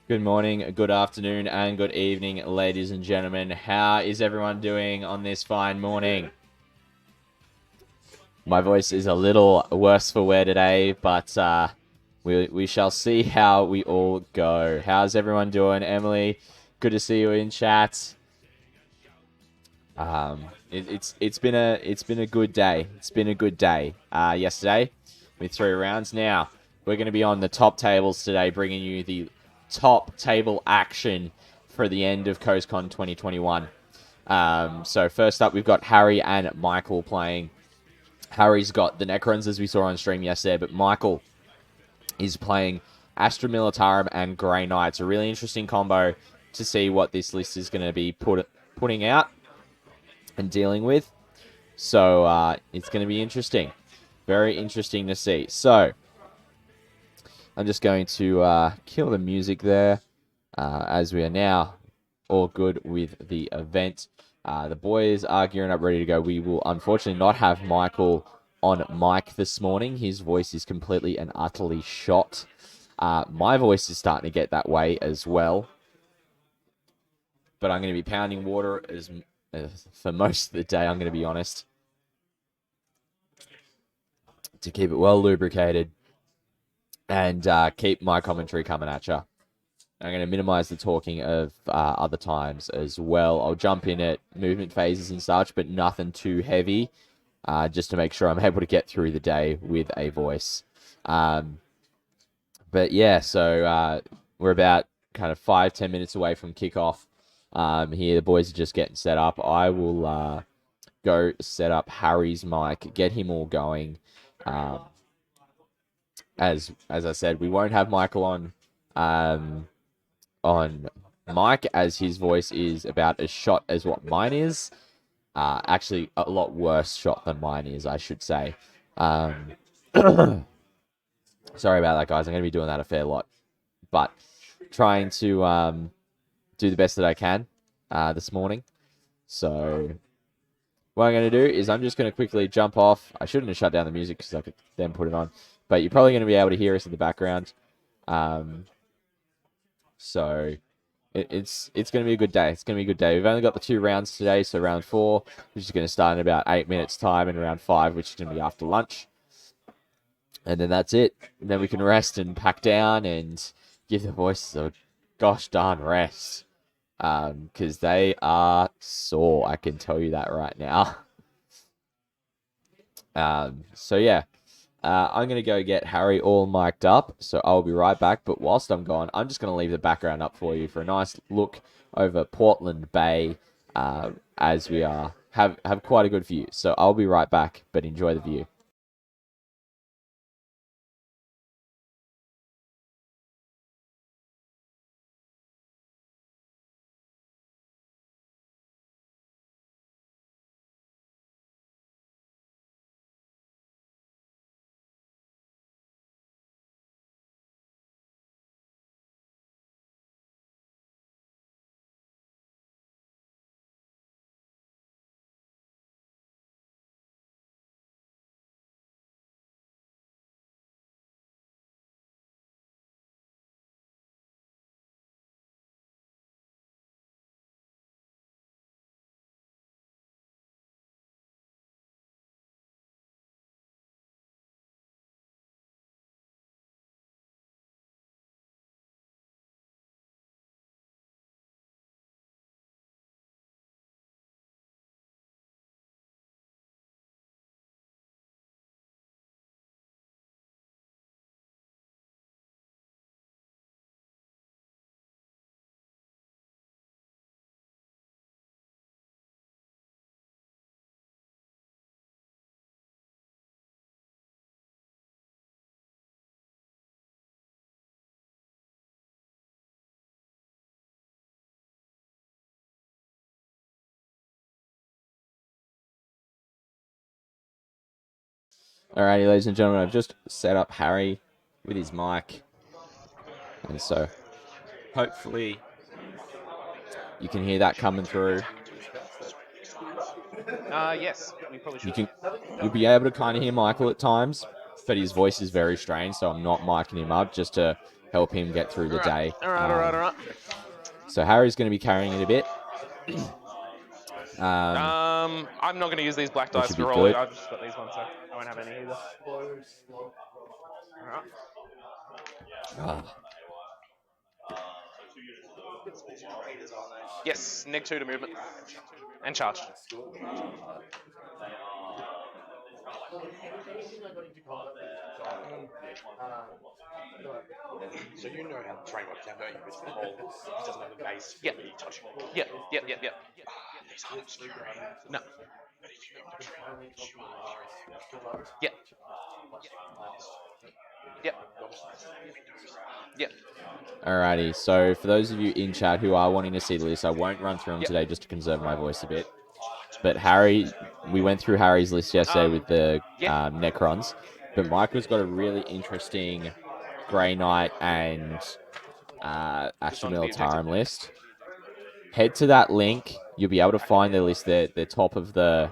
Good morning, good afternoon, and good evening, ladies and gentlemen. How is everyone doing on this fine morning? My voice is a little worse for wear today, but we shall see how we all go. How's everyone doing? Emily, good to see you in chat. It's been a good day. It's been a good day. Yesterday with 3 rounds. Now we're going to be on the top tables today, bringing you the top table action for the end of CoastCon 2021. So first up, we've got Harry and Michael playing. Harry's got the Necrons, as we saw on stream yesterday, but Michael is playing Astra, Militarum, and Grey Knights. A really interesting combo to see what this list is going to be putting out and dealing with. So it's going to be interesting. Very interesting to see. So I'm just going to kill the music there as we are now all good with the event. The boys are gearing up, ready to go. We will unfortunately not have Michael on mic this morning. His voice is completely and utterly shot. My voice is starting to get that way as well. But I'm going to be pounding water for most of the day, I'm going to be honest, to keep it well lubricated and keep my commentary coming at you. I'm going to minimize the talking of other times as well. I'll jump in at movement phases and such, but nothing too heavy, just to make sure I'm able to get through the day with a voice. But yeah, so we're about kind of 5-10 minutes away from kickoff. Here, the boys are just getting set up. I will go set up Harry's mic, get him all going. As I said, we won't have Michael on mic, as his voice is about as shot as what mine is. Actually, a lot worse shot than mine is, I should say. Sorry about that, guys. I'm going to be doing that a fair lot. But trying to do the best that I can this morning. So what I'm going to do is I'm just going to quickly jump off. I shouldn't have shut down the music because I could then put it on. But you're probably going to be able to hear us in the background. So it's going to be a good day. It's going to be a good day. We've only got the 2 rounds today. So round 4, which is going to start in about 8 minutes time, and round 5, which is going to be after lunch. And then that's it. And then we can rest and pack down and give the voices a gosh darn rest. Because they are sore. I can tell you that right now. So yeah. I'm going to go get Harry all mic'd up, so I'll be right back. But whilst I'm gone, I'm just going to leave the background up for you for a nice look over Portland Bay, as we have quite a good view. So I'll be right back, but enjoy the view. Alrighty, ladies and gentlemen, I've just set up Harry with his mic. And so hopefully you can hear that coming through. Yes, we probably should. You'll be able to kind of hear Michael at times, but his voice is very strange, so I'm not micing him up just to help him get through the day. All right. So Harry's going to be carrying it a bit. I'm not going to use these black That dice should be for rolling. good. I've just got these ones, so I won't have any either. All right. Yes, neg 2 to movement. And charge. So you know how the train works now, don't you? It's the whole, it doesn't have the base. Yeah. You touch it. Yep. These aren't obscuring. No. But if you have the train, you are. Yep. Yep. Alrighty, so for those of you in chat who are wanting to see the list, I won't run through them today just to conserve my voice a bit. But Harry, we went through Harry's list yesterday with the Necrons, but Michael's got a really interesting Grey Knight and Astra Militarum list. Head to that link; you'll be able to find the list there. They're top of the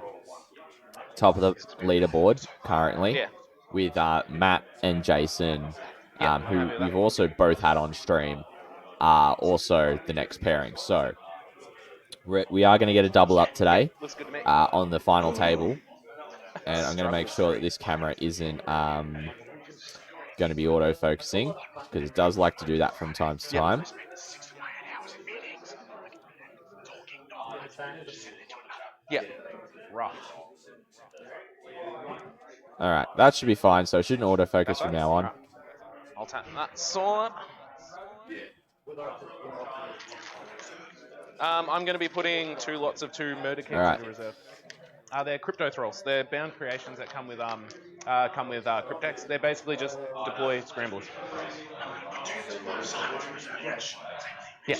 leaderboard currently, with Matt and Jason, who we've also both had on stream, are also the next pairing. So we are going to get a double up today on the final table, and I'm going to make sure that this camera isn't going to be auto-focusing, because it does like to do that from time to time. Yeah. Rough. Alright, that should be fine, so it shouldn't autofocus from now on. I'll tap that sword. I'm going to be putting 2 lots of 2 murder keys into reserve. They're crypto thralls. They're bound creations that come with cryptex. They're basically just deploy scramblers. Yeah.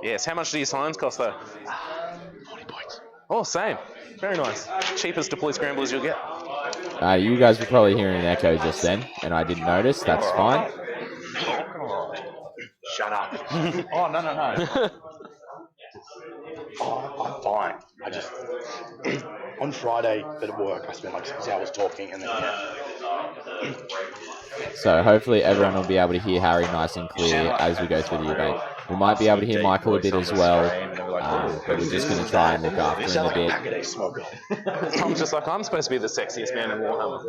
Yes. How much do your signs cost though? 40 points. Oh, same. Very nice. Cheapest deploy scramblers you'll get. You guys were probably hearing an echo just then, and I didn't notice. That's fine. Shut up. Oh, no. Oh, I'm fine. I just... on Friday at work, I spent like 6 hours talking, and then... So hopefully everyone will be able to hear Harry nice and clear as we go through the debate. We might be able to hear Michael a bit as well, but we're just going to try and look after him a bit. Tom's just like, I'm supposed to be the sexiest man in Warhammer.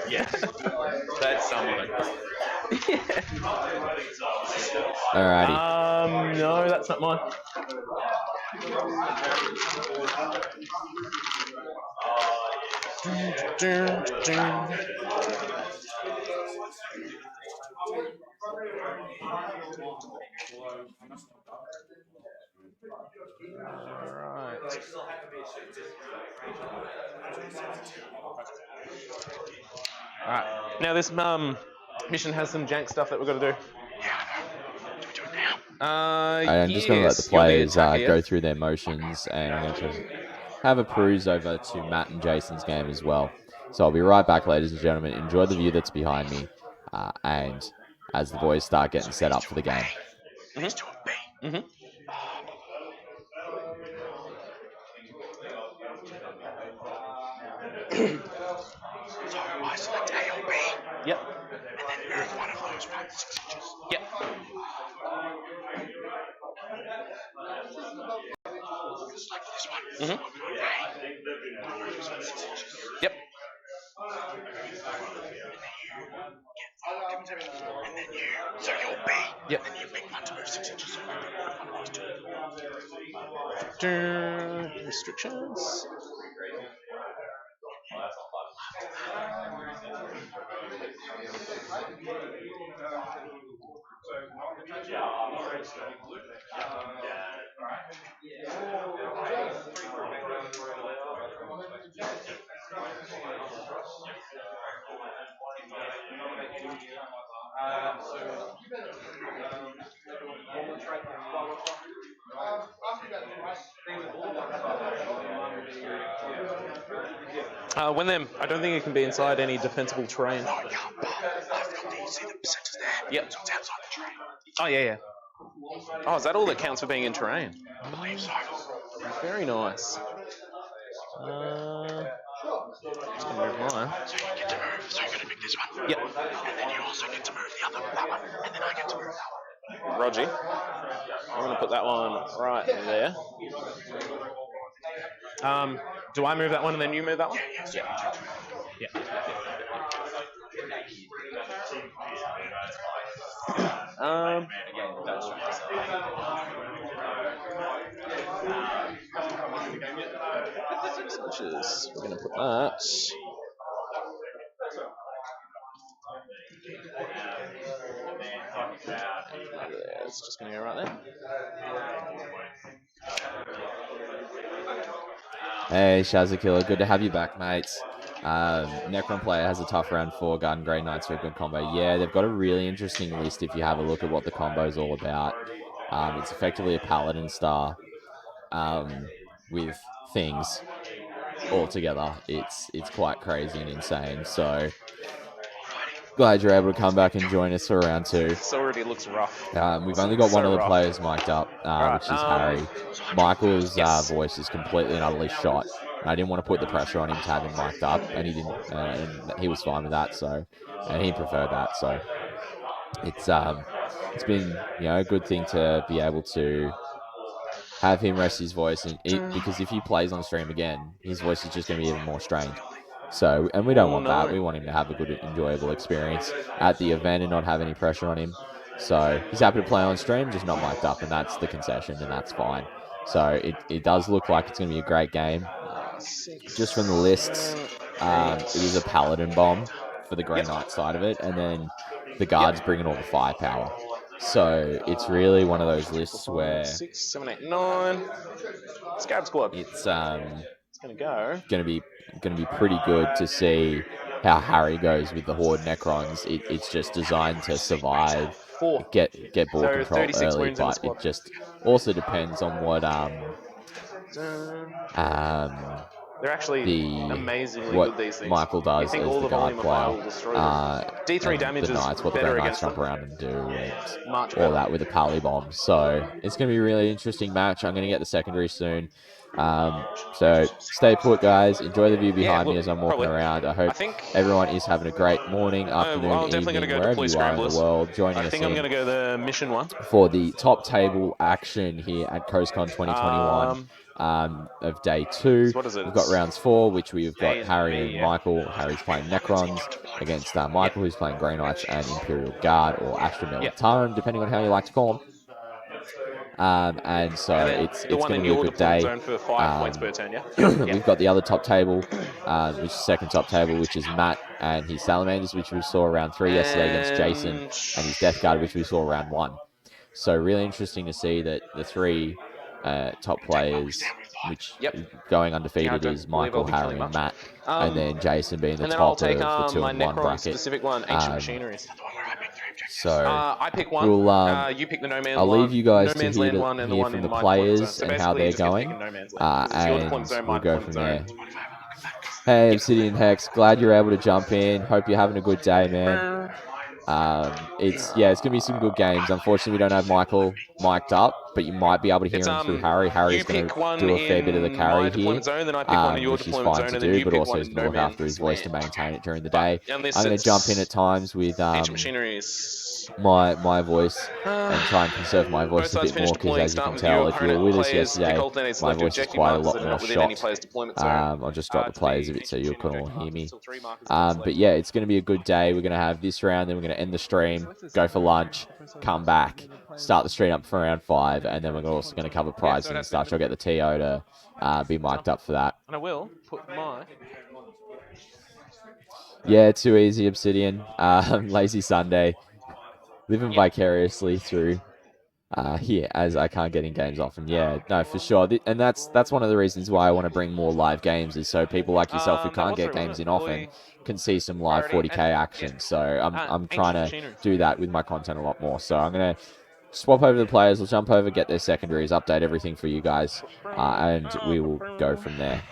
Yeah. That's someone. Alrighty. No, that's not mine. Alright. Alright. Now this mission has some jank stuff that we've got to do. Do we do it now? I'm just going to let the players go through their motions, and I'm going to have a peruse over to Matt and Jason's game as well. So I'll be right back, ladies and gentlemen. Enjoy the view that's behind me, and as the boys start getting set up for the game. Let's do a B. Mm-hmm. So I select A or B. Yep. And then move one of those 5 to 6 inches. Yep. Select this one. Mm-hmm. A. Move 6 inches. Yep. And then you, so you're B. Yep. And then you pick one to move 6 inches. So you pick one of those 2. Restrictions. I don't think it can be inside any defensible terrain. No, yeah, but I've got the, see the centers there? Yep. So it's outside the train. Oh, yeah. Oh, is that all that counts for being in terrain? I believe so. Very nice. Just gonna move mine. So you get to move. So you're going to pick this one. Yep. And then you also get to move that one. And then I get to move that one. Roger. I'm gonna put that one right there. Do I move that one and then you move that one? Yeah. We're gonna put that. It's just gonna go right there. Hey, Shazakilla, good to have you back, mates. Necron player has a tough round 4. Garden Grey Knights are a good combo. Yeah, they've got a really interesting list if you have a look at what the combo is all about. It's effectively a Paladin star with things all together. It's quite crazy and insane. So glad you're able to come back and join us for round 2. This already looks rough. We've only got one of the players mic'd up, which is Harry. Michael's voice is completely and utterly shot. I didn't want to put the pressure on him to have him mic'd up, and he didn't. And he was fine with that. So, and he preferred that. So, it's been a good thing to be able to have him rest his voice, and because if he plays on stream again, his voice is just going to be even more strained. So, and we don't want that. We want him to have a good, enjoyable experience at the event and not have any pressure on him. So he's happy to play on stream, just not mic'd up, and that's the concession, and that's fine. So it does look like it's going to be a great game. Just from the lists, it is a Paladin bomb for the Grey Knight side of it, and then the guards bringing all the firepower. So it's really one of those lists where 6, 7, 8, 9. Scarab Squad. It's gonna going to be pretty good to see how Harry goes with the Horde Necrons. It's just designed to survive, get board control early, but it just also depends on what they're actually amazingly good, these things. Michael does as the guard player. D3 damage the Knights, is what the better Grey Knights against jump them. around and do, and Much all better. that with a Pally Bomb. So it's going to be a really interesting match. I'm going to get the secondary soon. So stay put, guys. Enjoy the view behind me as I'm walking around. I hope everyone is having a great morning, afternoon, evening, wherever you are in the world, joining us I'm gonna go the mission one for the top table action here at CoastCon 2021 of day 2. So what is it? We've got rounds 4, which we've got and Harry B, and yeah. Michael. Harry's playing Necrons against Michael, who's playing Grey Knights and Imperial Guard, or Astra Militarum, depending on how you like to call them. And so it's going to be a good day. Zone for 5 points per turn, yeah? We've got the other top table, which is second top table, which is Matt and his Salamanders, which we saw round 3 yesterday against Jason, and his Death Guard, which we saw round 1. So really interesting to see that the 3 top players, which going undefeated is Michael, Harry, and Matt, and then Jason being the top of the 2 and 1 bracket. Specific one, Ancient Machineries. So I pick one. You pick the No Man's I'll leave you guys to Man's hear, Land one and the hear one from in the my players point zone. and how they're going, No Man's Land. and we'll go from zone. there. Hey, Obsidian Hex, glad you're able to jump in. Hope you're having a good day, man. It's gonna be some good games. Unfortunately, we don't have Michael mic'd up, but you might be able to hear him through Harry. Harry's going to do a fair bit of the carry here, which is fine to do, but also he's going to look after his voice to maintain it during the day. I'm going to jump in at times with my voice and try and conserve my voice a bit more, because as you can tell, if you were with us yesterday, my voice is quite a lot more shot. I'll just drop the players a bit so you can all hear me. But yeah, it's going to be a good day. We're going to have this round, then we're going to end the stream, go for lunch, come back, start the stream up for round 5, and then we're also going to cover prizes and stuff. I'll get the TO to be mic'd up for that. And I will put my... Yeah, too easy, Obsidian. Lazy Sunday. Living vicariously through here, as I can't get in games often. Yeah, no, for sure. And that's one of the reasons why I want to bring more live games, is so people like yourself who can't get games in often can see some live 40k action. So I'm trying to do that with my content a lot more. So I'm going to swap over the players. We'll jump over, get their secondaries, update everything for you guys, and we will go from there.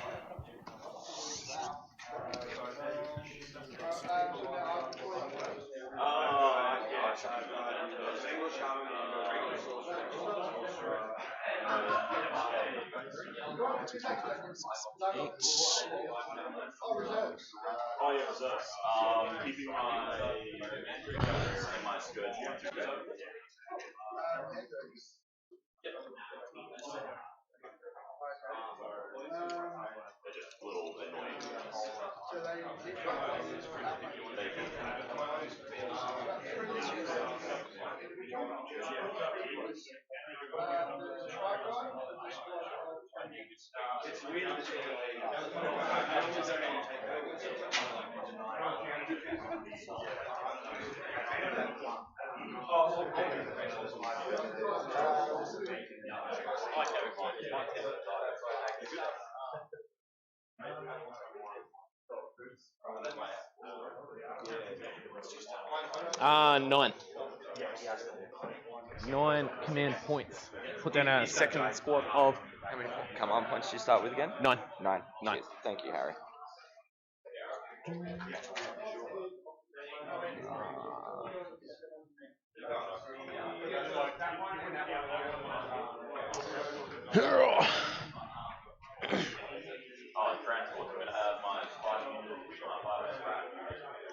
Nine. 9 command points. Put down a second squad of How many command points do you start with again? 9. 9. Nine. Cheers. Thank you, Harry.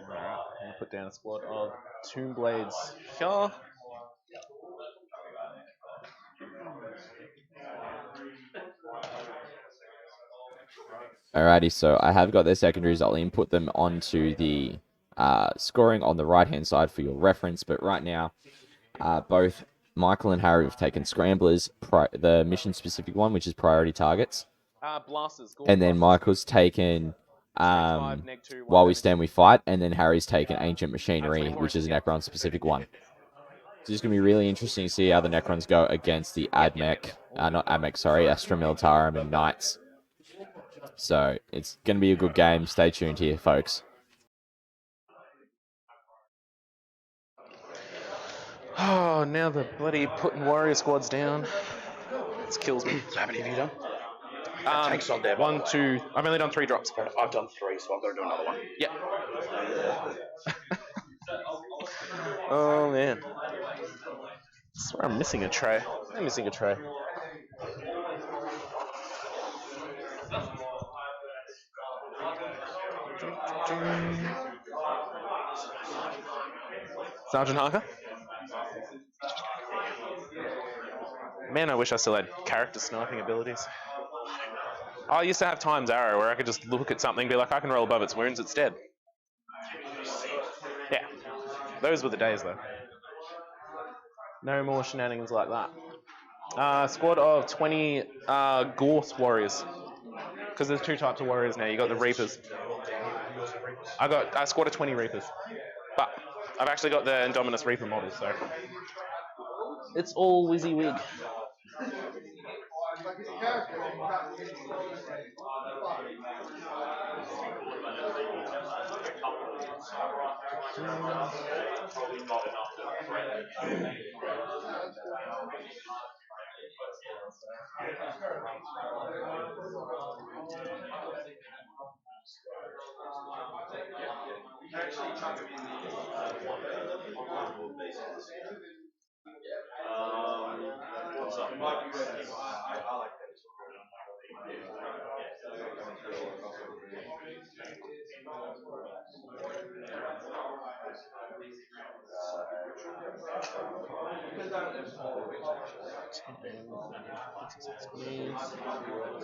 Alright, I'm going to put down a squad of Tomb Blades here. Alrighty, so I have got their secondaries. I'll input them onto the scoring on the right-hand side for your reference. But right now, both Michael and Harry have taken Scramblers, the mission-specific one, which is priority targets. Blasters. And then Michael's taken While We Stand, We Fight. And then Harry's taken Ancient Machinery, which is a Necron-specific one. So it's going to be really interesting to see how the Necrons go against the Astra Militarum and Knights. So it's going to be a good game. Stay tuned here, folks. Oh, now the bloody putting warrior squads down. This kills me. So how many have you done? Tanks on there. 1, 2. I've only done 3 drops. I've done 3, so I've got to do another one. Yep. Oh man. I swear I'm missing a tray. I'm missing a tray. Sergeant Harker? Man, I wish I still had character sniping abilities. I used to have Time's Arrow where I could just look at something and be like, I can roll above its wounds, it's dead. Yeah. Those were the days though. No more shenanigans like that. Squad of 20 Gorse warriors. Because there's 2 types of warriors now. You got the Reapers. I got a squad of 20 Reapers. But I've actually got the Indominus Reaper model, so it's all whizzy wig.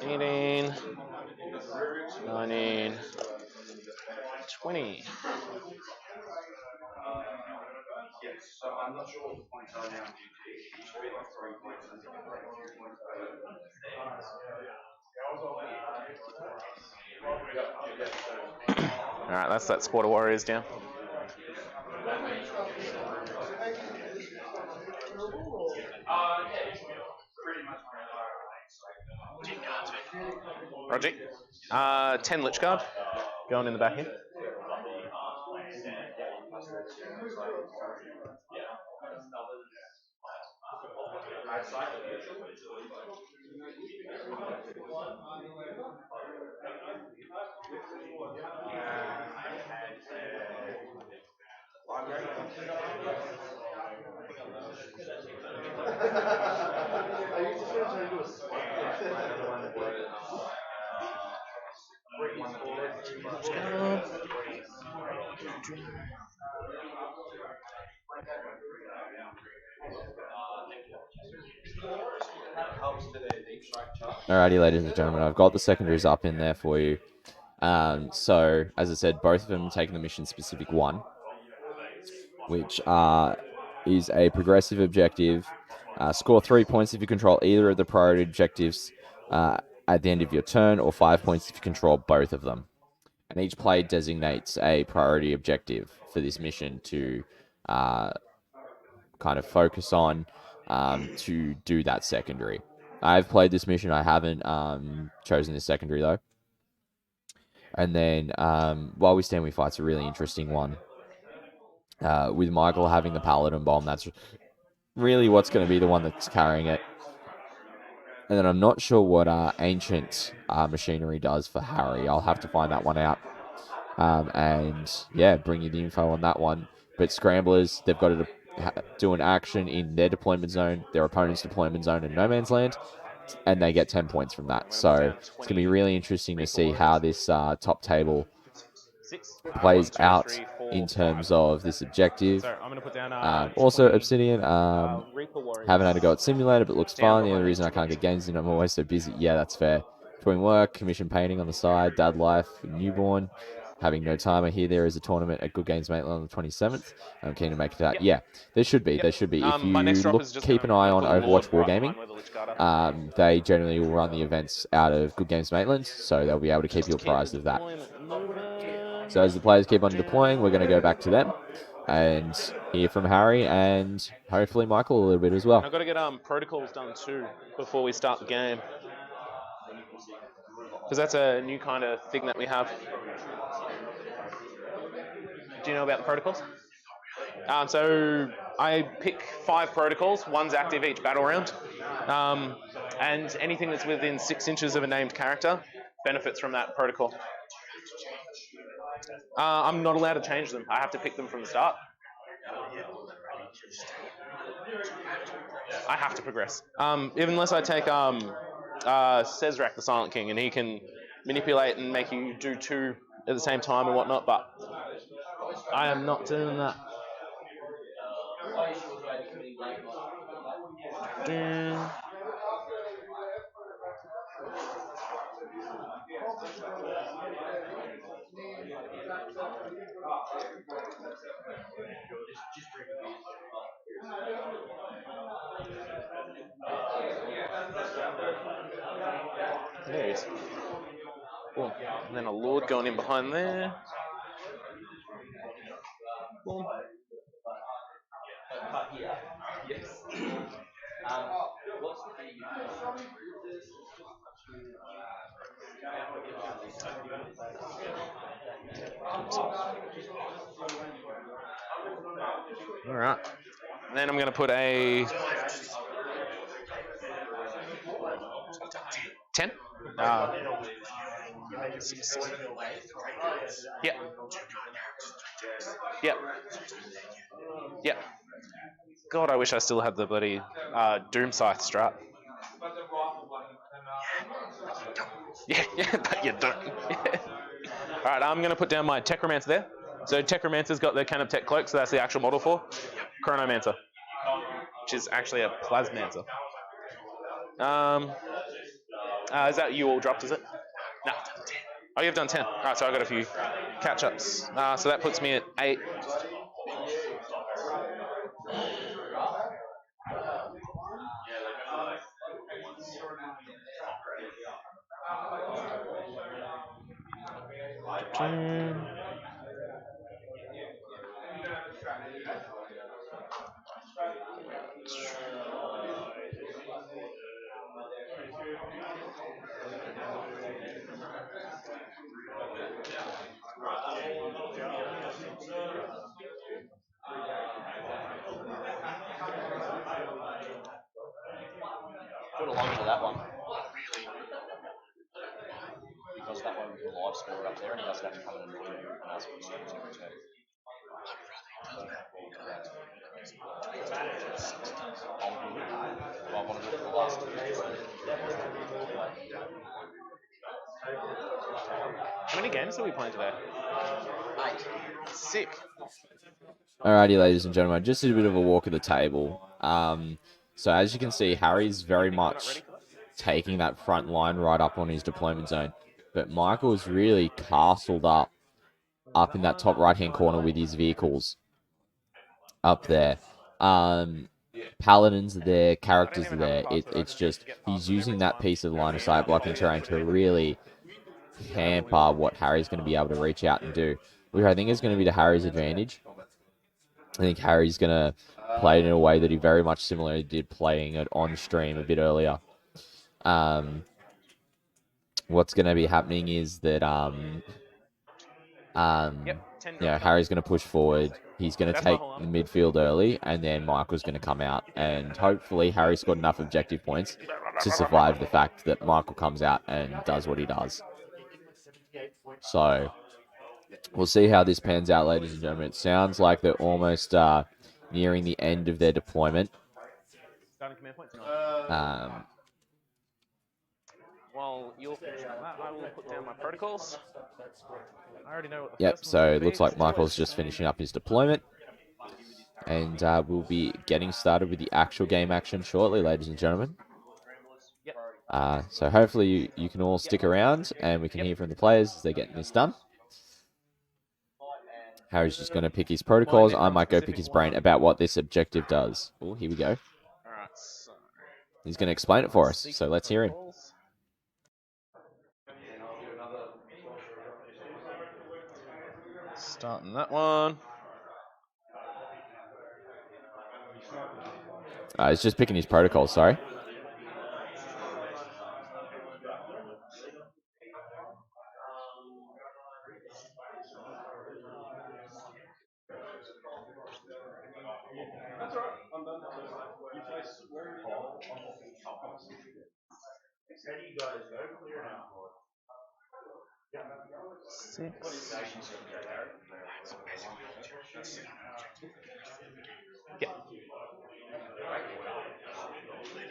$18, $19, $20. Alright, that's that squad of warriors down. Roger. 10 Lich Guard. Going in the back here. Alrighty, ladies and gentlemen, I've got the secondaries up in there for you. So, as I said, both of them are taking the mission-specific one, which is a progressive objective. Score 3 points if you control either of the priority objectives at the end of your turn, or 5 points if you control both of them. And each player designates a priority objective for this mission to kind of focus on to do that secondary. I've played this mission. I haven't chosen this secondary, though. And then While We Stand, We Fight's a really interesting one. With Michael having the Paladin Bomb, that's really what's going to be the one that's carrying it. And then I'm not sure what Ancient Machinery does for Harry. I'll have to find that one out. And yeah, bring you the info on that one. But Scramblers, they've got to do an action in their deployment zone, their opponent's deployment zone in No Man's Land, and they get 10 points from that. So it's going to be really interesting to see how this top table plays out in terms of this objective. So I'm going to put down Also, 20, Obsidian, Reaper Warriors. haven't had a go at Simulator, but looks Down fun. The only behind reason I can't get games in, I'm always so busy. Yeah, that's fair. Between work, commission painting on the side, dad life, newborn, having no time. I hear there is a tournament at Good Games Maitland on the 27th. I'm keen to make it out. Yeah, there should be. There should be. If you my next drop is just keep an gonna eye on put Overwatch Lord right Wargaming, behind where the Lich Guard are. they generally will run the events out of Good Games Maitland, so they'll be able to keep you apprised of that. So as the players keep on deploying, we're going to go back to them and hear from Harry and hopefully Michael a little bit as well. I've got to get protocols done too before we start the game, because that's a new kind of thing that we have. Do you know about the protocols? So I pick 5 protocols. One's active each battle round, and anything that's within 6 inches of a named character benefits from that protocol. I'm not allowed to change them. I have to pick them from the start. I have to progress. Unless I take Cesrak, the Silent King, and he can manipulate and make you do 2 at the same time and whatnot, but I am not doing that. There he is. Boom. And then a Lord going in behind there. Boom. All right. And then I'm going to put a 10. Yep. Yep. Yep. God, I wish I still had the bloody Doom Scythe strat. Yeah, but you don't. Alright, I'm going to put down my Techromancer there. So Techromancer's got the Canoptech Cloak, so that's the actual model for. Chronomancer, which is actually a Plasmancer. Is that you all dropped, is it? No. Oh, you've done 10. Alright, so I've got a few catch-ups. So that puts me at 8. Put along to that one. Because that one was a live score up there and he doesn't have to come and annoy you and ask for scores in return. I want to do it for the last 2 years. How many games are we playing today? 8. Sick. Alrighty, ladies and gentlemen, just a bit of a walk of the table. So as you can see, Harry's very much taking that front line right up on his deployment zone. But Michael's really castled up in that top right-hand corner with his vehicles up there. Paladins are there, characters are there. It's just he's using that piece of line of sight blocking terrain to really hamper what Harry's going to be able to reach out and do, which I think is going to be to Harry's advantage. I think Harry's going to play it in a way that he very much similarly did playing it on stream a bit earlier. What's going to be happening is that Harry's going to push forward. He's going to take the midfield early, and then Michael's going to come out. And hopefully Harry's got enough objective points to survive the fact that Michael comes out and does what he does. So we'll see how this pans out, ladies and gentlemen. It sounds like they're almost nearing the end of their deployment. While you're finishing that, I will put down my protocols. I already know what the Yep, first so one's it looks gonna like Michael's just finishing up his deployment. And we'll be getting started with the actual game action shortly, ladies and gentlemen. So hopefully you can all stick around and we can hear from the players as they're getting this done. Harry's just going to pick his protocols. I might go pick his brain about what this objective does. Oh, here we go. Alright, so He's going to explain it for us, so let's hear him. Starting that one. He's just picking his protocols, sorry.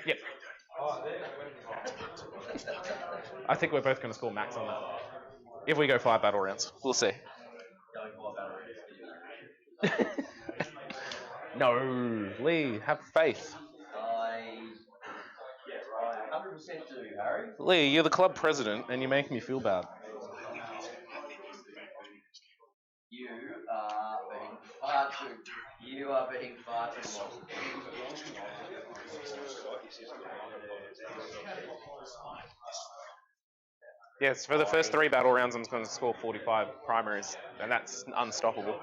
Yep. I think we're both going to score max on that. If we go 5 battle rounds, we'll see. No, Lee, have faith. 100% do, Harry. Lee, you're the club president, and you make me feel bad. You are being far too. You are being far too modest. Yes, for the first 3 battle rounds, I'm going to score 45 primaries, and that's unstoppable.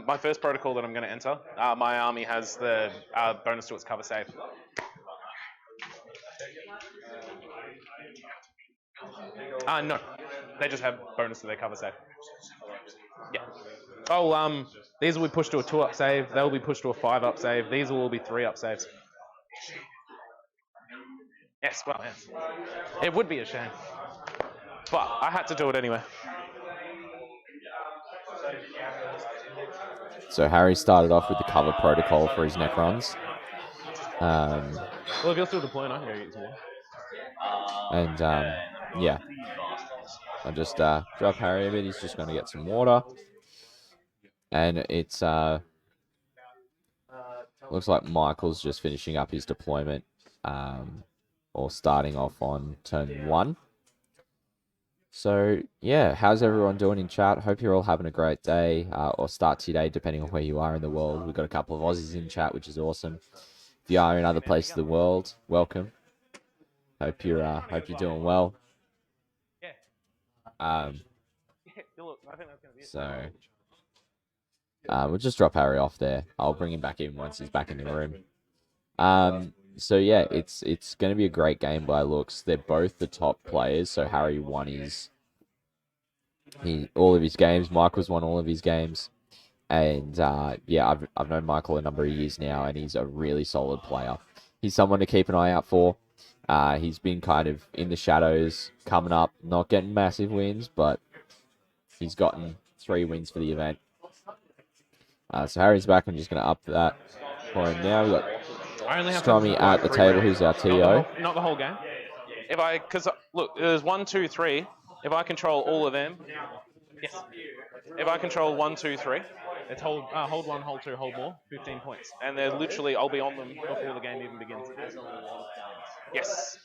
My first protocol that I'm going to enter, my army has the bonus to its cover save. No, they just have bonus to their cover save. Yeah. Oh, these will be pushed to a 2-up save. They'll be pushed to a 5-up save. These will all be 3-up saves. Yes, well, yes. It would be a shame, but I had to do it anyway. So Harry started off with the cover protocol for his Necrons. Well, if you're still deploying, I can go get some more. And yeah, I'll just drop Harry a bit. He's just going to get some water. And it's looks like Michael's just finishing up his deployment, or starting off on turn 1. So yeah, how's everyone doing in chat? Hope you're all having a great day, or start to your day, depending on where you are in the world. We've got a couple of Aussies in chat, which is awesome. If you are in other places of the world, welcome. Hope you're doing well. So we'll just drop Harry off there. I'll bring him back in once he's back in the room. So yeah, it's going to be a great game by looks. They're both the top players. So Harry won all of his games. Michael's won all of his games, and yeah, I've known Michael a number of years now, and he's a really solid player. He's someone to keep an eye out for. He's been kind of in the shadows, coming up, not getting massive wins, but he's gotten 3 wins for the event. So Harry's back. I'm just going to up that for him now. We've got Strummy at the table, who's our TO. Not the whole game. Because look, there's 1, 2, 3. If I control all of them, yes. If I control 1, 2, 3, it's hold 1, hold 2, hold more, 15 points. And they're literally, I'll be on them before the game even begins. That's a lot of guns. Yes.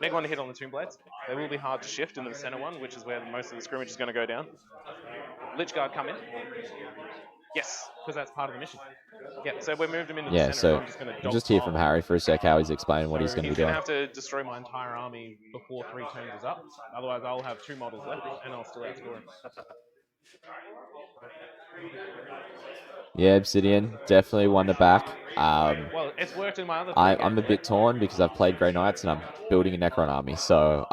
Make one to hit on the Tomb Blades. They will be hard to shift into the center one, which is where most of the scrimmage is going to go down. Lich Guard come in. Yes, because that's part of the mission. Yeah, so we moved him into the Yeah, center, so and I'm just going to we'll just hear from Harry for a sec how he's explaining what he's going to be He's doing. going to have to destroy my entire army before 3 turns is up. Otherwise, I'll have 2 models left, and I'll still outscore him. Yeah, Obsidian, definitely one to back. Well, it's worked in my other 3 I'm a bit torn because I've played Grey Knights and I'm building a Necron army, so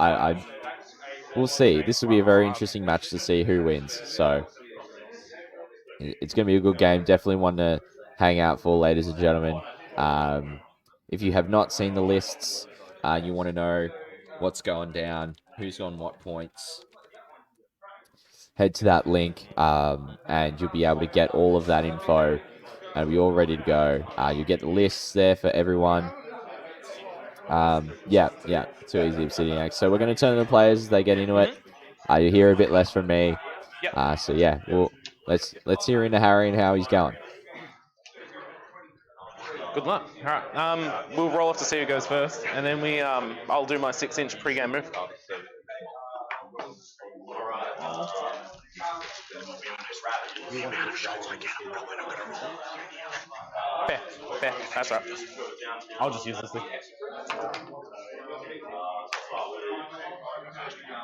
we'll see. This will be a very interesting match to see who wins. So it's going to be a good game. Definitely one to hang out for, ladies and gentlemen. If you have not seen the lists, you want to know what's going down, who's on what points, head to that link, and you'll be able to get all of that info. And we're all ready to go. You'll get the lists there for everyone. Yeah, too easy Obsidian. So we're going to turn to the players as they get into it. You hear a bit less from me. Yep. So yeah, let's hear into Harry and how he's going. Good luck. All right. We'll roll off to see who goes first, and then I'll do my 6-inch pre-game move. Fair. That's right. I'll just use this thing.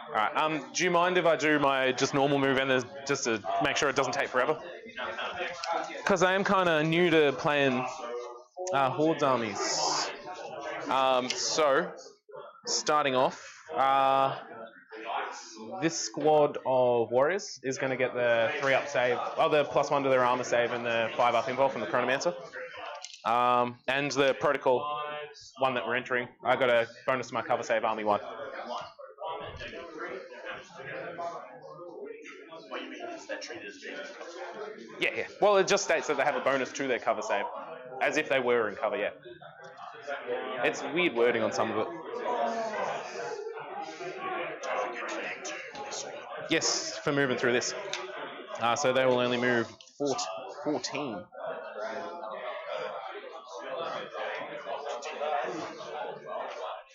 All right. Do you mind if I do my just normal move and just to make sure it doesn't take forever? Because I am kind of new to playing Hordes armies. So starting off, this squad of warriors is going to get the 3-up save, the +1 to their armor save, and the 5-up invul from the Chronomancer. And the protocol one that we're entering, I got a bonus to my cover save army 1. Yeah. Well, it just states that they have a bonus to their cover save, as if they were in cover. Yeah. It's weird wording on some of it. Yes, for moving through this. So they will only move 14.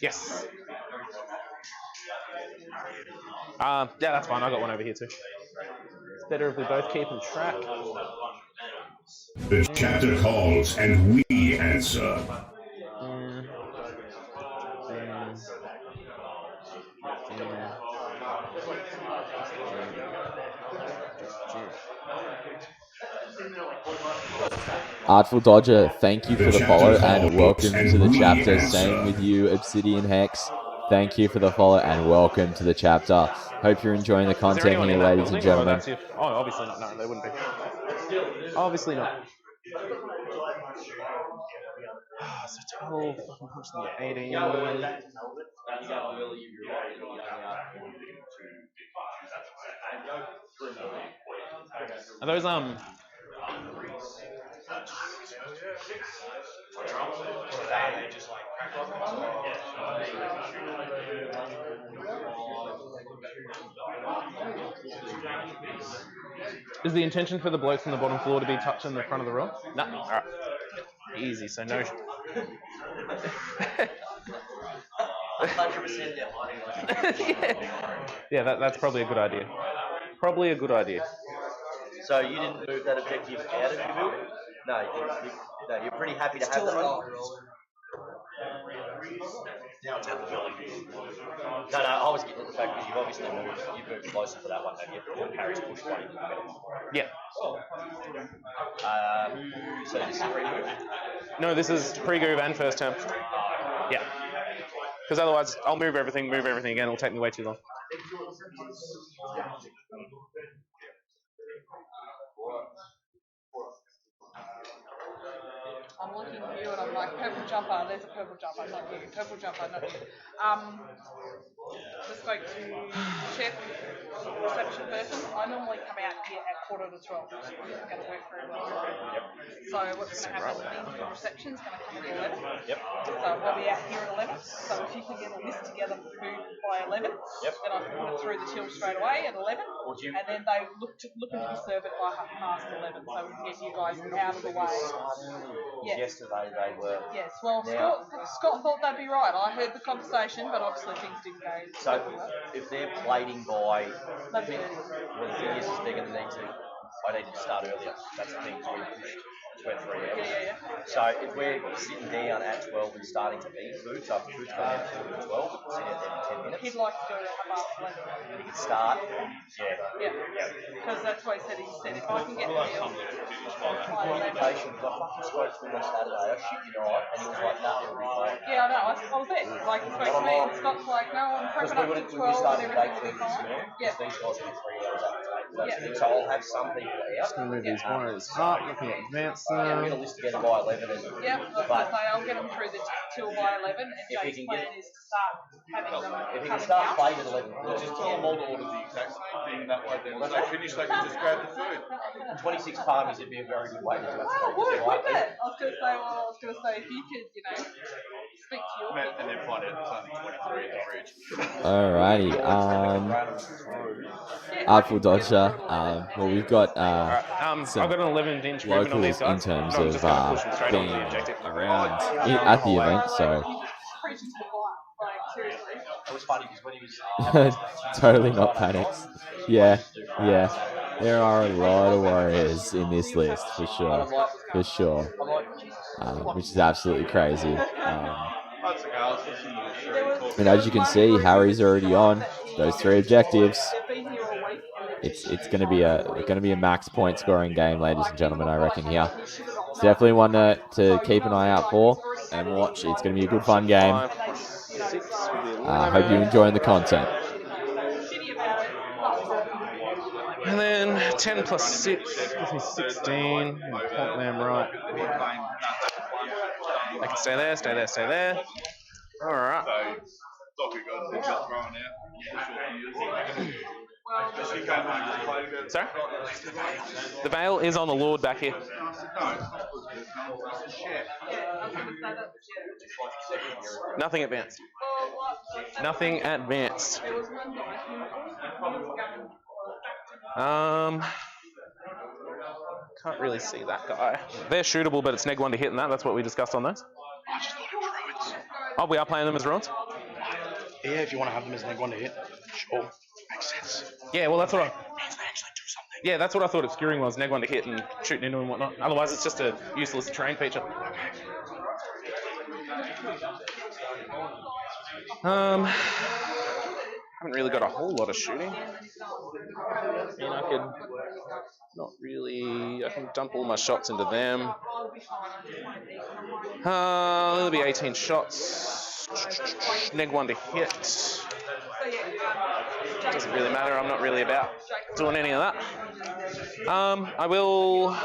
Yes. Yeah, that's fine. I got one over here too. It's better if we both keep in track. The chapter calls and we answer. Artful Dodger, thank you for the follow and welcome to the chapter. Answer. Same with you, Obsidian Hex. Thank you for the follow and welcome to the chapter. Hope you're enjoying the content here, ladies and gentlemen. Obviously not. No, they wouldn't be. Obviously not. So 12, fucking punch them at 18. Are those Is the intention for the blokes on the bottom floor to be touching the front of the room? No. All right. Easy. So no. 100% they're hiding. Yeah, that's probably a good idea. Probably a good idea. So you didn't move that objective out of your build? No, you're pretty happy to have that one? No, I was getting at the fact that you've obviously moved closer for that one, have you? Harry's pushed one into the middle. Yeah. So this is pre-move? No, this is pre-groove and first turn. Yeah. Because otherwise, I'll move everything again. It'll take me way too long. I'm looking for you and I'm like, purple jumper, there's a purple jumper, not you, purple jumper, not you. Just spoke to chef, reception person. I normally come out here at 11:45, which isn't going to work very well. So what's going to happen is the reception's going to come at 11. Yep. So we'll be out here at 11. So if you can get a list together for who by 11. Yep. Then I can put it through the till straight away at 11. And then they looking to serve it by past 11, so we can get you guys out of the way. Yes. Yesterday they were. Yes. Well, Scott thought they'd be right. I heard the conversation, but obviously things didn't go. So if they're plating by, That's well, the thing is they're going to need to. I need to start earlier. That's the thing. So we pushed. We're 3 hours. Yeah. So if we're sitting down at 12 and starting to eat food, so if food's coming out at 12, we'll sit out there in 10 minutes. He'd like to do it at half 11. We can start. Yeah. Because that's what he said. He said if I can get the meal. Communication, because I fucking spoke to him on Saturday, I shit you not, and he was like, nah, it'll be fine. Yeah, I know. I was there. Like, he spoke to me, and Scott's like, no, I'm prepping up to 12 and everything will be fine. Yeah. These guys will be 3 hours up today. So I'll have some people out. Just going to move these wires up, looking at advanced I'm going to list together by 11. And, yeah, but I'll get them through the till by 11, and Jake's plan is to start having them if you can coming start out. playing at 11, Just tell them all to order the exact same thing that way. Then once they finish, they can just grab the food. 26 palmies would be a very good way to do it. Oh, wouldn't it? I was going to say, if you could, speak to your people. And then find out it's only 23 in the fridge. Alrighty. Artful Dodger. Well, we've got I've got an 11-inch movement on these locals in guys. terms No, I'm of just going to push them straight being onto the objective. around at the event, so Preaching to the choir, like, seriously. It was funny because when he was totally not panicked. Yeah. There are a lot of warriors in this list, for sure. Which is absolutely crazy. And as you can see, Harry's already on those 3 objectives. It's going to be a max point scoring game, ladies and gentlemen. I reckon here. It's definitely one to keep an eye out for and watch. It's going to be a good fun game. I hope you're enjoying the content. And then 10 plus 6 gives me 16. Point them right. I can stay there. Alright. Sorry? The veil is on the Lord back here. Nothing advanced. Can't really see that guy. They're shootable, but it's neg 1 to hit and that's what we discussed on those. I just thought it was ruins. Oh, we are playing them as ruins? Yeah, if you want to have them as neg 1 to hit, sure. Makes sense. Yeah, well, that's what I... Means they actually do something. Yeah, that's what I thought obscuring was, neg 1 to hit and shooting into and whatnot. Otherwise, it's just a useless terrain feature. Haven't really got a whole lot of shooting. I mean, I can dump all my shots into them. There'll be 18 shots. Neg 1 to hit. Doesn't really matter. I'm not really about doing any of that. I will.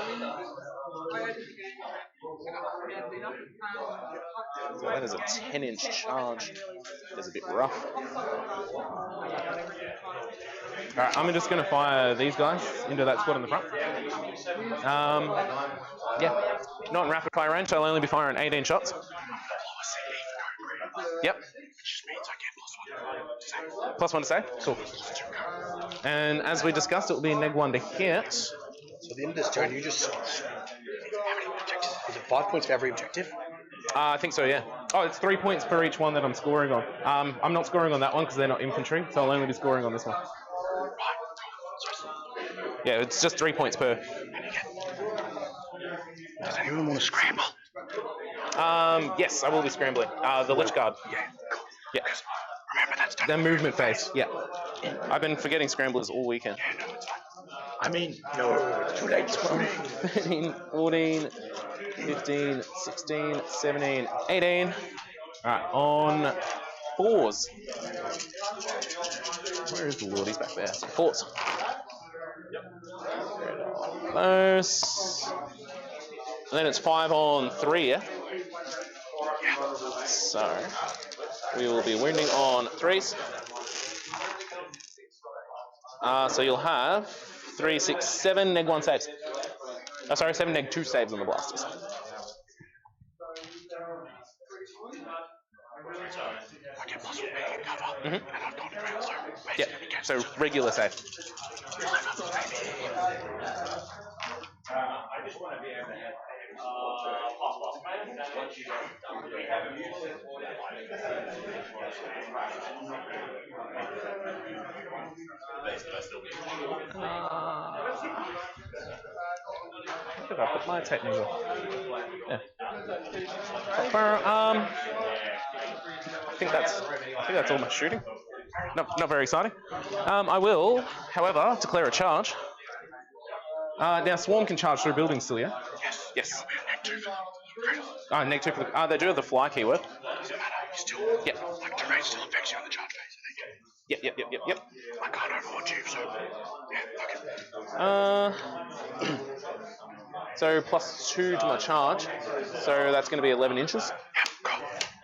That is a 10-inch charge. It's a bit rough. Alright, I'm just going to fire these guys into that squad in the front. Yeah, not in rapid fire range, so I'll only be firing 18 shots. Yep. Which means I get +1 to save? Cool. And as we discussed, it will be a neg 1 to hit. So at the end of this turn, you just... How many objectives? Is it 5 points for every objective? I think so, yeah. Oh, it's 3 points per each one that I'm scoring on. I'm not scoring on that one because they're not infantry, so I'll only be scoring on this one. Yeah, it's just 3 points per. Does anyone want to scramble? Yes, I will be scrambling. The Lich Guard. Yeah, cool. Yeah. Remember, that's done. Their movement phase, yeah. I've been forgetting scramblers all weekend. Yeah, no, it's fine. I mean, no, it's too late. It's 13, 14, 15, 16, 17, 18. Alright, on 4s. Where is the Lord? He's back there. 4s. Close. And then it's 5 on 3, yeah? So, we will be wounding on 3s. So you'll have 3, 6, 7 neg 1 saves. Oh, sorry, 7 neg 2 saves on the blasters. I get +1 cover, and I've Yeah. So regular save. Where did I put my technical? Yeah. I think that's all my shooting. Not very exciting. I will, however, declare a charge. Now Swarm can charge through buildings still, yeah? Yes. Neg 2 for the... they do have the fly keyword. Doesn't matter. You still... Yep. Like, terrain still affects you in the charge phase, I think. Yep. I can't overwatch you, so... Yeah, fuck it. So plus 2 to my charge. So that's going to be 11 inches. Go.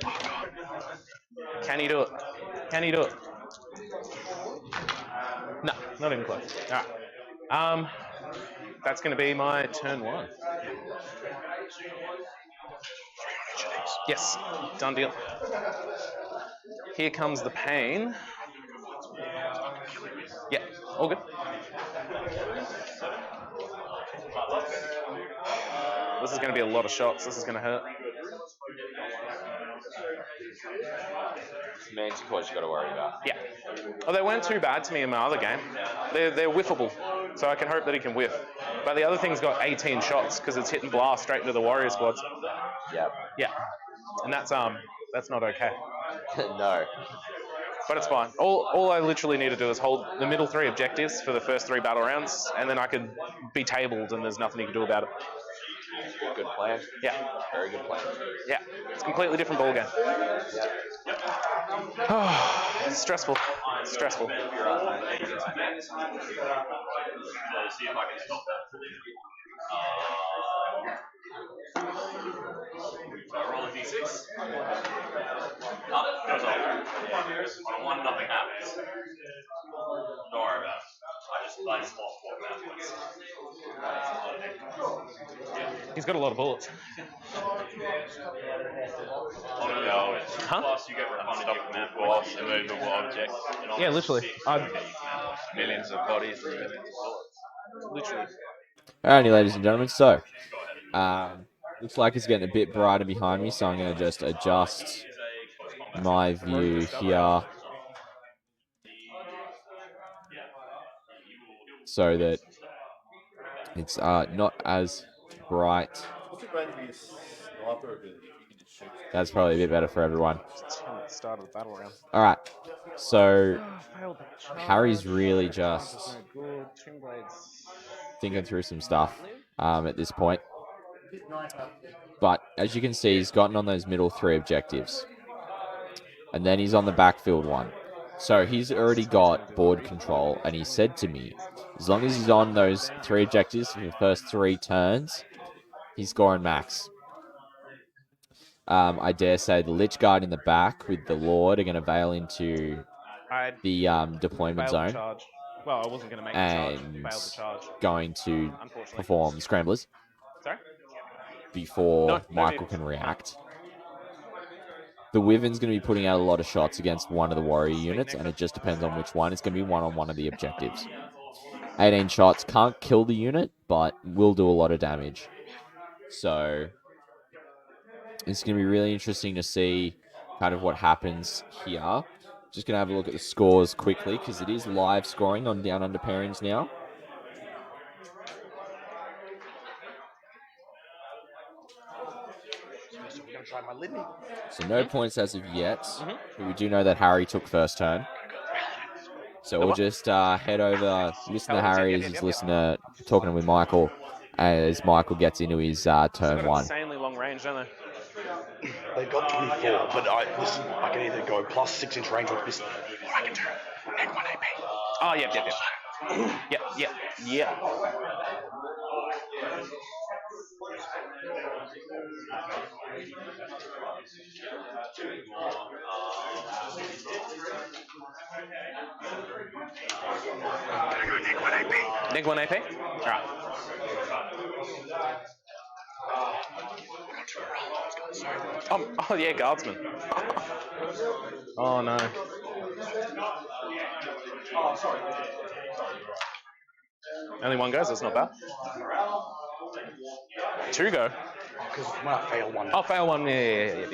Oh, God. Can he do it? No, not even close. Alright. That's going to be my turn 1. Yes, done deal. Here comes the pain. Yeah, all good. This is going to be a lot of shots. This is going to hurt. Main cause you got to worry about. Yeah. Oh, they weren't too bad to me in my other game. They're whiffable, so I can hope that he can whiff. But the other thing's got 18 shots because it's hit and blast straight into the warrior squads. Yeah. Yeah. And that's not okay. No. But it's fine. All I literally need to do is hold the middle 3 objectives for the first 3 battle rounds, and then I could be tabled, and there's nothing you can do about it. Good plan. Yeah. Very good plan. Yeah. It's a completely different ballgame. It's stressful. It's stressful. See if I can stop that. Roll a d6. Goes off. On 1, nothing happens. Don't worry about it. I just lost 4 points. He's got a lot of bullets. Plus, you get refunded your map boss, immovable objects. Yeah, literally. Millions of bodies and millions of bullets. Literally. Alrighty, ladies and gentlemen. So, looks like it's getting a bit brighter behind me, so I'm going to just adjust my view here so that it's not as bright. That's probably a bit better for everyone. Start of the battle round. Alright, so Harry's really just thinking through some stuff at this point. But as you can see, he's gotten on those middle 3 objectives. And then he's on the backfield 1. So he's already got board control, and he said to me, as long as he's on those 3 objectives for the first 3 turns, he's scoring max. I dare say the Lich Guard in the back with the Lord are going to veil into the deployment zone. Well, I wasn't going to make and the charge. Going to perform scramblers. Sorry? Before Michael can react. The Wyvern's going to be putting out a lot of shots against one of the warrior units, and it just depends on which one. It's going to be one on one of the objectives. 18 shots can't kill the unit, but will do a lot of damage. So it's going to be really interesting to see kind of what happens here. Just going to have a look at the scores quickly, because it is live scoring on Down Under pairings now. So no points as of yet, but we do know that Harry took first turn. So we'll just head over, listen to Harry as he's listening to talking with Michael, as Michael gets into his turn 1. Insanely long range, don't they? They've got 24, but I can either go plus 6-inch range with this, or I can do Neg 1 AP. Oh, yep. Neg 1 AP? Alright. Oh yeah, guardsman. Oh no. Only one goes, that's not bad. 2 go. Because when I fail one. Oh, fail one. Yeah.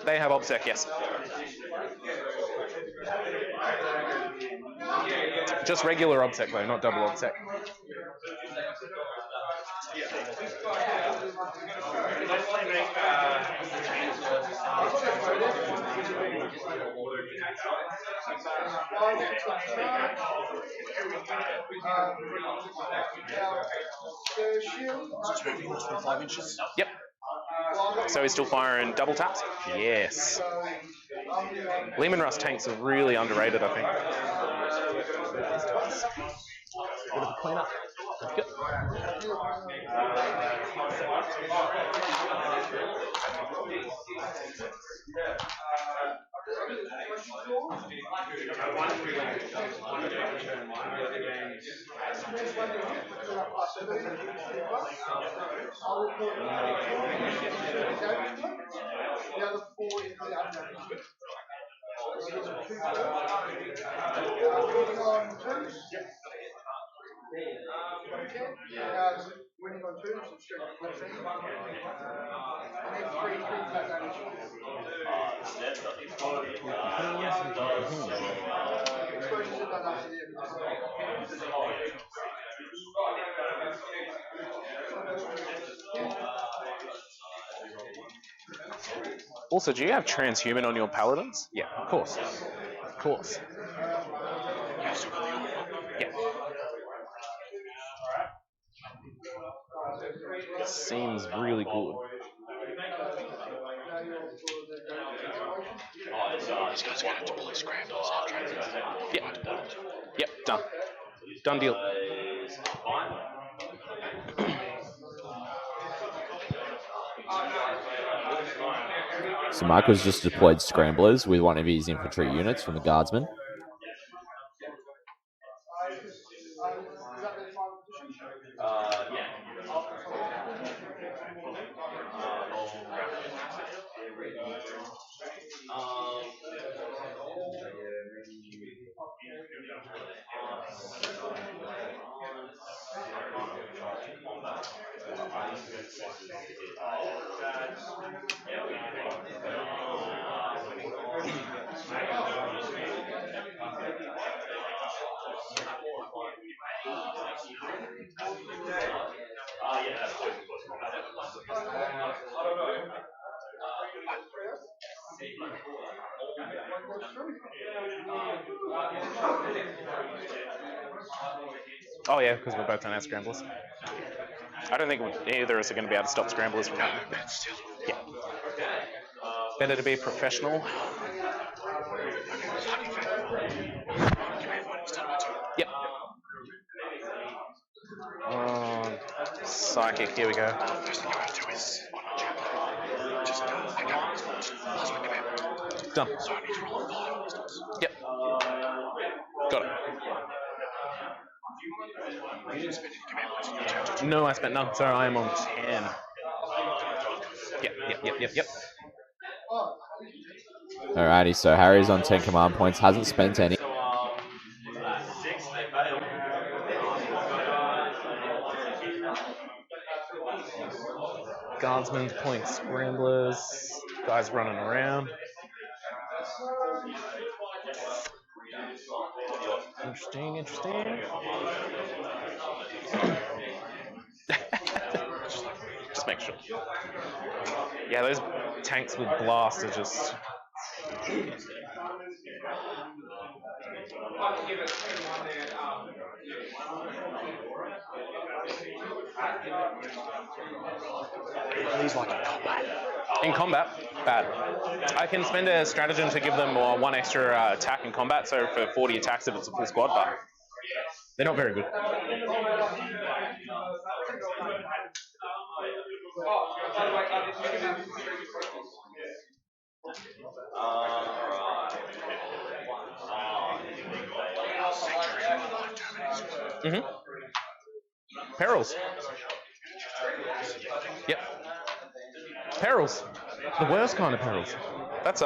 They have OBSEC, yes. Just regular OBSEC though, not double OBSEC. Just moving less than 5 inches. Yep. So he's still firing double taps? Yes. Lehman Russ tanks are really underrated, I think. Bit of a cleanup. Yep. Also, do you have transhuman on your paladins? Yeah, of course. Of course. Yeah. Seems really good. These guys are going to have to pull scrambles after. Yep. Yep, done. Done deal. So Michael's just deployed scramblers with one of his infantry units from the guardsmen. Oh yeah, because we're both on our scramblers. I don't think either of us are going to be able to stop scramblers from happening. Yeah. Better to be professional. Yep. Psychic, here we go. First thing you have to do is on my chapter. Just pick up last week command. Done. So I need to roll on 5 instance. Yep. Got it. You didn't spend any command points in your chapter. No, I spent none. Sorry, I am on 10. Yep. Alrighty, so Harry's on 10 command points, hasn't spent any. Guardsmen deploying scramblers. Guys running around. Interesting. Just make sure. Yeah, those tanks with blast are just... He's like in combat. In combat, bad. I can spend a stratagem to give them one extra attack in combat, so for 40 attacks if it's a full squad, but they're not very good. Perils. Yep. Perils. The worst kind of perils. That's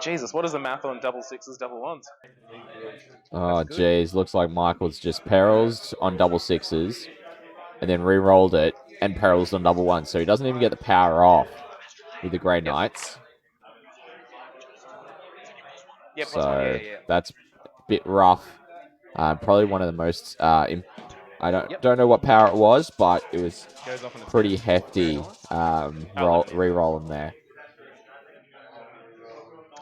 Jesus, what is the math on double sixes, double ones? Oh, jeez. Looks like Michael's just perils on double sixes and then re-rolled it and perils on double ones. So he doesn't even get the power off with the Grey Knights. Yeah, So that's a bit rough. Probably one of the most... I don't know what power it was, but it was pretty hefty re-rolling there.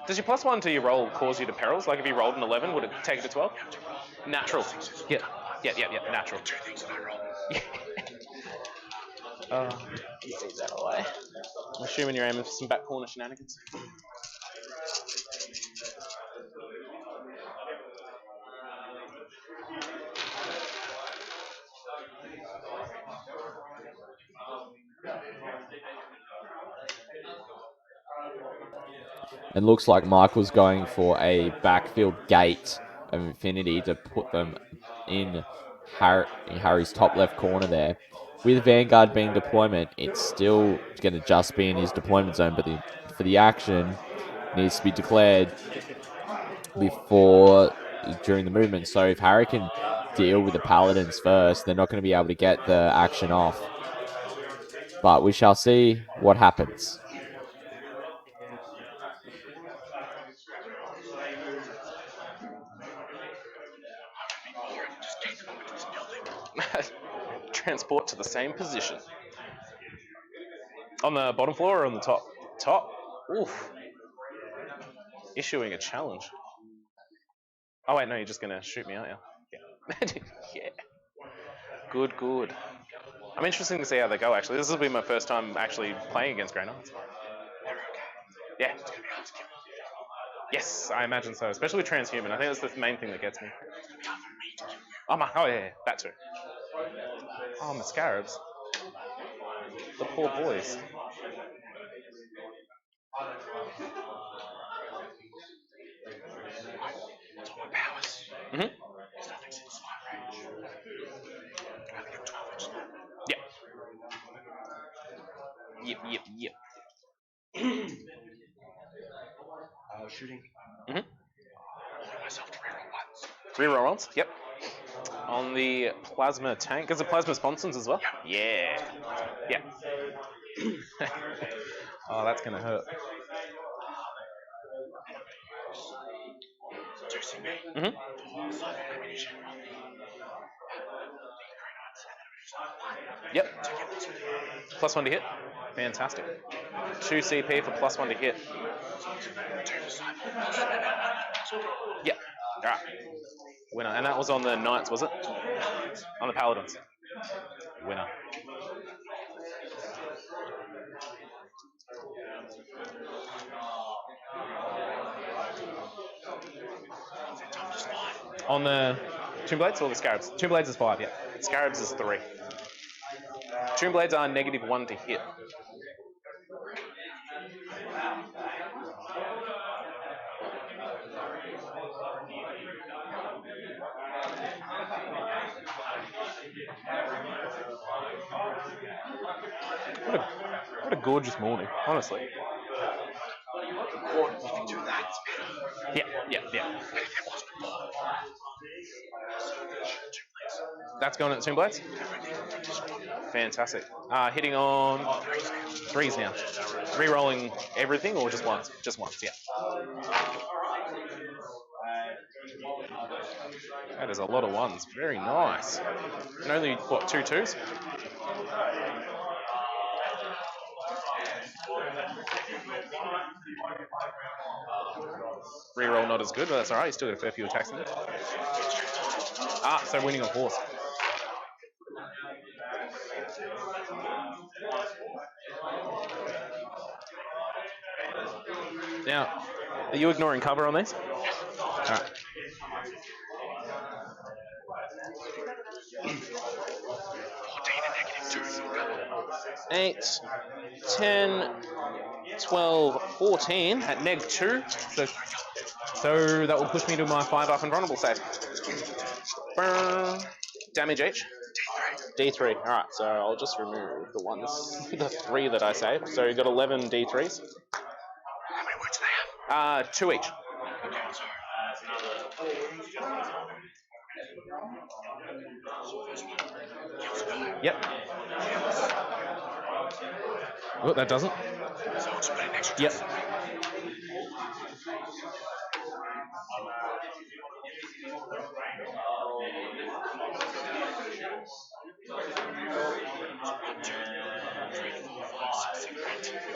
Does your +1 to your roll cause you to perils? Like if you rolled an 11, would it take it to 12? Natural. Yeah, natural. Two things that I roll. Take that away. I'm assuming you're aiming for some back corner shenanigans. It looks like Michael's going for a backfield gate of Infinity to put them in Harry's top left corner there. With Vanguard being deployment, it's still going to just be in his deployment zone, but for the action, needs to be declared during the movement. So if Harry can deal with the Paladins first, they're not going to be able to get the action off. But we shall see what happens. Transport to the same position. On the bottom floor or on the top? Top? Oof. Issuing a challenge. Oh wait, no, you're just gonna shoot me, aren't you? Yeah. Yeah. Good. I'm interested to see how they go, actually. This will be my first time actually playing against Grey Knights. Yeah. Yes, I imagine so, especially with Transhuman. I think that's the main thing that gets me. Oh yeah, that too. Oh, my Scarabs. The poor boys. Mm-hmm. Yep. Shooting. Mm-hmm. Reroll once. Yep. On the plasma tank. Is it plasma sponsons as well? Yeah. Oh, that's gonna hurt. Mm-hmm. Yep. +1 to hit. Fantastic. 2 CP for +1 to hit. Yep. Alright. Winner. And that was on the Knights, was it? On the Paladins. Winner. On the Tomb Blades or the Scarabs? Tomb Blades is 5, yeah. Scarabs is 3. Tomb Blades are -1 to hit. What a gorgeous morning, honestly. Yeah. That's going at Tomb Blades? Fantastic. Hitting on 3s now. Re-rolling everything or just once? Just once, yeah. That is a lot of 1s. Very nice. And only, 2 2s? Reroll not as good, but that's alright. You still got a fair few attacks in it. So winning on horse. Now, are you ignoring cover on these? Alright. 8, 10, 12, 14 at neg 2. So that will push me to my 5 up and vulnerable save. Damage each. D3. Alright, so I'll just remove the ones, the 3 that I saved. So you've got 11 D3s. How many words do they have? 2 each. Yep. Oh, that doesn't. So I'll just put an extra. Yep.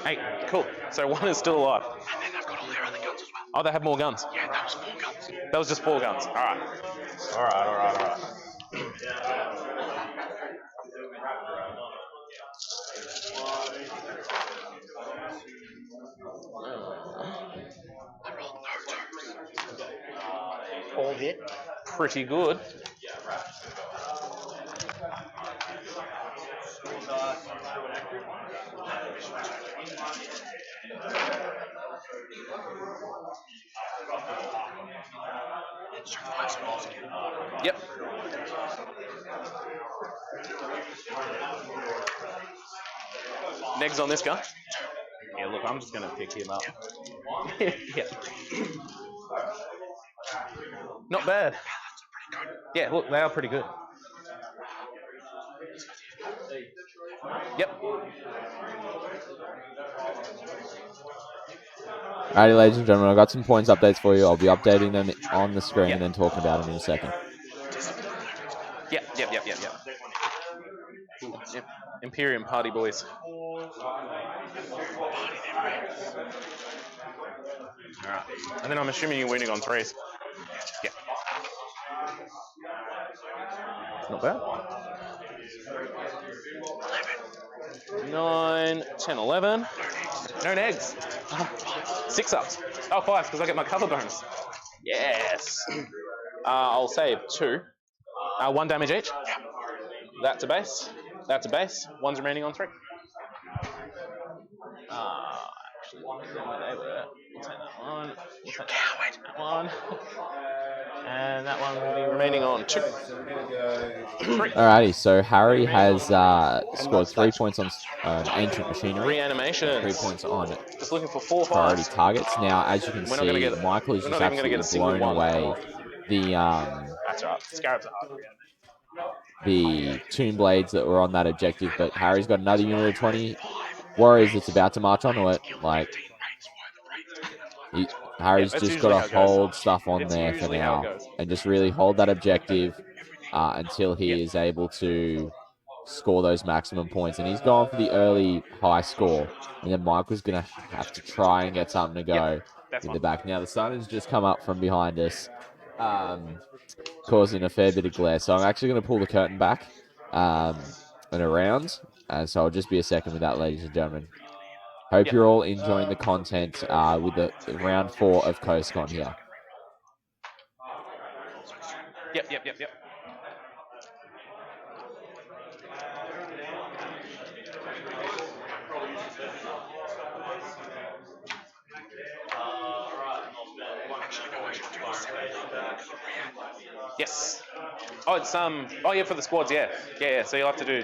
Hey, cool. So 1 is still alive. And then they've got all their other guns as well. Oh, they have more guns. Yeah, that was 4 guns. That was just 4 guns. Alright. Alright. I rolled no 2s. All hit. Pretty good. Yep. Negs on this guy. Yeah, look, I'm just going to pick him up. Yeah. Not bad. Yeah, look, they are pretty good. Yep. Alrighty, ladies and gentlemen, I've got some points updates for you. I'll be updating them on the screen and then talking about them in a second. Yep. Imperium party boys. Alright. And then I'm assuming you're winning on 3s. Yeah. Not bad. 9, 10, 11. No eggs. 6 ups. Oh, 5, because I get my cover bonus. Yes. I'll save 2. 1 damage each. That's a base. That's a base. 1's remaining on 3. Actually, they were. We'll take that one. We'll take that one. And that one will be remaining on 2. 3. Alrighty, so Harry has scored 3 points on Ancient Machinery, Reanimation. 3 points on Just looking for 4 priority 5s. targets. Now, as you can We're not gonna see, get it. Michael is We're just not even gonna get a absolutely single blown one. away That's right. Scarabs are hard. the Tomb Blades that were on that objective, but Harry's got another unit of 20 Warriors that's about to march onto it. Like, Harry's that's just usually got how to it goes. hold stuff on It's there for usually how it now goes. and just really hold that objective until he is able to score those maximum points. And he's going for the early high score. And then Michael's going to have to try and get something to go in the back. Now, the sun has just come up from behind us, causing a fair bit of glare. So I'm actually going to pull the curtain back and around. So I'll just be a second with that, ladies and gentlemen. Hope you're all enjoying the content with the round 4 of CoastCon here. Yep. Yes. Oh, it's oh yeah, for the squads, yeah. So you'll have to do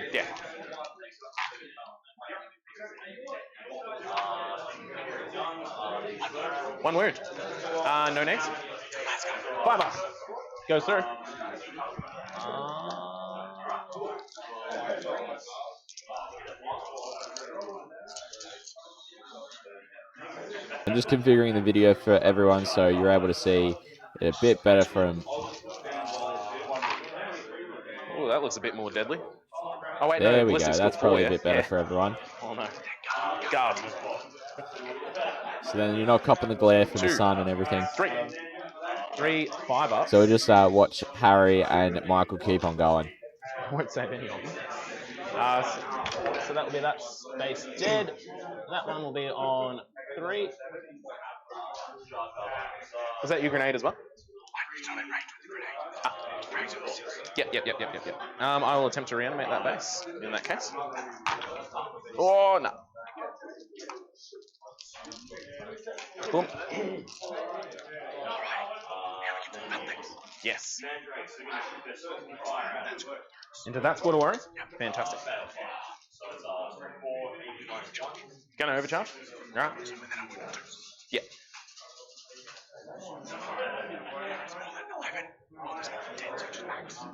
One word. No next. 5 up. Goes through. I'm just configuring the video for everyone so you're able to see it a bit better from... Oh, that looks a bit more deadly. Oh wait, there no, we go. ballistic's That's got 4, probably yeah? a bit better for everyone. Oh no. Guard. So then you're not copping the glare from the 2, sun and everything. 3, 5 up. So we'll just watch Harry and Michael keep on going. I won't save any of them. So that will be that space dead. That one will be on 3. Was that your grenade as well? Yep. I will attempt to reanimate that base in that case. Oh, no. Boom. Yes. Into that squad of warriors? Fantastic. Gonna overcharge? Alright. Yep.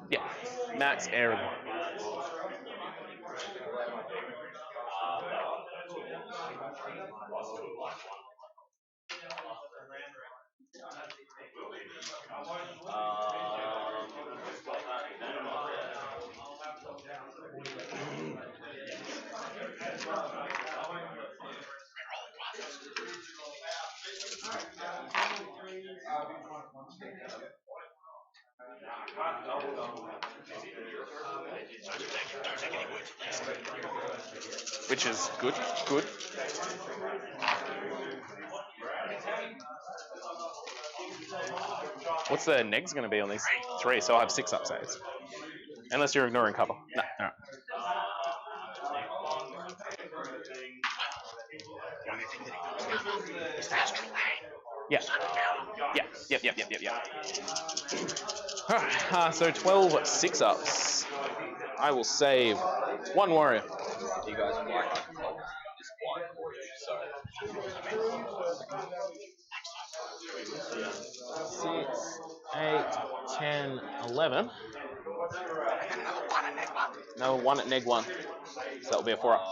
Yeah. Max air. Which is good. Good. What's the negs going to be on these? 3, so I'll have 6 upsaves. Unless you're ignoring cover. No, alright. The only thing that he knows is Astra. Yeah. Alright, so 12 6-ups. I will save 1 warrior. You guys are like this blind for you, so. 6, 8, 10, 11. No, 1 at neg 1. So that'll be a 4-up.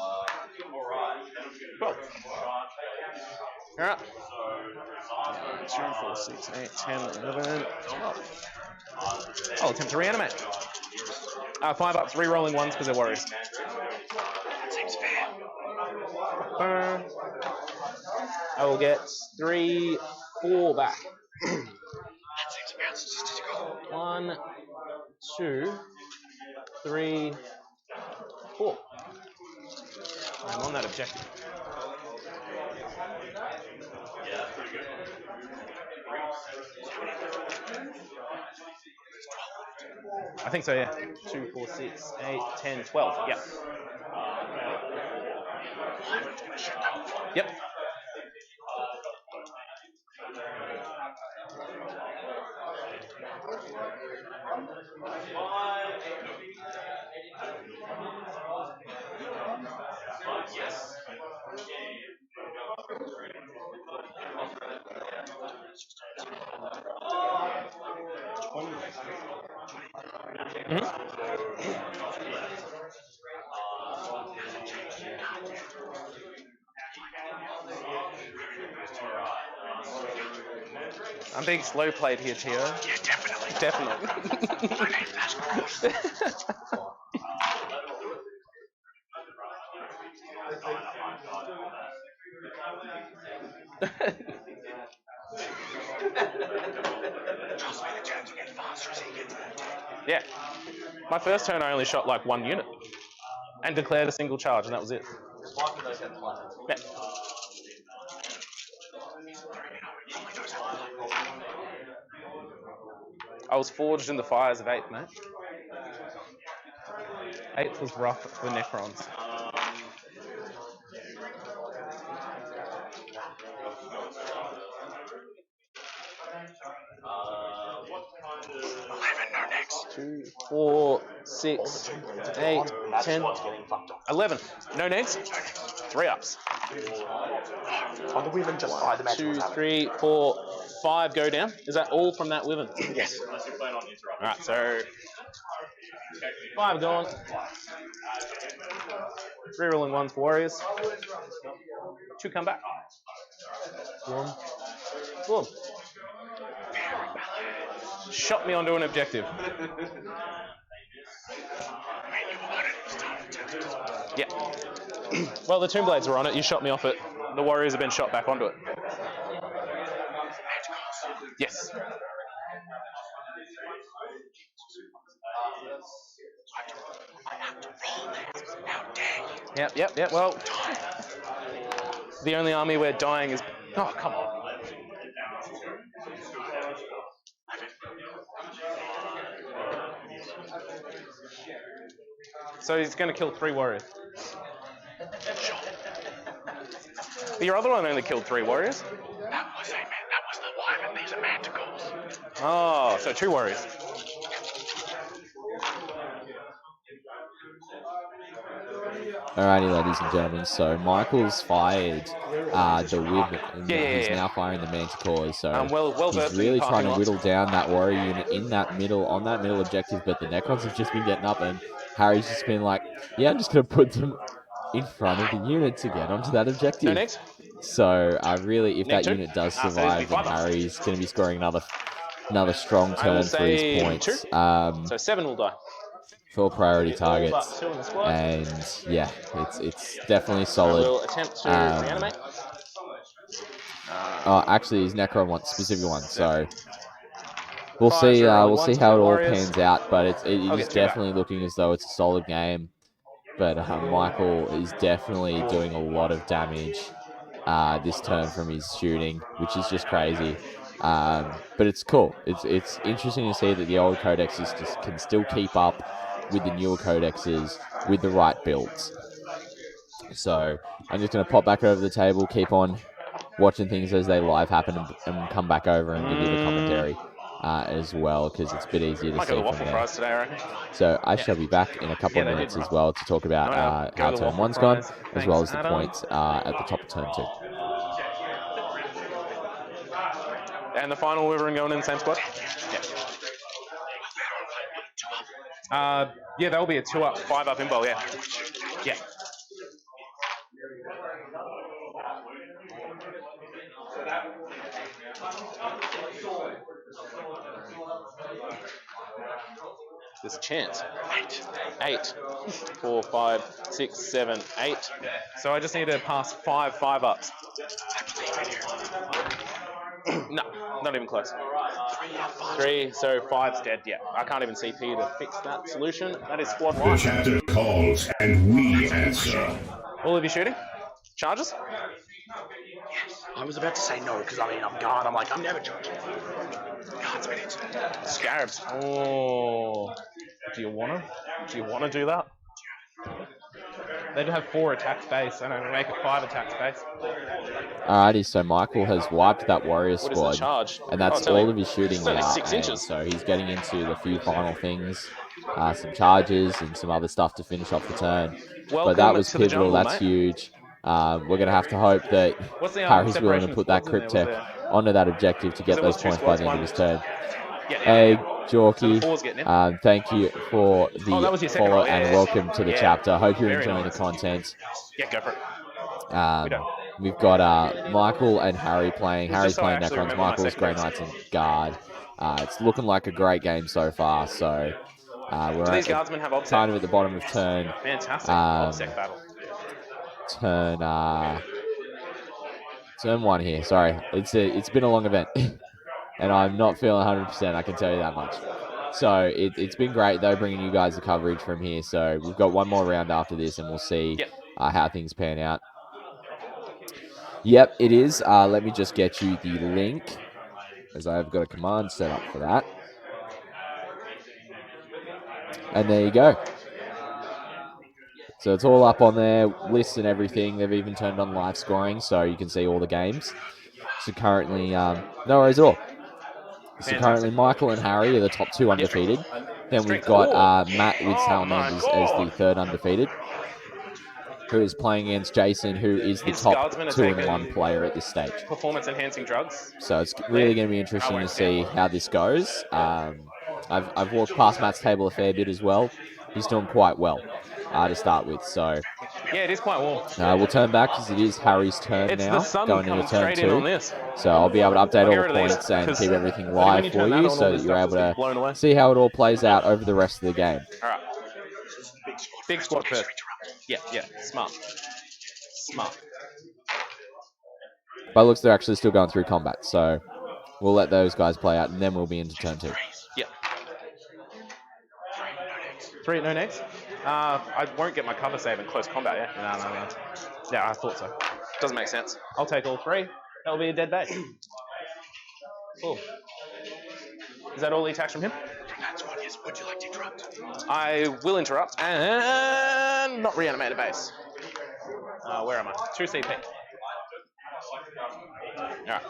12. Alright. 2, 4, 6, 8, 10, 11, 12. I'll attempt to reanimate. 5 ups, re-rolling 1s because they're warriors. That seems fair. I will get 3, 4 back. That seems fair. Statistical. 1, 2, 3, 4. I'm on that objective. I think so, yeah. 2, 4, 6, 8, 10, 12. Yep. Yep. I'm being slow played here, Tio. Yeah, definitely. Definitely. My name's Astra. Trust me, the turns will get faster as he gets more dead. Yeah. My first turn, I only shot like 1 unit. And declared a single charge, and that was it. Yeah. I was forged in the fires of 8th, mate. 8th was rough for Necrons. No next. 2, 4, 6, 8, 10, 11. No negs? 3 ups. On the Wyvern, just fire the magic. 2, 3, 4, 5 go down. Is that all from that Wyvern? Yes. Alright, so 5 gone. 3 rolling 1s for warriors. 2 come back. Boom. Boom. Shot me onto an objective. Yeah. Well, the Tomb Blades were on it. You shot me off it. The warriors have been shot back onto it. Yes. I have to roll this. How dare you? Yep. Well, the only army where dying is... Oh, come on. So he's going to kill 3 warriors. But your other one only killed 3 warriors. That was the wyvern. These are manticores. Oh, so 2 warriors. Alrighty, ladies and gentlemen. So Michael's fired the wyvern, and he's now firing the manticores. So he's really trying to whittle down that warrior unit in that middle, on that middle objective. But the Necrons have just been getting up, and Harry's just been like, "Yeah, I'm just gonna put them in front of the unit to get onto that objective." No next. So really, if that Two. unit does So he's survive, then 5 up. Harry's going to be scoring another strong I will turn for his say points. 2. So 7 will die. 4 priority targets, But 2 in the squad. and yeah, it's definitely I solid. will attempt to reanimate. Oh, actually, his Necron one, specific one. So we'll 5, see. 0, We'll 1 see to how the it all Warriors. pans out. But it I'll is get 2 back. definitely looking as though it's a solid game. But Michael is definitely doing a lot of damage this turn from his shooting, which is just crazy. But it's cool. It's interesting to see that the old codexes can still keep up with the newer codexes with the right builds. So I'm just going to pop back over the table, keep on watching things as they live happen, and come back over and give you the commentary as well, because it's a bit easier to Might see go the from waffle there. fries today, I reckon. So I shall be back in a couple of they did minutes as rough. well to talk about Go how the turn waffle 1's gone, fries. as well as Thanks, the Adam. points at the top of turn 2. And the final wyvern going in the same squad? Yeah, that'll be a 2 up, 5 up imbo, yeah. Yeah. There's a chance. 8. 4, 5, 6, 7, 8. So I just need to pass 5 5-ups. No, not even close. 3, so 5's dead. Yeah, I can't even CP to fix that solution. That is squad The 1. chapter calls and we answer. All of you shooting? Charges? I was about to say no because I'm guard. I'm like, I'm never charging. Guards minutes. Scarabs. Oh. Do you want to do that? They do have 4 attack space, and I'm going to make it 5 attack space. Alrighty, so Michael has wiped that warrior What is the squad, charge? and that's Oh, it's only- all of his shooting it's only now. 6 And inches. so he's getting into the few final things, some charges and some other stuff to finish off the turn. Welcome But that was to the pivotal. jungle, That's mate. huge. We're going to have to hope that What's the Harry's willing to separation put that squads in crypt there? tech onto that objective to get it those was 2 points by the squads, end of his turn. Yeah. Hey, So the Jorky, 4's getting in. thank you for Oh, that the was your second follow roll. Yeah, and yeah, welcome to the yeah. chapter. Hope you're Very enjoying nice. the content. Yeah, go for it. We've got Michael and Harry playing. It's Harry's just so I playing actually Necrons, remember my Michael's Grey secondaries. Knights and Guard. It's looking like a great game so far. So we're Do these at the, guardsmen have obsec? kind of at the bottom of turn. Fantastic. Obsec battle. Turn 1 here. Sorry, it's been a long event, and I'm not feeling 100%. I can tell you that much. So it's been great though, bringing you guys the coverage from here. So we've got one more round after this, and we'll see how things pan out. Yep, it is. Let me just get you the link, as I've got a command set up for that. And there you go. So it's all up on there, lists and everything. They've even turned on live scoring, so you can see all the games. So currently, no worries at all. So currently, Michael and Harry are the top 2 undefeated. Then we've got Matt with Salamanders as the 3rd undefeated, who is playing against Jason, who is the His top guardsmen are 2-1 taking player at this stage. Performance-enhancing drugs. So it's really going to be interesting to see how this goes. I've walked past Matt's table a fair bit as well. He's doing quite well to start with. So Yeah, it is quite warm. we'll turn back because it is Harry's turn It's now, the sun going coming into turn straight in on 2. this. So I'll be able to update all get the rid of these, points and 'cause keep everything when live you for turn that you, on, all so this that you're stuff able just gets blown away. to see how it all plays out over the rest of the game. All right. Big squad first. Yeah, smart. But it looks they're actually still going through combat, so we'll let those guys play out, and then we'll be into turn 2. Yeah. 3, no next. I won't get my cover save in close combat, yeah? No. Yeah, I thought so. Doesn't make sense. I'll take all 3. That'll be a dead base. Cool. Is that all the attacks from him? From that squad, yes. Would you like to interrupt? I will interrupt and not reanimate a base. Where am I? 2 CP. Alright.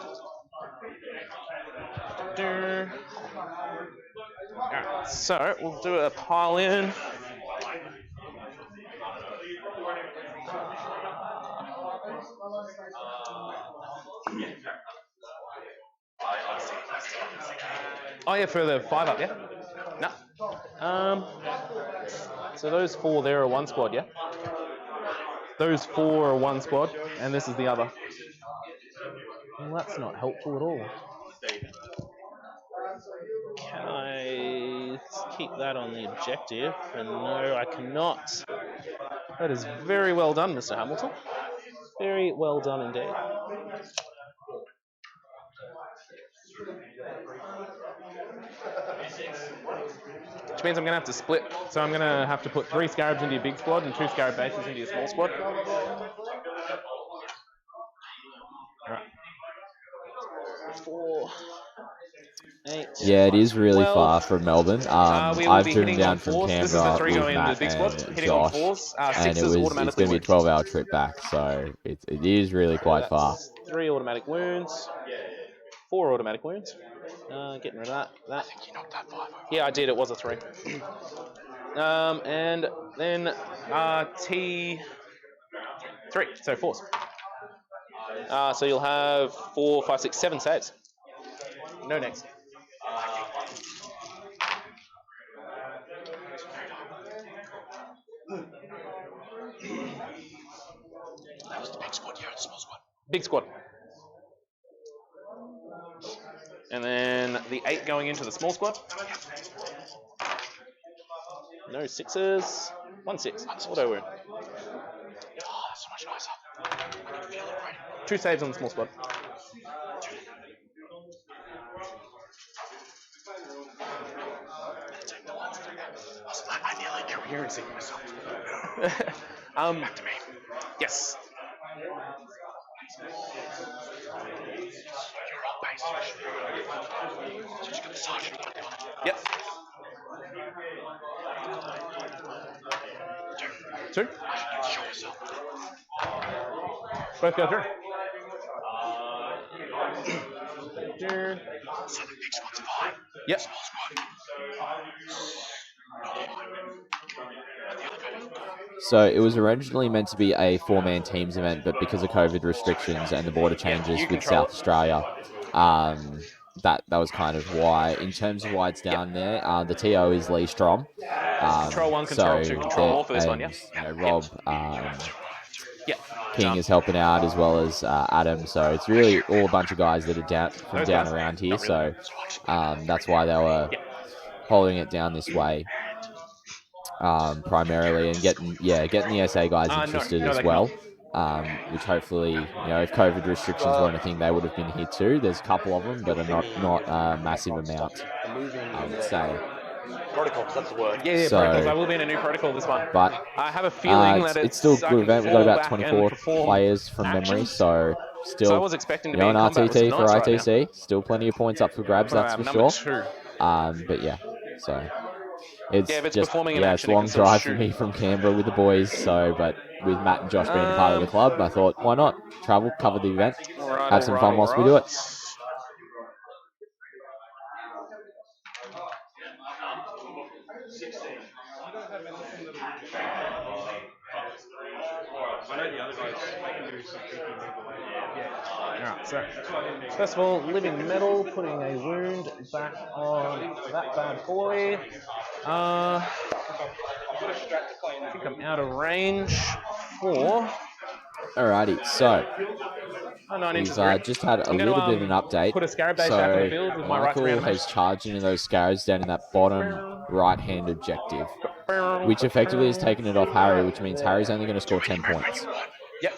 Alright, so we'll do a pile in. Oh yeah, for the 5 up, yeah? No. So those 4 there are 1 squad, yeah? Those 4 are 1 squad, and this is the other. Well, that's not helpful at all. Can I keep that on the objective? And no, I cannot. That is very well done, Mr. Hamilton. Very well done indeed. Which means I'm going to have to split. So I'm going to have to put 3 scarabs into your big squad and 2 scarab bases into your small squad. Alright. 4, 8. Yeah, it is really 12. far from Melbourne. We will I've be driven hitting down on from 4s. This is the Canberra 3 with going into the Matt big squad. and Hitting on Josh, 4s. and 6s it's automatically going to be a wound. 12-hour trip back, so it is really quite far. 3 automatic wounds. 4 automatic wounds. Getting rid of that. I think you knocked that 5 over. Yeah, I did. It was a 3. And then T3, so 4s. So you'll have 4, 5, 6, 7 saves. No next. That was the big squad, yeah, the small squad. Big squad. And then the 8 going into the small squad. No 6s. 1 6. Auto wound. Oh, that's so much nicer. I can feel it right. 2 saves on the small squad. I nearly coherencing myself. Back to me. Yes. You're all base. So you got the sergeant on it. Yep. 2. Show yourself. Both go through. So the big squad's 5. Yep. Small squad. So it was originally meant to be a 4-man teams event, but because of COVID restrictions and the border changes with South Australia, that was kind of why. In terms of why it's down there, the TO is Lee Strom. Control 1, Control 2, Control all for this one, yeah? Rob King is helping out, as well as Adam. So it's really all a bunch of guys that are from down around here. So that's why they were holding it down this way. Primarily, and getting the SA guys interested as well, which hopefully, if COVID restrictions weren't a thing, they would have been here too. There's a couple of them, but not a massive amount, I would say. Protocols, that's the word. Yeah, So- protocols. I will be in a new protocol this one. But I have a feeling that it's still a I good can event. We've got fall about back 24 and perform players from memory, actions. so still, So I was expecting to be an in combat with some RTT for knights right now. ITC. Still plenty of points up for grabs, But that's I am for number sure. 2. But yeah, so it's Yeah, if it's just performing in it's action, a it long can still drive for shoot. me from Canberra with the boys. So, but with Matt and Josh being a part of the club, I thought, why not travel, cover the event, have some fun whilst we do it. Alright, so first of all, living metal, putting a wound back on that bad boy. I think I'm out of range for. Alrighty, so 9 we've inches through. just had a I'm gonna, little bit of an update. Put a scarab base out on the So field with my right to Michael reanimate. has charged into those scarabs down in that bottom right-hand objective, which effectively has taken it off Harry, which means Harry's only going to score 10 points. Yep.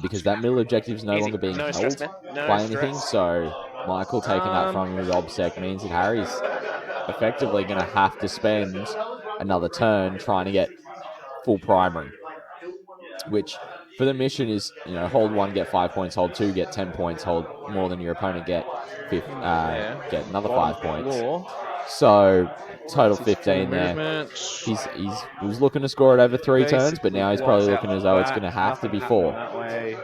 Because that middle objective is no Easy. longer being No held stress, man. No by anything, stress. so Michael taking that from him with OBSEC means that Harry's effectively going to have to spend another turn trying to get full primary, which for the mission is, hold 1, get 5 points, hold 2, get 10 points, hold more than your opponent, get another 5 points. So total 15 there. Movement. He was looking to score it over 3 turns, but Basically now he's probably blocks out looking as the though it's back, going to have to nothing be happening 4. that way.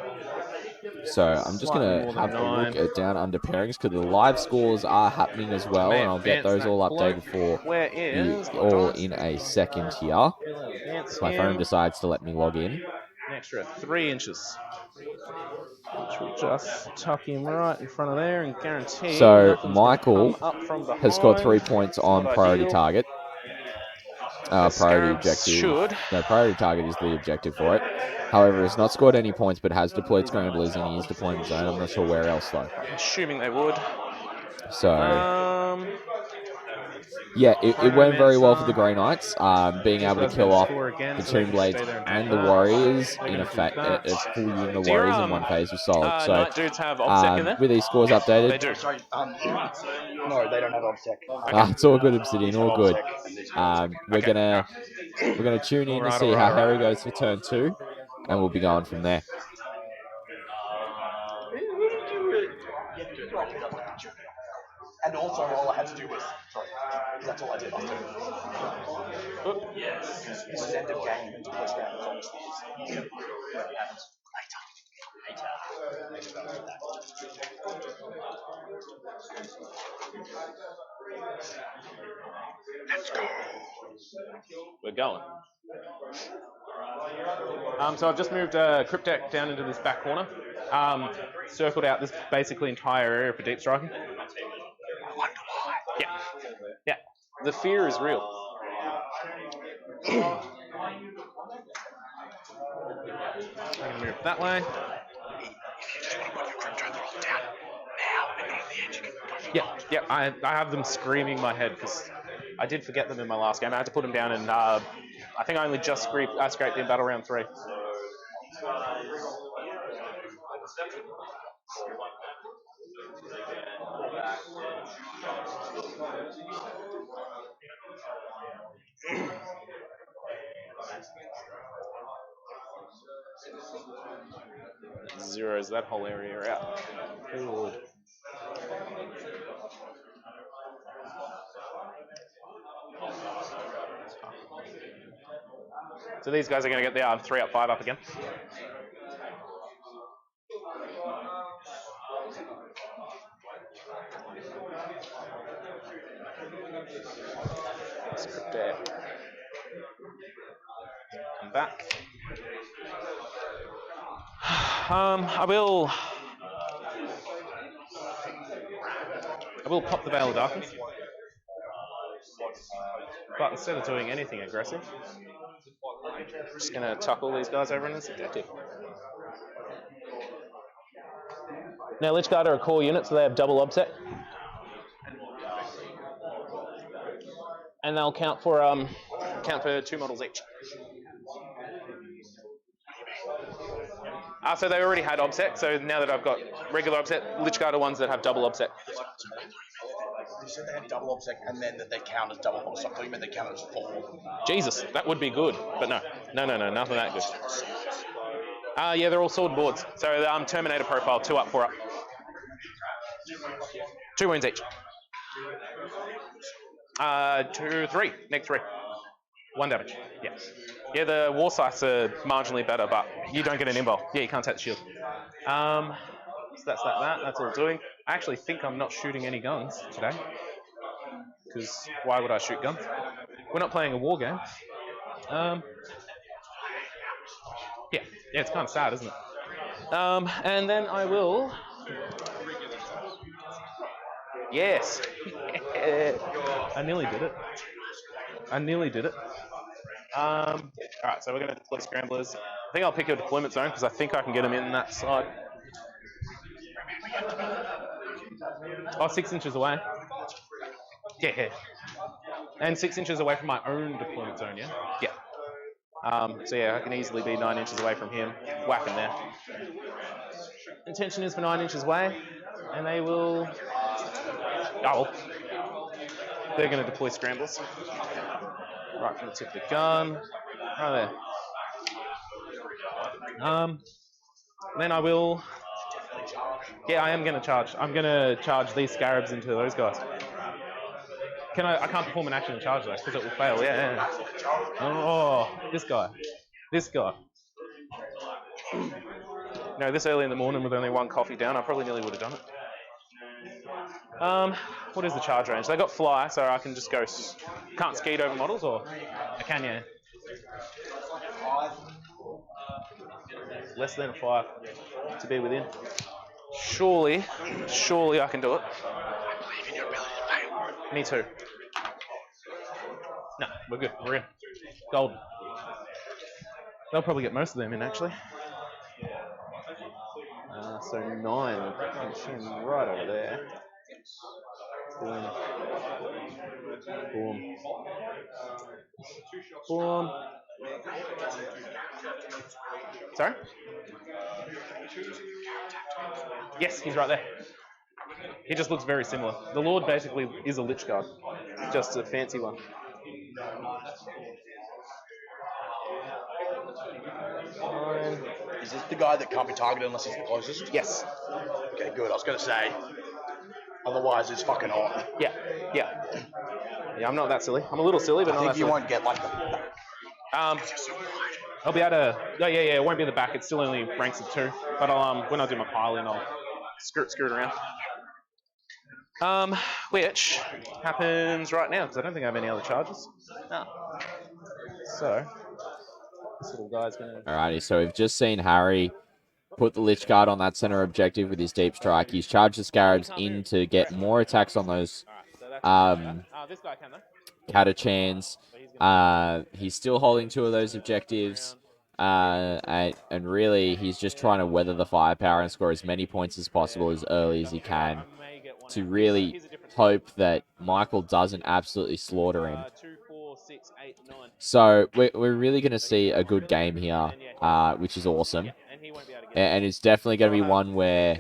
So I'm just Slightly going more to than have a look 9. at down under pairings because the live scores are happening as well, May and I'll get advance those that all cloak. updated for Where you is my all dice? in a second here. Advance If my phone him decides to let me log in. an extra 3 inches. Which will just tuck him right in front of there and guarantee So nothing's going to Michael come up from behind. has scored 3 points It's on not priority ideal. target. The Priority Scarabs objective. should. No, priority target is the objective for it. However, has not scored any points, but has deployed scramblers in his deployment zone. I'm not sure where else though. I'm assuming they would. So yeah, it Chrono went very well for Mancer. the Grey Knights, being These able to guys kill gonna off score again, the so they Tomb can just Blades stay there and and do the that. Warriors They're in gonna do that. a full unit of Do your, Warriors in one phase was solid. So Night dudes have OBSEC in there? with these scores updated, They do. Sorry, no, they don't have OBSEC. it's all good, Obsidian, all good. We're Okay. gonna tune in to Alright, see how alright. Harry goes for turn 2, and we'll be going from there. And also, all I had to do was, sorry, that's all I did last time. This is end of game. Let's go. We're going. So I've just moved Crypt Deck down into this back corner. Circled out this basically entire area for deep striking. Yeah. Yeah. The fear is real. I'm going to move that way. Yeah, I have them screaming in my head because I did forget them in my last game. I had to put them down, and I think I only just scraped in battle round 3. Zeros that whole area out. Good. So these guys are going to get the 3 up, 5 up again. Script there. Come back. I will pop the Veil of Darkness. But instead of doing anything aggressive, I'm just going to tuck all these guys over in this objective. Now, Lich Guard are a core unit, so they have double obsec. And they'll count for 2 models each. So they already had obsec, so now that I've got regular obsec, Lich Guard are ones that have double obsec. You said they had double obsec and then that they count as double obsec. I thought you meant they count as 4. Jesus, that would be good, but no, nothing that good. Yeah, they're all sword boards. So Terminator profile, 2 up, 4 up. 2 wounds each. 2, 3, next 3. 1 damage. Yeah. Yeah, the war scythes are marginally better, but you don't get an invul. Yeah, you can't take the shield. So that's that. That's all doing. I actually think I'm not shooting any guns today. Because why would I shoot guns? We're not playing a war game. Yeah, it's kind of sad, isn't it? And then I will... Yes. I nearly did it. Alright, so we're going to deploy scramblers. I think I'll pick a deployment zone because I think I can get them in that side. 6 inches away. Yeah. And 6 inches away from my own deployment zone, yeah? Yeah. So yeah, I can easily be 9 inches away from him. Whack him there. Intention is for 9 inches away, and they will... They're going to deploy scramblers. Right from the tip of the gun. Right there. Then I will... Yeah, I am going to charge. I'm going to charge these scarabs into those guys. I can't perform an action in charge though, because it will fail. Yeah. Oh, this guy. No, this early in the morning with only one coffee down, I probably nearly would have done it. What is the charge range? They got fly, so I can just go. Can't skeet over models, or I can, yeah. Less than a 5 to be within. Surely I can do it. I believe in your ability to fail. Me too. No, we're good. We're in. Golden. They'll probably get most of them in, actually. So 9, punch him right over there. Boom. Boom. Boom. Sorry? Yes, he's right there. He just looks very similar. The Lord basically is a Lich Guard, just a fancy one. Is this the guy that can't be targeted unless he's the closest? Yes. Okay, good. I was going to say, otherwise it's fucking on. Yeah, I'm not that silly. I'm a little silly, but not that silly. I think you won't get like the... I'll be able to... Yeah, it won't be in the back. It's still only ranks of 2. But I'll when I do my pile-in, I'll screw it around. Which happens right now, because I don't think I have any other charges. No. So, this little guy's going to... Alrighty, so we've just seen Harry put the Lich Guard on that center objective with his deep strike. He's charged the Scarabs in to get more attacks on those this guy can, though. Catachans. He's still holding 2 of those objectives. And really, he's just trying to weather the firepower and score as many points as possible as early as he can to really hope that Michael doesn't absolutely slaughter him. So we're really going to see a good game here, which is awesome. And it's definitely going to be one where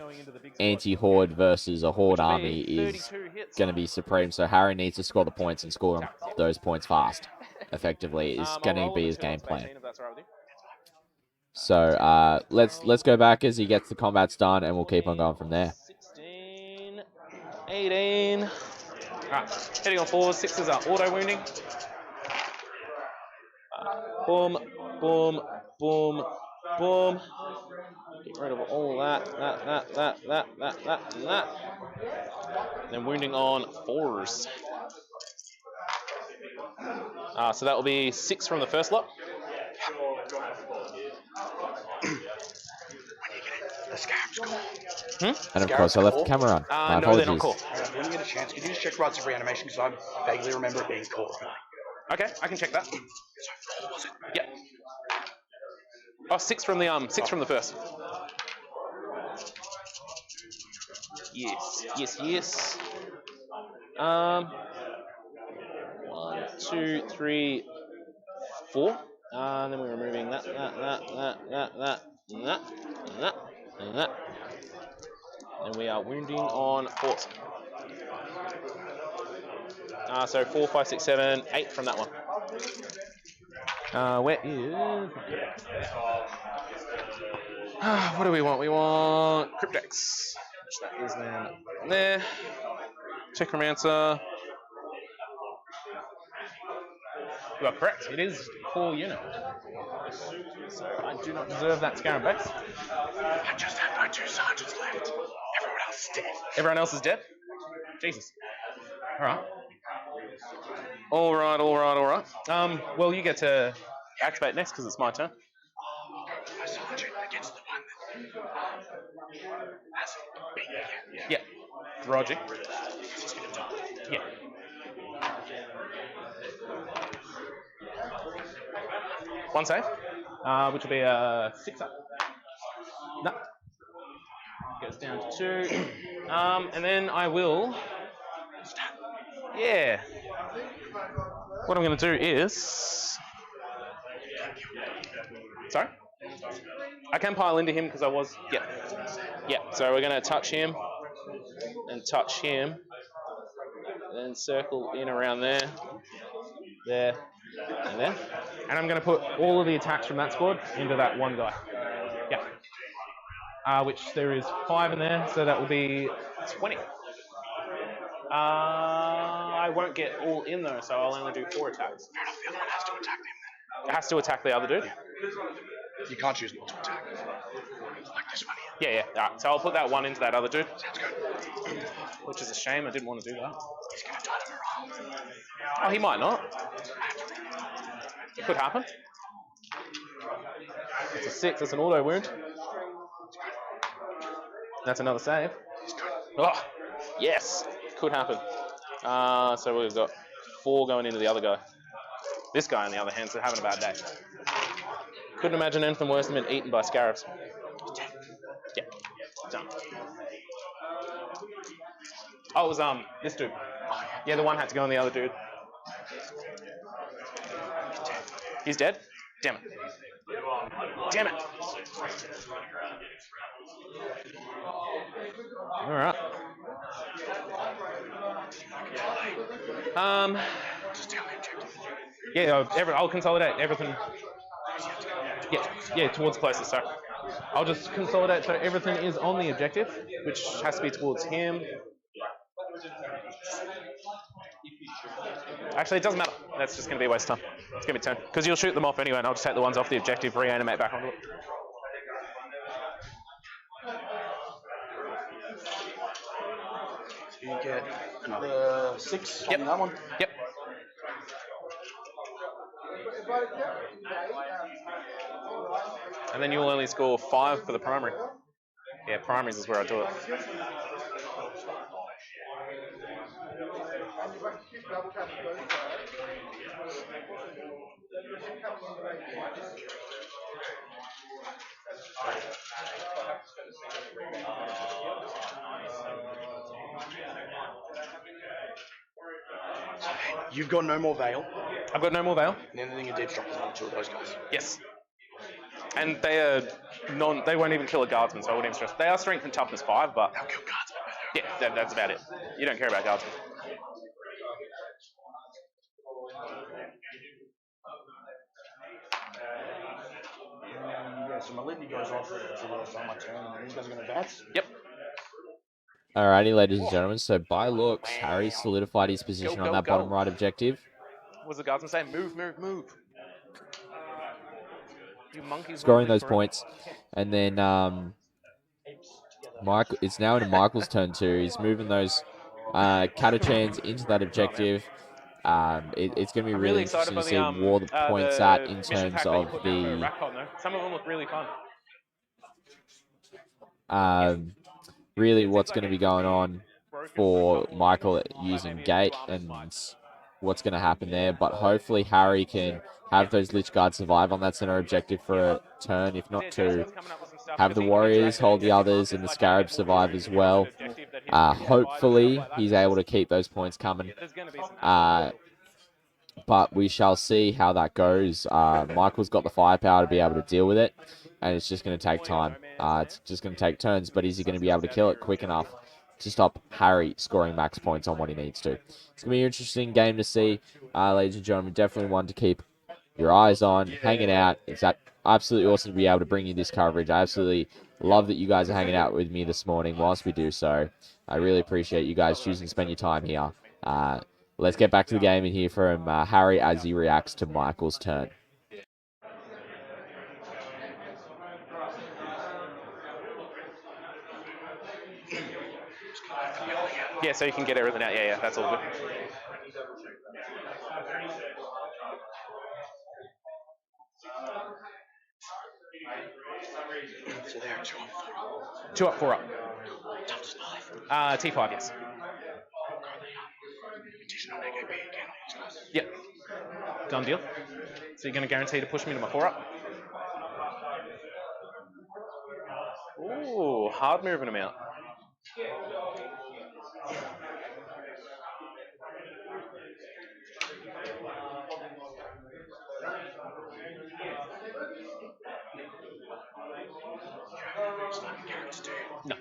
anti-Horde versus a Horde army is going to be supreme. So Harry needs to score the points and score those points fast, effectively, is going to be his game plan. So let's go back as he gets the combats done, and we'll keep on going from there. 16, 18. Alright, heading on forward. 6s are auto wounding. Boom, boom, boom, boom. Get rid of all that, and that. Then wounding on 4s. So that will be 6 from the first lot. The Scarab's cool. And of course, I left the camera on. My no, they're not apologies. cool. When you get a chance, could you just check rights of reanimation? Because I vaguely remember it being cool. Okay, I can check that. So 4 was it? Yeah. Oh, 6 from the first. Yes. 1, 2, 3, 4. And then we're removing that. And we are wounding on 4s. So 4, 5, 6, 7, 8 from that one. Where is... what do we want? We want Cryptex. Which that is now there. Technomancer. You are correct. It is core unit. So I do not deserve that Scarab base. I just have my 2 sergeants left. Everyone else is dead. Everyone else is dead? Jesus. Alright. Well, you get to activate next because it's my turn. My sergeant against the one that hasn't been here. Yeah. Roger. He's going to die. Yeah. One save, which will be a 6-up. No. Goes down to 2. And then I will... Yeah. What I'm going to do is... Sorry? I can pile into him because I was... Yeah, so we're going to touch him. And touch him. Then circle in around there. There. And there. And I'm going to put all of the attacks from that squad into that one guy. Yeah. Which there is 5 in there, so that will be 20. I won't get all in though, so I'll only do 4 attacks. Fair enough, the other one has to attack them It has to attack the other dude? then. You can't choose not to attack. Like this one here. Yeah. Alright, so I'll put that 1 into that other dude. Sounds good. Which is a shame, I didn't want to do that. He's going to die to morale. Oh, he might not. Could happen. It's a 6, that's an auto wound. That's another save. Oh, yes! Could happen. So we've got 4 going into the other guy. This guy, on the other hand, is having a bad day. Couldn't imagine anything worse than being eaten by scarabs. Yeah, done. Oh, it was this dude. Yeah, the one had to go on the other dude. He's dead? Damn it. Damn it. Alright. Yeah, I'll consolidate everything. Yeah, towards closest, sorry. I'll just consolidate so everything is on the objective, which has to be towards him. Actually, it doesn't matter. That's just going to be a waste of time. It's going to be turn. Because you'll shoot them off anyway, and I'll just take the ones off the objective, reanimate back onto it. So you get another 6 on that one. Yep. And then you'll only score 5 for the primary. Yeah, primaries is where I do it. You've got no more Veil. I've got no more Veil. And anything in Deep Drop is on 2 of those guys. Yes. And they are they won't even kill a guardsman, so I wouldn't even stress. They are strength and toughness 5, but They'll kill guardsmen. yeah, that's about it. You don't care about guardsmen. Yeah, so my Lindy goes off on my turn, and then these guys are going to advance. Yep. Alrighty, ladies and gentlemen. So by looks, Harry solidified his position on that bottom right objective. What does the guardsman say? Move, move, move. You monkeys. Scoring those points. And then Michael, it's now into Michael's turn too. He's moving those Catachans into that objective. It's going to be really interesting to see where the points at in terms of the Some of them look really fun. really what's going to be going on for Michael using Gate and what's going to happen there. But hopefully Harry can have those Lich Guards survive on that center objective for a turn, if not 2. Have the Warriors hold the others and the Scarabs survive as well. Hopefully he's able to keep those points coming. But we shall see how that goes. Michael's got the firepower to be able to deal with it, and it's just going to take time. It's just going to take turns, but is he going to be able to kill it quick enough to stop Harry scoring max points on what he needs to? It's going to be an interesting game to see, ladies and gentlemen. Definitely one to keep your eyes on, hanging out. It's absolutely awesome to be able to bring you this coverage. I absolutely love that you guys are hanging out with me this morning whilst we do so. I really appreciate you guys choosing to spend your time here. Let's get back to the game and hear from Harry as he reacts to Michael's turn. Yeah, so you can get everything out. Yeah, that's all good. So they're 2 up, 4 up. 2 up, 4 up. Toughest 5. T5, yes. Yep. Done deal. So you're going to guarantee to push me to my 4 up? Ooh, hard moving him out. No.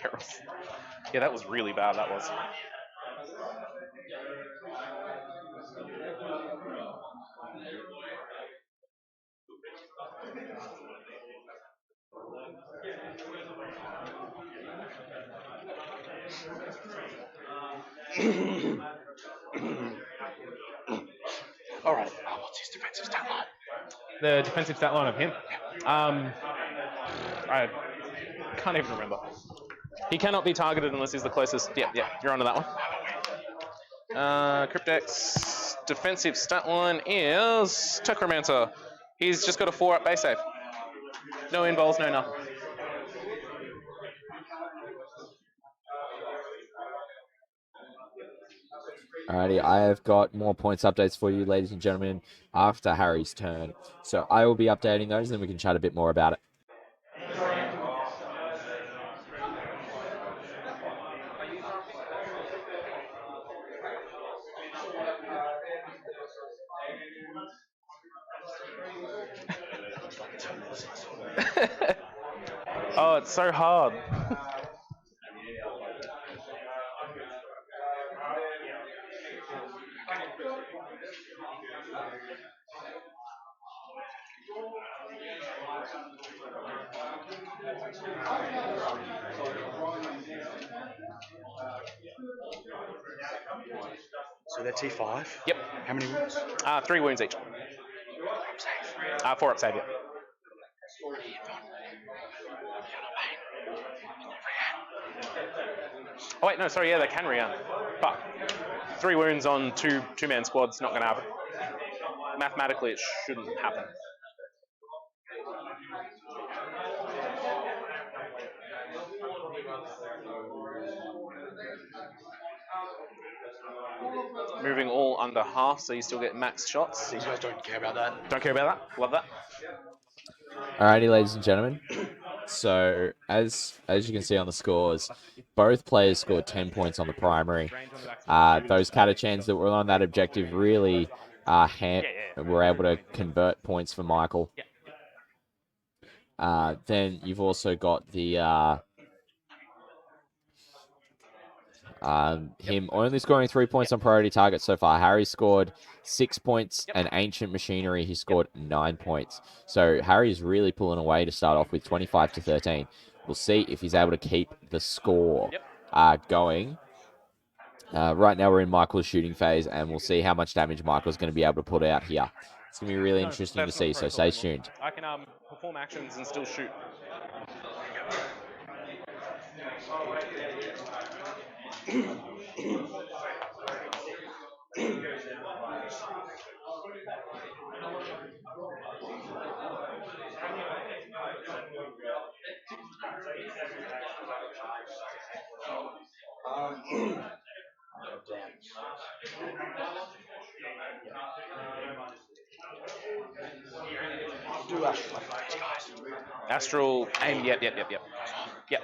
Perils. Yeah, that was really bad, that was. All right. What's his defensive stat line? The defensive stat line of him. I can't even remember. He cannot be targeted unless he's the closest. Yeah, you're onto that one. Cryptex defensive stat line is Techromancer. He's just got a 4-up base save. No involves, no nothing. Alrighty, I have got more points updates for you, ladies and gentlemen, after Harry's turn. So I will be updating those, and then we can chat a bit more about it. Oh, it's so hard. So they're T5. Yep. How many wounds? 3 wounds each. 4-up save, yeah. Oh wait, no, sorry, yeah, they can re-arm. But 3 wounds on two-man squad's not going to happen. Mathematically, it shouldn't happen. Moving all under half, so you still get max shots. These guys don't care about that. Don't care about that. Love that. Alrighty, ladies and gentlemen. So as you can see on the scores, both players scored 10 points on the primary. Those Catachans that were on that objective really were able to convert points for Michael. Then you've also got the him only scoring 3 points on priority target so far. Harry scored 6 points, and Ancient Machinery, he scored 9 points. So Harry's really pulling away to start off with 25-13. We'll see if he's able to keep the score going. Right now we're in Michael's shooting phase, and we'll see how much damage Michael's going to be able to put out here. It's going to be really interesting to see, so stay tuned. I can perform actions and still shoot. Do Astral for these guys. Astral aim, yep. Yep. Yep. Yep.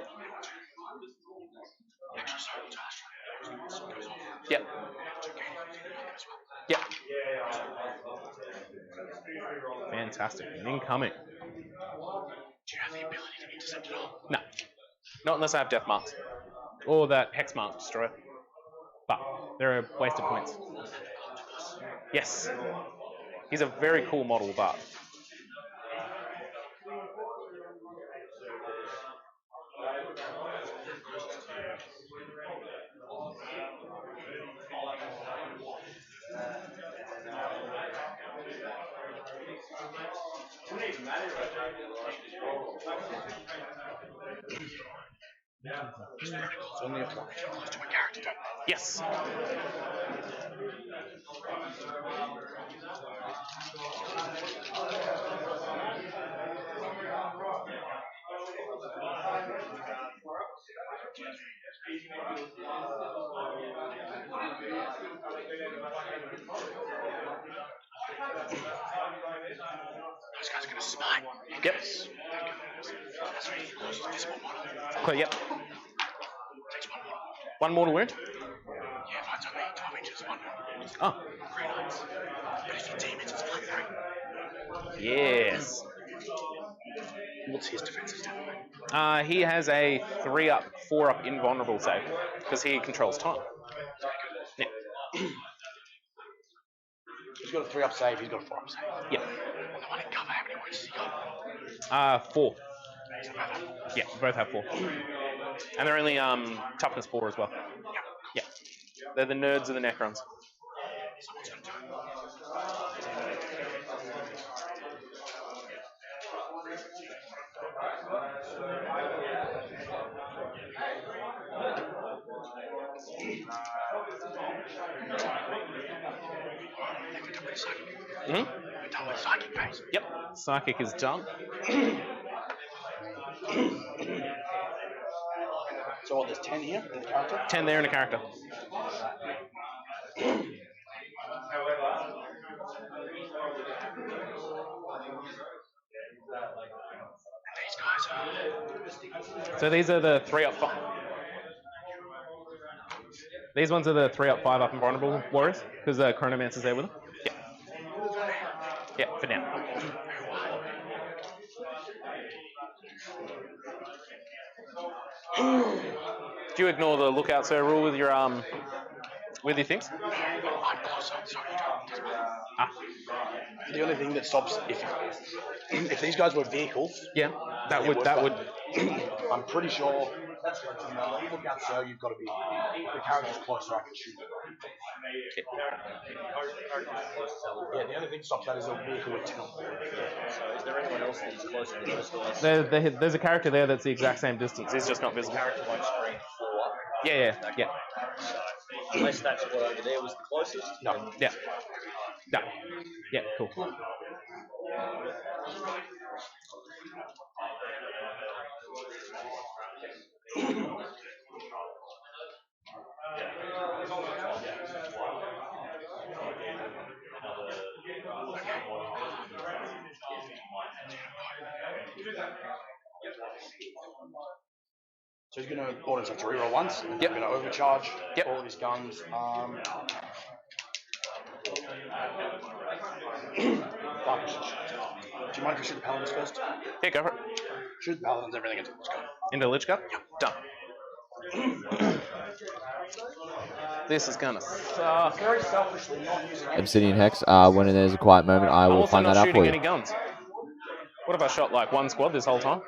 Fantastic. Incoming. Do you have the ability to intercept it all? No. Not unless I have Death Marks. Or that Hex Mark Destroyer. But they're wasted points. Yes. He's a very cool model, but... Only if one close to a character. Yes. Those guys are going to smite. Yep. That's right. He loses visible model. Cool, yep. 1 mortal wound. Yeah, if it's only 12 inches, 1 more. Oh. Green eyes. But if you team it, it's flat 3. Yes. What's his defensive stat? He has a 3-up, 4-up invulnerable save because he controls time. Yeah. He's got a 3-up save, he's got a 4-up save. Yeah. And the one in cover, how many wounds has he got? 4. Yeah, both have 4. And they're only toughness 4 as well. Yeah. They're the nerds of the Necrons. Someone's going to do it. Hmm? We're done with psychic phase. Yep. Psychic is done. So what, there's 10 here in the character? 10 there in a character. These guys are... So these are the 3-up 5. These ones are the 3-up 5-up invulnerable warriors because Chronomancer's there with them. Yeah. Yeah, for now. Do you ignore the lookout sir rule with your things? The only thing that stops if these guys were vehicles, Yeah, that would. I'm pretty sure. So you've got to be the character's closer. I can shoot. Yeah, the only thing that stops that is a vehicle with 10. So is there anyone else that's closer to those guys? There's a character there that's the exact same distance. He's just not visible. Character won't screen 4. Yeah. Unless that's what over there was the closest. No. Yeah. No. Yeah. Cool. So he's going to orders have to reroll once. Yep. He's going to overcharge Yep. all of his guns. Do you mind if we shoot the paladins first? Yeah, go for it. Shoot the paladins, everything into Lich Guard. Into Lich Guard? Done. This is gonna suck. Very selfishly not using any. Obsidian Hex, when there's a quiet moment, I I'm will also find not that out shooting for any you. guns. What have I shot, like one squad this whole time?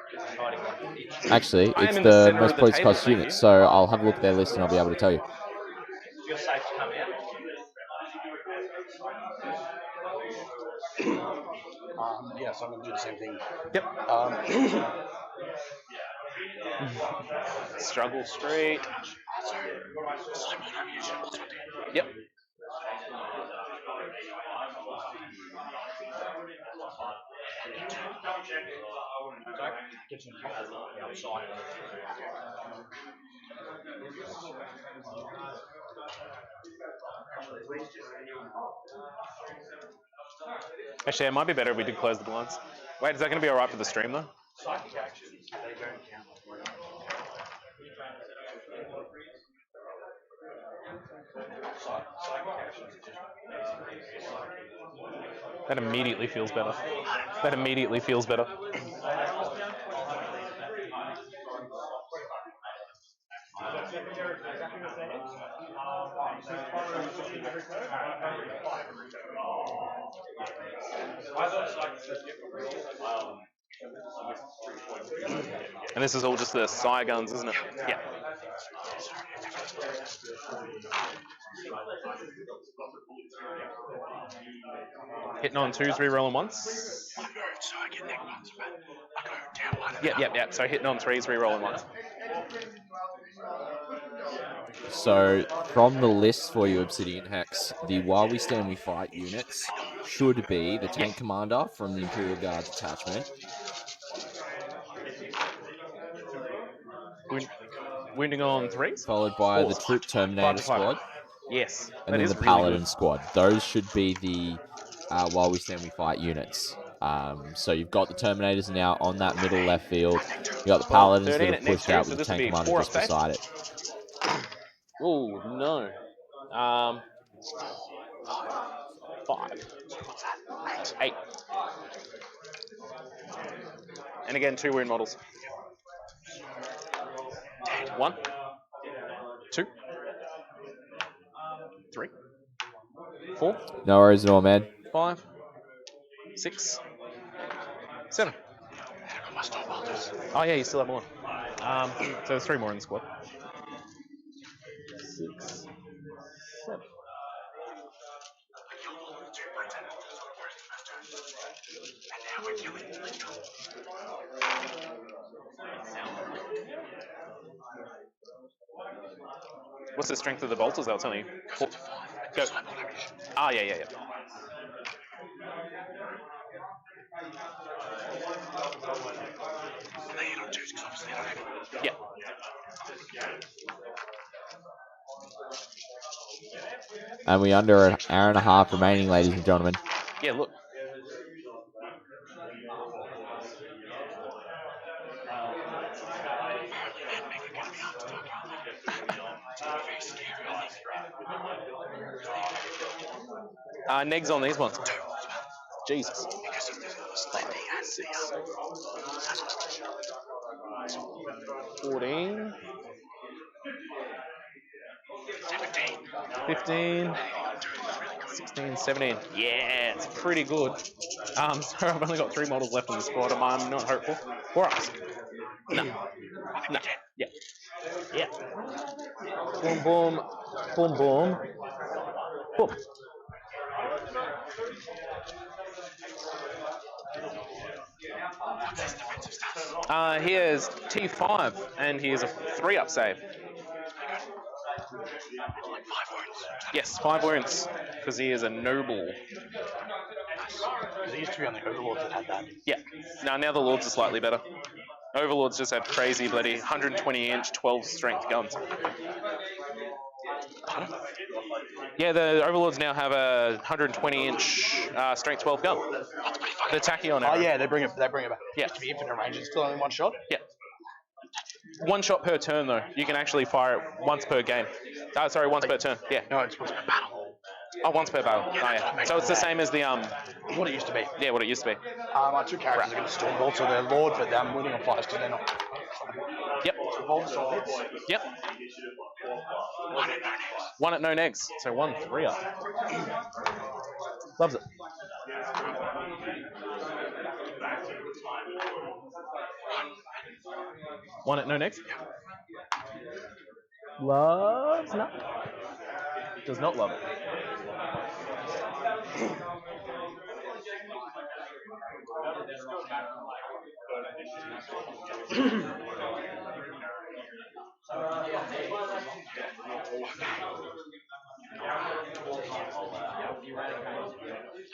Actually, I am it's in the the center most of the points table, cost thank units, you. so I'll have a look at their list and I'll be able to tell you. You're safe to come out. Yeah, so I'm going to do the same thing. Yep. Struggle Street. Yep. Actually, it might be better if we did close the blinds. Wait, is that going to be alright for the stream though? Psychic actions, they don't count. That immediately feels better. That immediately feels better. And this is all just the Psi guns, isn't it? Yeah. Hitting on 2s, rerolling once. I moved, so I get neck ones, but I go down one. Yep. So hitting on 3s, rerolling once. So, from the list for you, Obsidian Hex, the While We Stand We Fight units should be the Tank Commander from the Imperial Guards detachment. Wounding on 3s? Followed by the Troop Terminator 5 to 5. squad. Yes. And that then is the really Paladin good. squad. Those should be the While We Stand We Fight units. So you've got the Terminators now on that middle left field. You've got the Paladins that 13 have at next pushed turn, out so with the this would Tank be Commander 4 just up safe. beside it. Oh no. 5. What's that? 8. And again, 2 wound models. 1, 2, 3, 4, No worries at all, man. 5, 6, 7. Oh yeah, you still have more. So there's 3 more in the squad. 6, 7. What's the strength of the bolters? They'll tell you. Go. Ah, yeah. Yeah. And we under an hour and a half remaining, ladies and gentlemen. Yeah, look. Negs on these ones. Jesus. 5, 6, 14, 15, 16, 17. Yeah, it's pretty good. So I've only got 3 models left in the squad. I'm not hopeful. 4 ups. No. Yeah. Yeah. Boom, boom. Boom, boom. Boom. He has T5, and he has a 3-up save. Yes, 5 wounds, because he is a noble. There used to be only Overlords that had that. Yeah. Now the Lords are slightly better. Overlords just have crazy bloody 120-inch, 12 strength guns. Yeah, the Overlords now have a 120-inch strength 12 gun. The Tachyon arrow. Oh yeah, they bring it back. Yeah. Used to be infinite range. It's still only 1 shot. Yeah. 1 shot per turn though. You can actually fire it once per game. Sorry, once per turn. Yeah. No, it's once per battle. Oh, once per battle. Yeah, So it's the same as the what it used to be. Yeah, what it used to be. My 2 characters are going to Storm Bolt, so they're Lord, but I'm winning on flyers because they're not. Yep. Revolver Storm hits. Yep. 1 at no negs. So 1 3-up. Loves it. One at no negs. Loves no. Does not love it.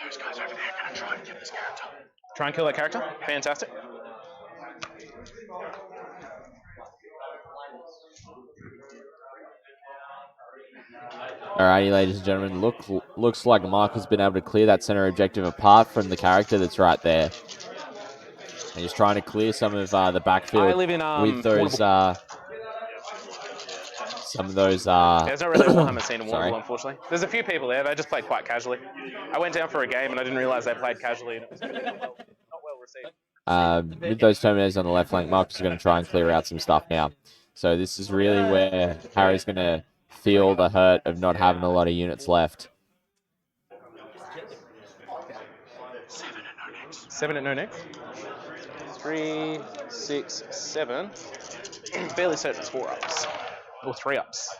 Those guys over there are going to try and kill this character. Try and kill that character. Fantastic. Alrighty, ladies and gentlemen. Looks like Michael's been able to clear that center objective apart from the character that's right there. And he's trying to clear some of the backfield I live in, with those some of those There's not really a Warhammer scene in sorry. Warhammer, unfortunately. There's a few people there. They just played quite casually. I went down for a game and I didn't realize they played casually, and it was not well received. With those Terminators on the left flank, Mark's going to try and clear out some stuff now. So this is really where Harry's going to feel the hurt of not having a lot of units left. 7 at no next. 3, 6, 7. Fairly certain it's 4 ups. Or 3 ups.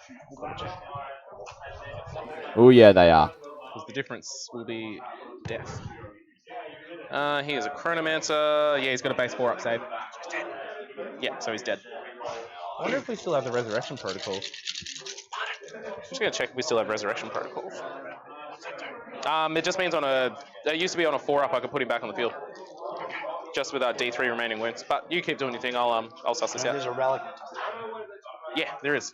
Oh yeah, they are. Because the difference will be death. He is a Chronomancer. Yeah, he's got a base 4-up save. So he's dead. Yeah, so he's dead. I wonder if we still have the Resurrection Protocols. I'm just going to check if we still have Resurrection Protocols. It just means it used to be on a 4-up, I could put him back on the field. Just with our D3 remaining wounds. But you keep doing your thing, I'll suss this out. There's a relic. Yeah, there is.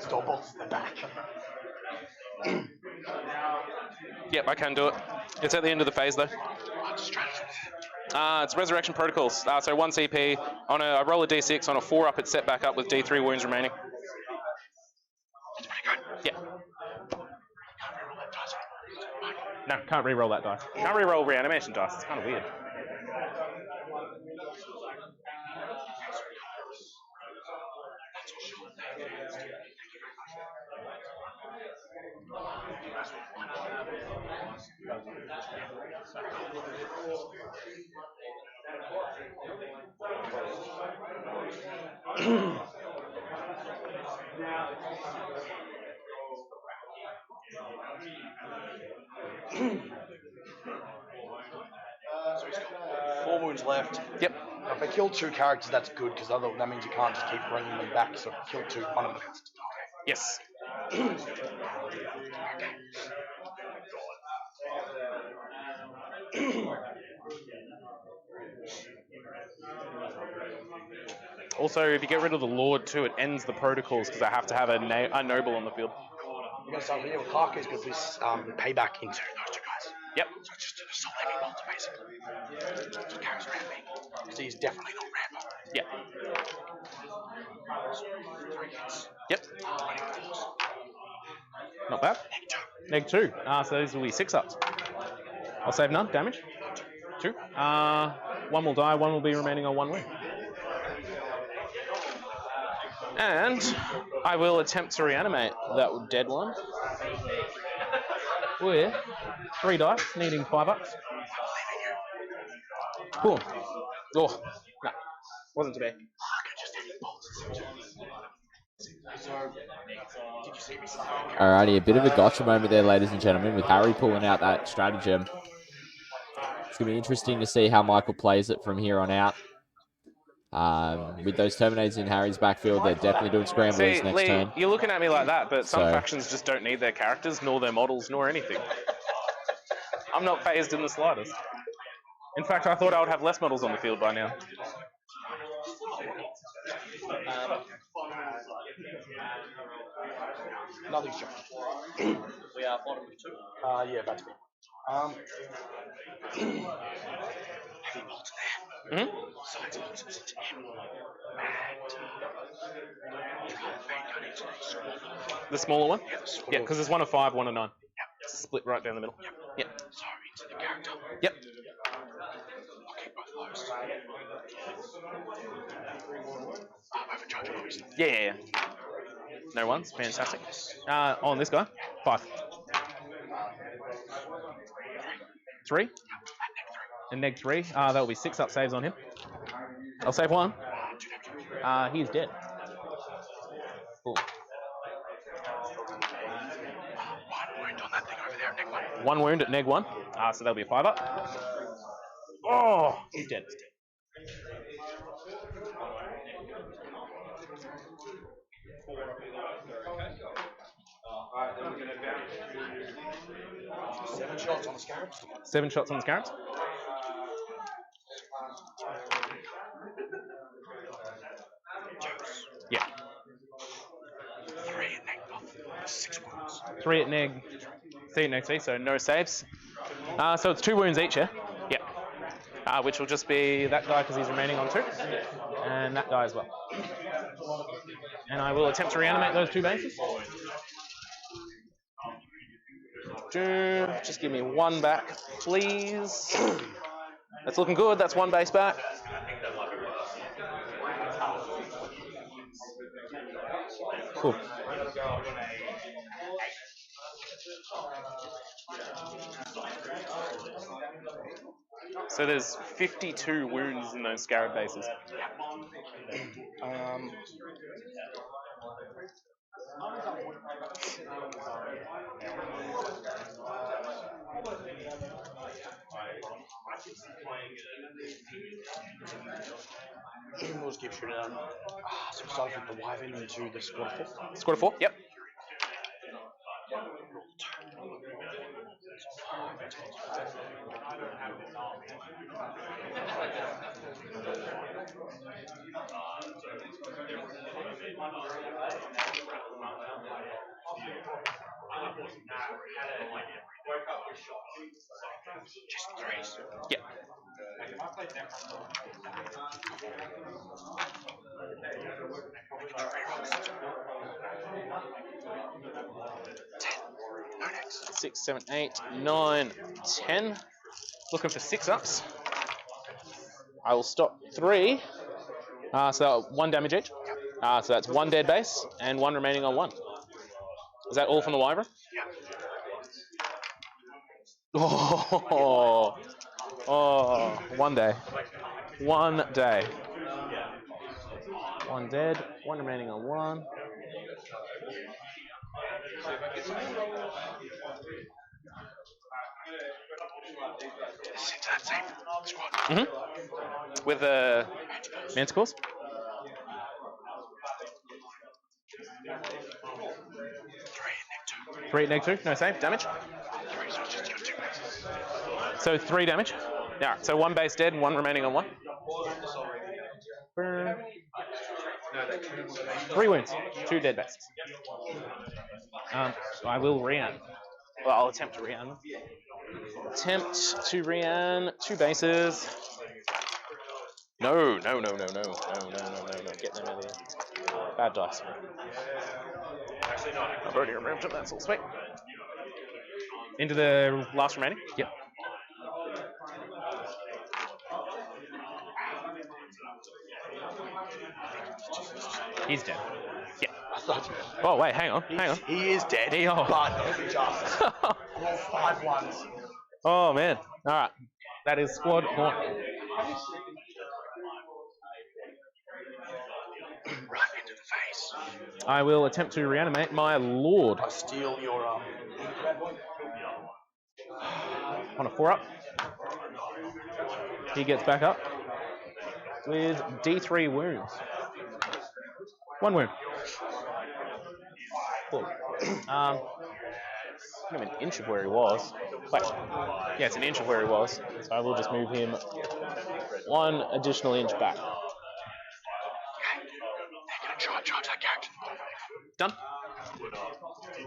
Store bolts in the back. Yep, I can do it. It's at the end of the phase though. It's Resurrection Protocols. So 1 CP. I roll a D6. On a 4 up, it's set back up with D3 wounds remaining. That's pretty good. Yeah. No, can't re-roll that dice. Can't re-roll reanimation dice. It's kind of weird. So he's got 4 wounds left. Yep. Now, if I kill 2 characters, that's good, because that means you can't just keep bringing them back. So if I kill 2, one of them has to die. Yes. Also, if you get rid of the Lord too, it ends the protocols because I have to have a noble on the field. We're going to start here with Harker. He's got this payback into those 2 guys. Yep. So it's just a soul heavy bolt, basically. Just carries ramping. Because he's definitely not ramp. Yep. 3 hits. Yep. Not bad. Neg 2. So these will be 6 ups. I'll save none damage. 2. 1 will die, 1 will be remaining on 1 wound. And I will attempt to reanimate that dead one with 3 dice, needing 5 ups. Cool. Oh, no. Wasn't to be. Alrighty, a bit of a gotcha moment there, ladies and gentlemen, with Harry pulling out that stratagem. It's going to be interesting to see how Michael plays it from here on out. With those Terminators in Harry's backfield, they're definitely doing scramblers next Lee, turn. you're looking at me like that, but some So- factions just don't need their characters, nor their models, nor anything. I'm not phased in the slightest. In fact, I thought I would have less models on the field by now. Nothing's changed. We are bottom of 2. Yeah, that's me. Heavy bolts there. Mm-hmm. Sides bolts into him. The smaller one? Yeah, the smaller Yeah, because there's 1 of 5, 1 of 9. Yep. Split right down the middle. Yep. Sorry, into the character. Yep. I'll keep both those. Overcharge, obviously. Yeah. No ones. Fantastic. On this guy? 5. 3? And neg 3. That will be 6 up saves on him. I'll save 1. He's dead. Cool. 1 wound on that thing over there, neg 1. 1 wound at neg 1. So that'll be a 5 up. Oh, he's dead. 7 shots on the scarabs. 7 shots on the scarabs. Yeah. 3 at neg 6 wounds. 3 at neg 3, so no saves. So it's 2 wounds each, yeah? Yeah. Which will just be that guy because he's remaining on 2. And that guy as well. And I will attempt to reanimate those 2 bases. Just give me 1 back, please. That's looking good. That's 1 base back. Cool. So there's 52 wounds in those scarab bases. We'll just keep shooting at them. So we started with the Wyvern into the squad 4. Squad of 4? Yep. Just threes. Yeah. No next. 6, 7, 8, 9, 10. Looking for 6 ups. I will stop 3. So 1 damage each. So that's 1 dead base and 1 remaining on 1. Is that all from the Wyvern? Oh, 1 day. 1 day. 1 dead, 1 remaining on 1. This is into that same squad. Mm-hmm. With the Manticores? Three and 3 neg 2, no save, damage. three, so it's just your 2 bases. So 3 damage. Yeah, so 1 base dead and 1 remaining on 1. 3 wounds, 2 dead bases. I will rean. Well, I'll attempt to rean. Attempt to rean 2 bases. No. Get them out of here. Bad dice. I've already removed them, that's all sweet. Into the last remaining? Yep. He's dead. Yeah. Oh, wait, hang on. He is dead, He- oh. but only just. All 5 ones. Oh, man. All right. That is squad gone. Right into the face. I will attempt to reanimate my lord. I steal your On a 4 up. He gets back up with D3 wounds. 1 wound. Cool. Kind of an inch of where he was. Wait. Yeah, it's an inch of where he was. So I will just move him 1 additional inch back. They're gonna charge that character. Done.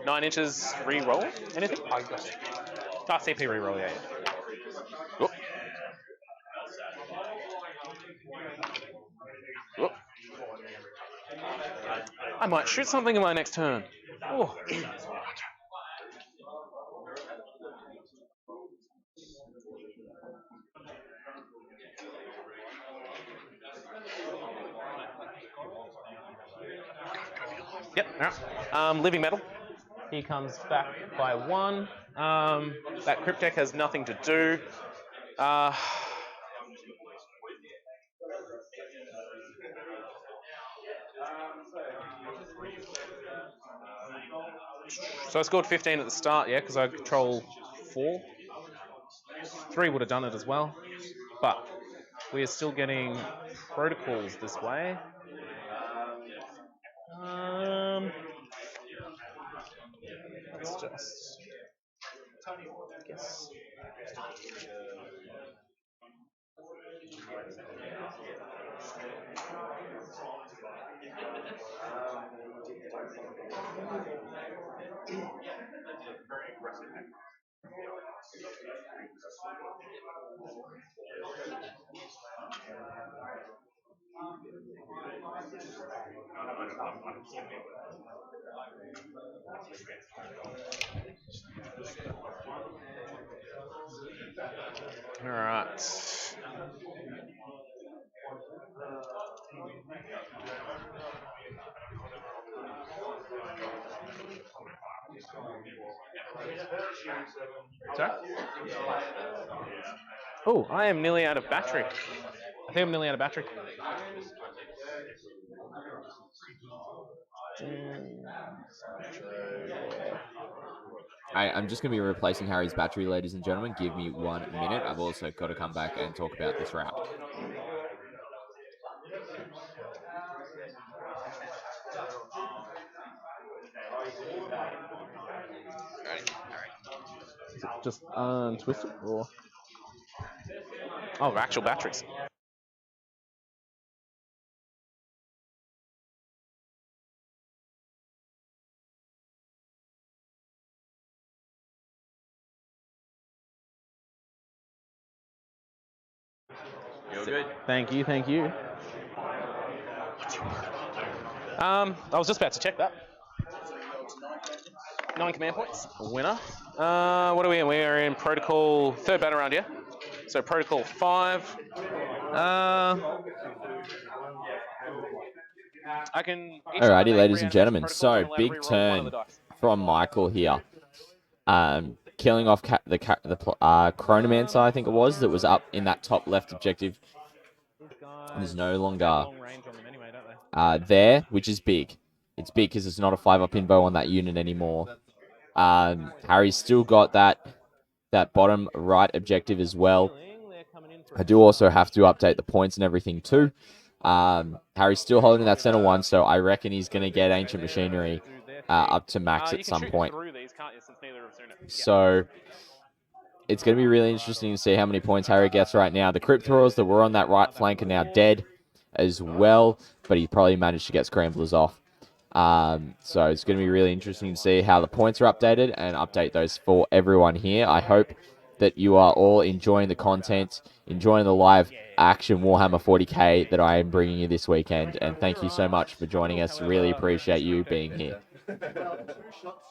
9 inches re-roll. Anything? CP re-roll, yeah. Whoop. Whoop. I might shoot something in my next turn. Oh. Yep. All right. Living metal. He comes back by 1. That crypt deck has nothing to do. So I scored 15 at the start, yeah, because I control 4. 3 would have done it as well. But we are still getting protocols this way. Let's just guess. All right. Sorry? Oh, I am nearly out of battery. I think I'm nearly out of battery. I'm just going to be replacing Harry's battery, ladies and gentlemen. Give me 1 minute. I've also got to come back and talk about this route. Just untwisted or? Oh, actual batteries. You're good. Thank you, thank you. I was just about to check that. 9 command points. Winner. What are we in? We are in protocol 3rd battle round, yeah? So protocol 5. I can. Alrighty, ladies and gentlemen. So, big turn from Michael here. Killing off the Chronomancer, I think it was, that was up in that top left objective. There's no longer there, which is big. It's big because it's not a 5-up invo on that unit anymore. Harry's still got that bottom right objective as well. I do also have to update the points and everything too. Harry's still holding that center one, so I reckon he's going to get Ancient Machinery up to max at some point. So it's going to be really interesting to see how many points Harry gets right now. The Crypt Thralls that were on that right flank are now dead as well, but he probably managed to get Scramblers off. So it's going to be really interesting to see how the points are updated and update those for everyone here. I hope that you are all enjoying the content, enjoying the live action Warhammer 40k that I am bringing you this weekend. And thank you so much for joining us. Really appreciate you being here.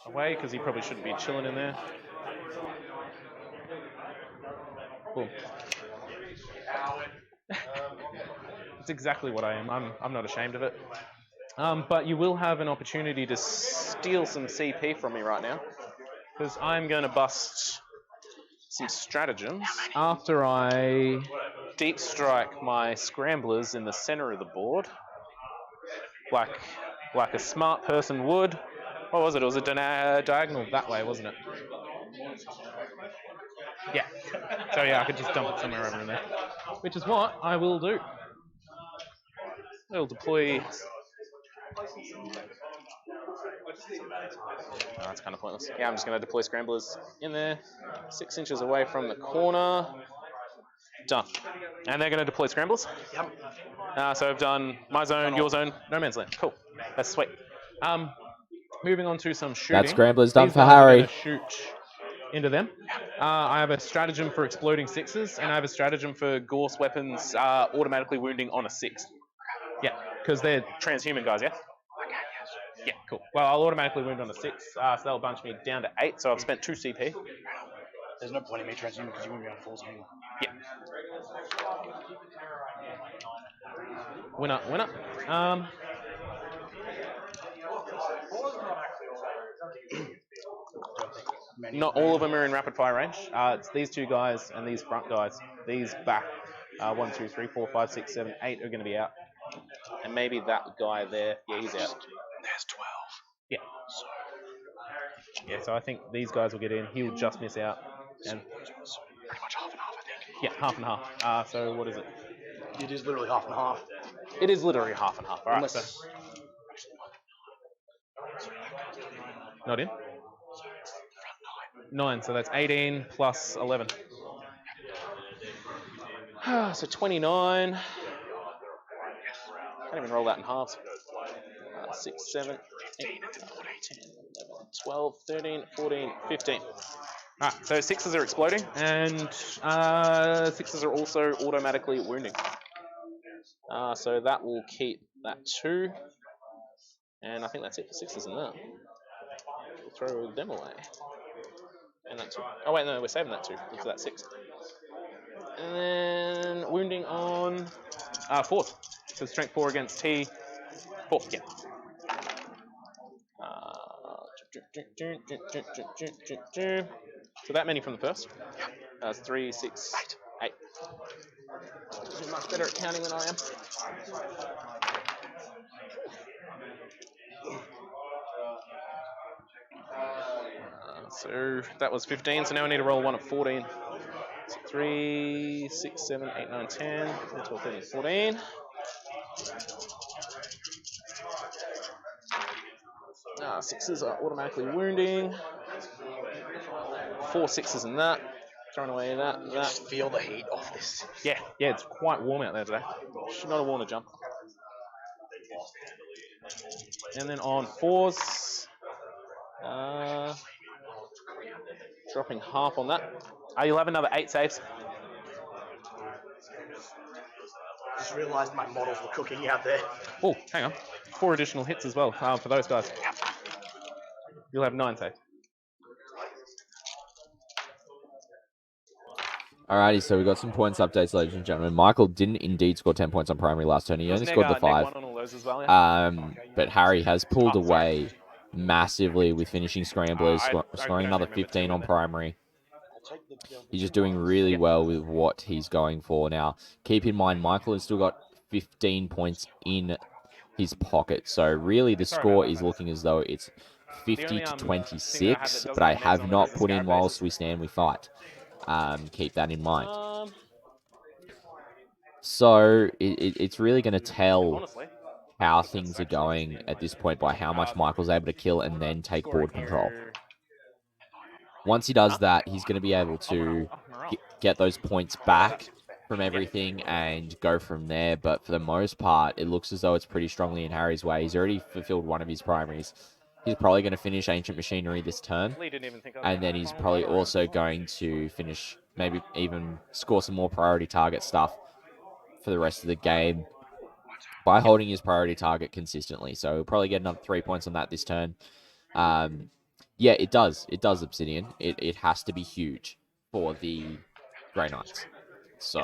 Away, because he probably shouldn't be chilling in there. Cool. It's exactly what I am. I'm not ashamed of it. But you will have an opportunity to steal some CP from me right now, because I'm going to bust some stratagems after I deep strike my scramblers in the center of the board, like a smart person would. What was it? It was a diagonal that way, wasn't it? Yeah. So yeah, I could just dump it somewhere over in there, which is what I will do. I'll deploy. Oh, that's kind of pointless. Yeah, I'm just going to deploy scramblers in there, 6 inches away from the corner. Done. And they're going to deploy scramblers? Yep. So I've done my zone, your zone, no man's land. Cool. That's sweet. Moving on to some shooting. That scrambler's done These for guys are Harry. gonna shoot into them. I have a stratagem for exploding 6s, and I have a stratagem for Gorse weapons automatically wounding on a 6. Yeah, because they're transhuman guys, yeah? Yeah, cool. Well, I'll automatically wound on a 6, so that'll bunch me down to 8, so I've spent 2 CP. There's no point in me transhuman because you won't be on 4s anymore. Yeah. Winner, winner. Not all of them are in rapid fire range. It's these 2 guys and these front guys. These back 1, 2, 3, 4, 5, 6, 7, 8 are going to be out. And maybe that guy there, yeah, he's out. There's 12. Yeah. Yeah, so I think these guys will get in. He'll just miss out. And Pretty much half and half, I think. yeah, half and half. So what is it? It is literally half and half. It is literally half and half. All right. So. Not in? 9, so that's 18 plus 11. So 29. Can't even roll that in halves. 6, 7, 8, 9, 10, 11, 12, 13, 14, 15. Alright, so 6s are exploding, and 6s are also automatically wounding. So that will keep that 2. And I think that's it for 6s in that. We'll throw them away. And that 2. Oh wait, no, we're saving that 2 for that 6. And then wounding on 4s. So strength 4 against T. 4, yeah. So that many from the first. That's 3, 6, 8. You're much better at counting than I am. So that was 15, so now I need to roll 1 of 14. So 3, 6, 7, 8, 9, 10, 12, 13, 14. Sixes are automatically wounding. 4 6s in that. Throwing away that and that. Just feel the heat off this. Yeah, it's quite warm out there today. Should not have worn a jumper. And then on 4s, dropping half on that. You'll have another 8 saves. just realised my models were cooking out there. Oh, hang on. 4 additional hits as well for those guys. You'll have 9 saved. Alrighty, so we got some points updates, ladies and gentlemen. Michael didn't indeed score 10 points on primary last turn. He only scored the 5. Neg 1 on all those as well, yeah? But Harry has pulled Oh, sorry. away massively with finishing Scramblers, I scoring can another actually remember 15 two on in it. primary. He's just doing really well with what he's going for now. Keep in mind, Michael has still got 15 points in his pocket. So really the Sorry score about is that, looking as though it's 50 only, to thing that 26, doesn't but I have negs have on it not is the put in scarab whilst bases. we stand, we fight. Keep that in mind. So it's really going to tell Honestly, how things are going at this point by how much Michael's able to kill and then take board control. Once he does that, he's going to be able to get those points back from everything and go from there. But for the most part, it looks as though it's pretty strongly in Harry's way. He's already fulfilled one of his primaries. He's probably going to finish Ancient Machinery this turn. Lee didn't even think I was And gonna then he's find probably Outrider around. also going to finish, maybe even score some more priority target stuff for the rest of the game by holding his priority target consistently. So he'll probably get another 3 points on that this turn. Yeah, it does. It does, Obsidian. It has to be huge for the Grey Knights. So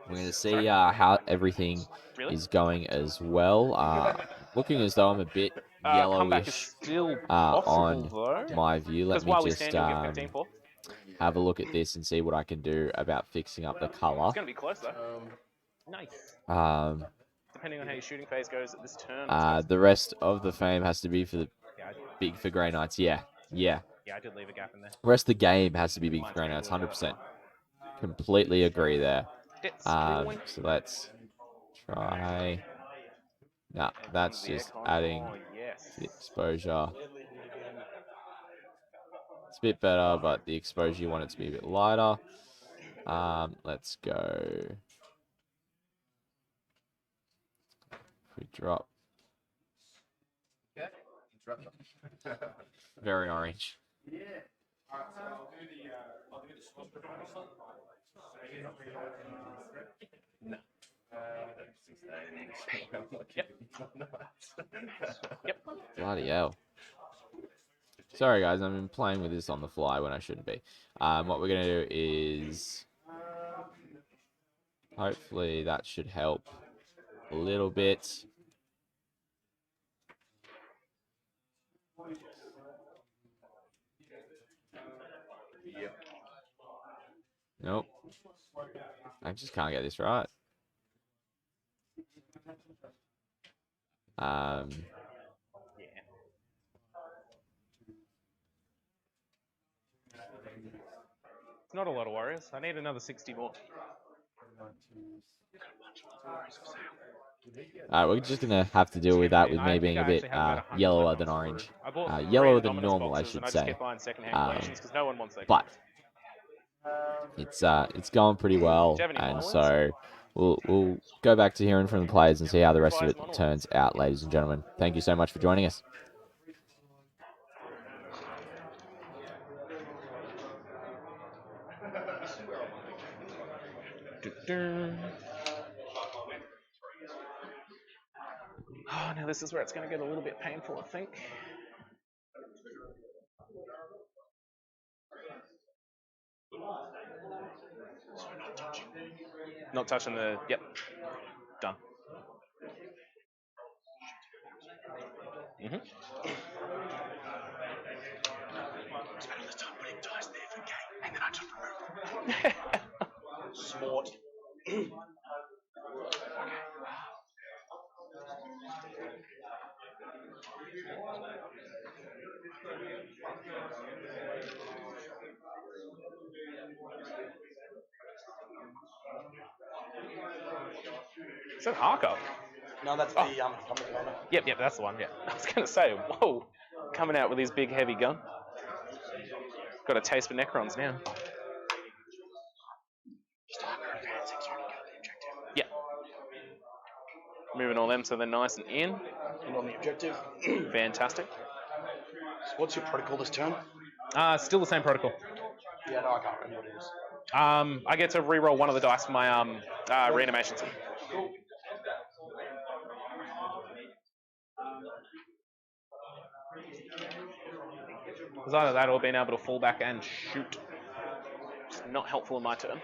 we're going to see how everything is going as well. Looking as though I'm a bit Comeback is yellowish still possible, on though. my view. Let Because me while we just stand, you'll get 15 for. have a look at this and see what I can do about fixing up the color. It's going to be close, though. Nice. Depending on how your shooting phase goes at this turn. The rest of the fame has to be for the Yeah, big for Grey Knights. Yeah. yeah, I did leave a gap in there. The rest of the game has to be big for Grey Knights. 100%. Completely agree there. So let's try. Nah, that's just adding the exposure. It's a bit better, but the exposure you want it to be a bit lighter. Let's go. If we drop. Very orange. Bloody hell. Sorry guys, I've been playing with this on the fly when I shouldn't be. What we're going to do is... hopefully that should help a little bit. Nope. I just can't get this right. It's not a lot of warriors. I need another 60 more. We're just going to have to deal with that with me being a bit yellower than orange. Yellower than normal, I should say. But it's going pretty well, and so we'll go back to hearing from the players and see how the rest of it turns out, ladies and gentlemen. Thank you so much for joining us. Oh, now this is where it's going to get a little bit painful, I think. Not touching the... Yep. Done. Mm-hmm. Spend all this time putting dice there for game, and then I just remove them. Smart. Is that Arco? No, that's the commentator. Yep, that's the one, yeah. I was going to say, whoa, coming out with his big heavy gun. Got a taste for Necrons now. Yeah. Moving all them so they're nice and in. And on the objective. Fantastic. So what's your protocol this turn? Still the same protocol. Yeah, no, I can't remember what it is. I get to reroll one of the dice for my reanimations. It's either that or being able to fall back and shoot. It's not helpful in my turn.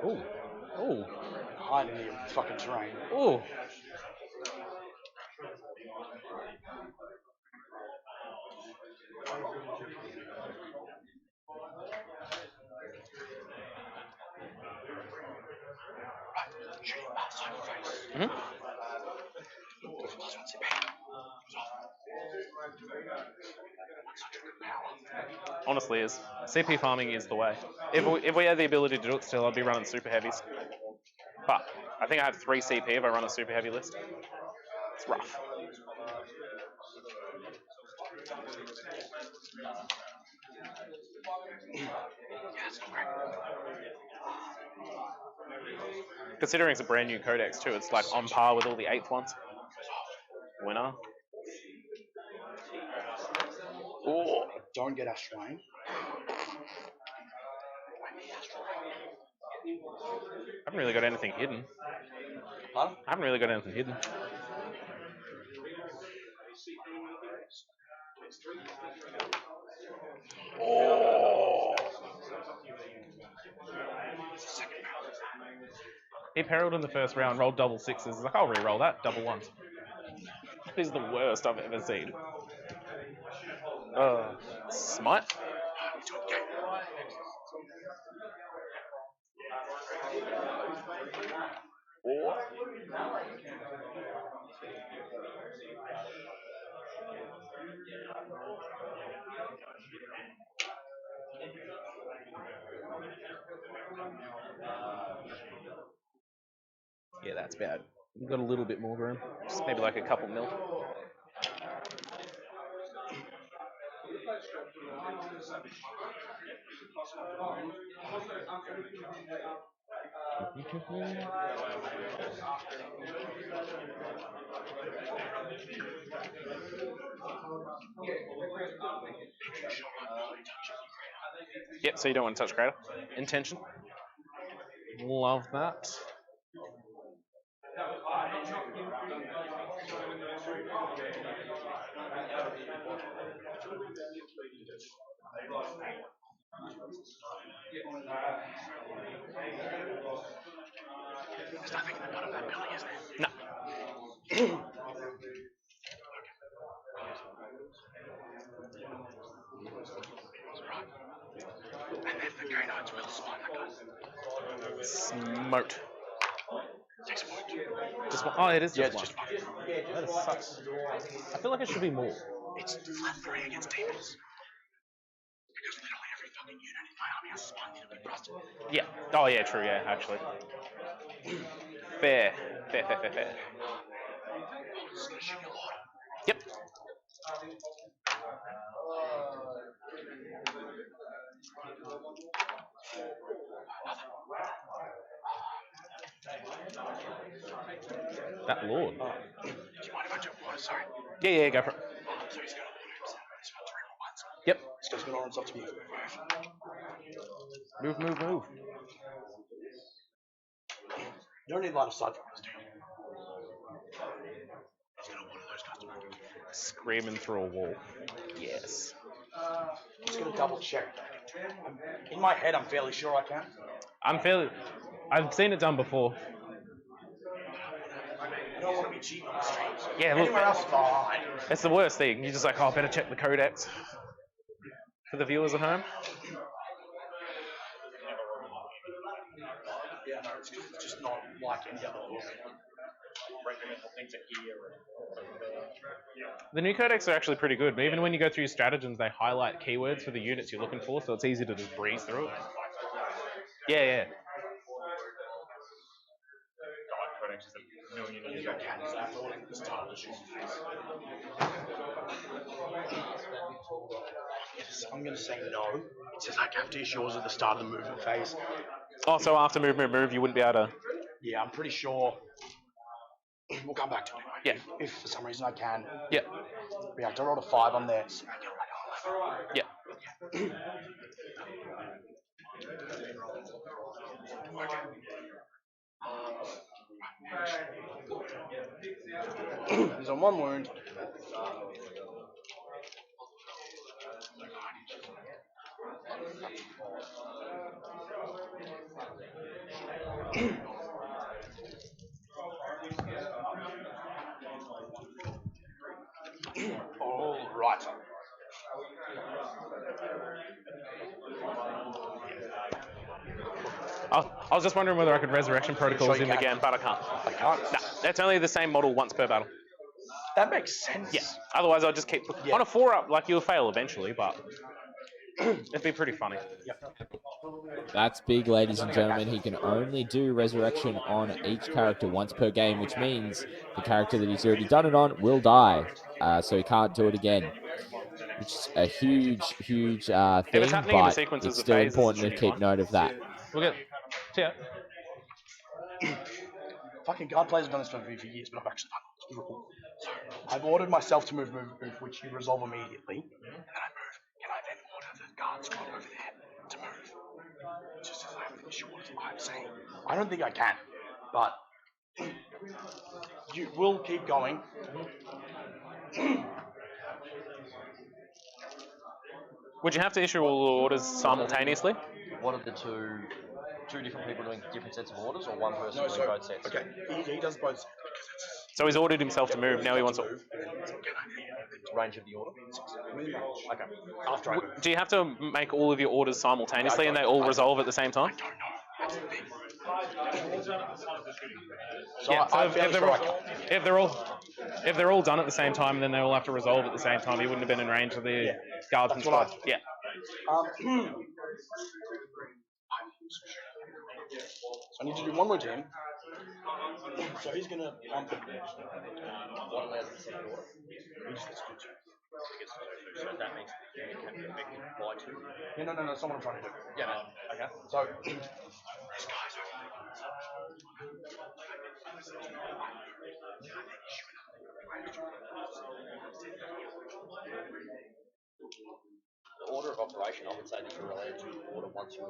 Oh, oh, Hiding in your fucking terrain. oh. Mm-hmm. Honestly, is CP farming is the way. If we had the ability to do it still, I'd be running super heavies. But I think I have 3 CP if I run a super heavy list. It's rough. Considering it's a brand new codex too, it's like on par with all the 8th ones. Winner. Oh, don't get Astra Wayne. I haven't really got anything hidden. Huh? I haven't really got anything hidden. Oh. He perilled in the first round, rolled double 6s. He's like, I'll re-roll that, double 1s. This is the worst I've ever seen. Smite? Oh. Yeah, that's bad. We've got a little bit more room. Just maybe like a couple mil. Yep, so you don't want to touch crater. Intention. Love that. There's nothing in the bottom of that building, is there? No. And then the canines will spawn that guy. Smote. Takes a point. Just one. Oh, it is just Yeah, one. it's just one. That sucks. I feel like it should be more. It's flat 3 against tables. Because literally every fucking unit in my army has spawned in to be busted. Yeah. Oh, yeah, true, yeah, actually. Fair. Fair. Yep. That lord. Do you mind if I jump water? Sorry. Yeah, go for it. So he's got a water himself. He's got 3 more ones. Yep. This guy's gonna run up to me. Move. You don't need line of sight for this, do you? He's gonna water those guys to move. Screaming through a wall. Yes. I'm just gonna double check. In my head, I'm fairly sure I can. I've seen it done before. I don't want to be cheap on the streets. Yeah, look, Anywhere else is fine. that's the worst thing. You're just like, oh, I better check the codex. For the viewers at home. Yeah, no, it's just not like any other book. The new codex are actually pretty good. Even when you go through your stratagems, they highlight keywords for the units you're looking for, so it's easy to just breeze through it. Yeah. I'm going to say no. It says I have to issue yours at the start of the movement phase. Oh, so after move, you wouldn't be able to... Yeah, I'm pretty sure. We'll come back to it. Yeah. If for some reason I can. Yeah. Reactor rolled a 5 on there. So Yeah. He's on 1 wound. All right. I was just wondering whether I could resurrection protocols Sure in you the can. game, but I can't. I can't. No, that's only the same model once per battle. That makes sense. Yeah. Otherwise, I'll just keep Yeah. on a 4-up. Like you'll fail eventually, but it'd be pretty funny. That's big, ladies and gentlemen. He can only do resurrection on each character once per game, which means the character that he's already done it on will die. So he can't do it again. Which is a huge thing, it's happening in the but sequences it's of still phases, it important should to be keep fine. note of that. We'll get. See ya. Fucking guard players have done this for years, but I've actually done it. It's brutal. So I've ordered myself to move, which you resolve immediately, and then I move. Can I then order the guard squad over there to move? Just as I have an issue with what I'm saying. I don't think I can, but you will keep going. Would you have to issue all the orders simultaneously? What are the two different people doing different sets of orders, or one person doing both sets? Okay, he does both. So he's ordered himself to move. Now he wants to. Range of the order. Okay. After I move. Do you have to make all of your orders simultaneously and they all resolve at the same time? So Yeah. So I'm fairly sure I can. if they're all done at the same time and then they all have to resolve at the same time, he wouldn't have been in range of the guardsman That's what squad. Yeah. So I need to do one more to him. So he's gonna pump it. What allows the second order? So that makes the unit can be affected by 2. Yeah, no, that's not what I'm trying to do. Yeah, no. Okay. So this guy's The order of operation, I would say that you're allowed to order once you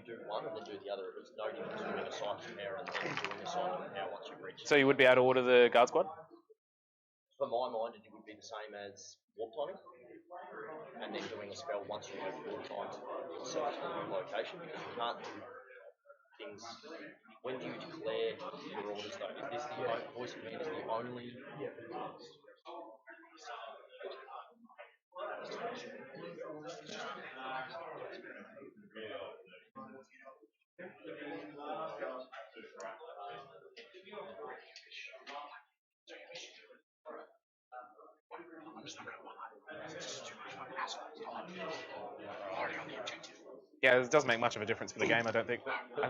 do one and then do the other. It's no different to doing a sign of power and then doing a sign of power once you've reached. So you would be able to order the guard squad? For my mind, it would be the same as warp timing, and then doing a spell once you have 4 times yourself to the location, because you can't do things. When do you declare your orders though? Is this the voice of command is the only? Yeah, it doesn't make much of a difference for the game, I don't think.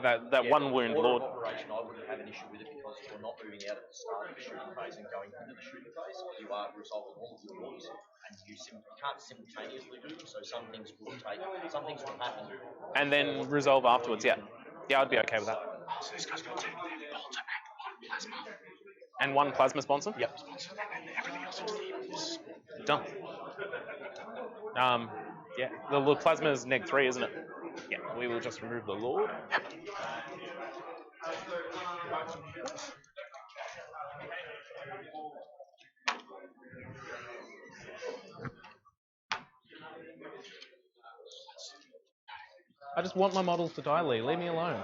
That one wound order lord. of operation, I wouldn't have an issue with it because you're not moving out at the start of the shooting phase and going into the shooting phase. You are resolving all of your orders, and you can't simultaneously do them. So some things will happen, And then resolve afterwards, yeah. Yeah, I'd be okay with that. So this guy's gonna take the bolter and 1 plasma. And 1 plasma sponsor? Yep, sponsor, and then everything else is Done. Yeah, the plasma is neg 3, isn't it? Yeah, we will just remove the lord. I just want my models to die, Lee. Leave me alone.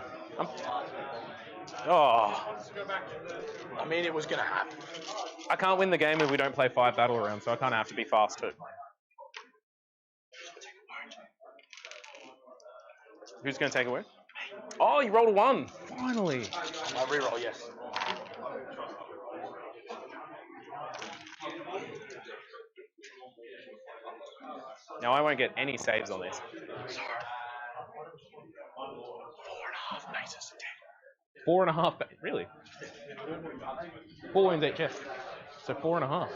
Oh, I mean, it was going to happen. I can't win the game if we don't play 5 battle rounds, so I kind of have to be fast too. Who's going to take away? Oh, you rolled a 1. Finally. I reroll, yes. Now I won't get any saves on this. 4.5 bases. 4.5. Really? 4 wounds each, yes. So 4.5.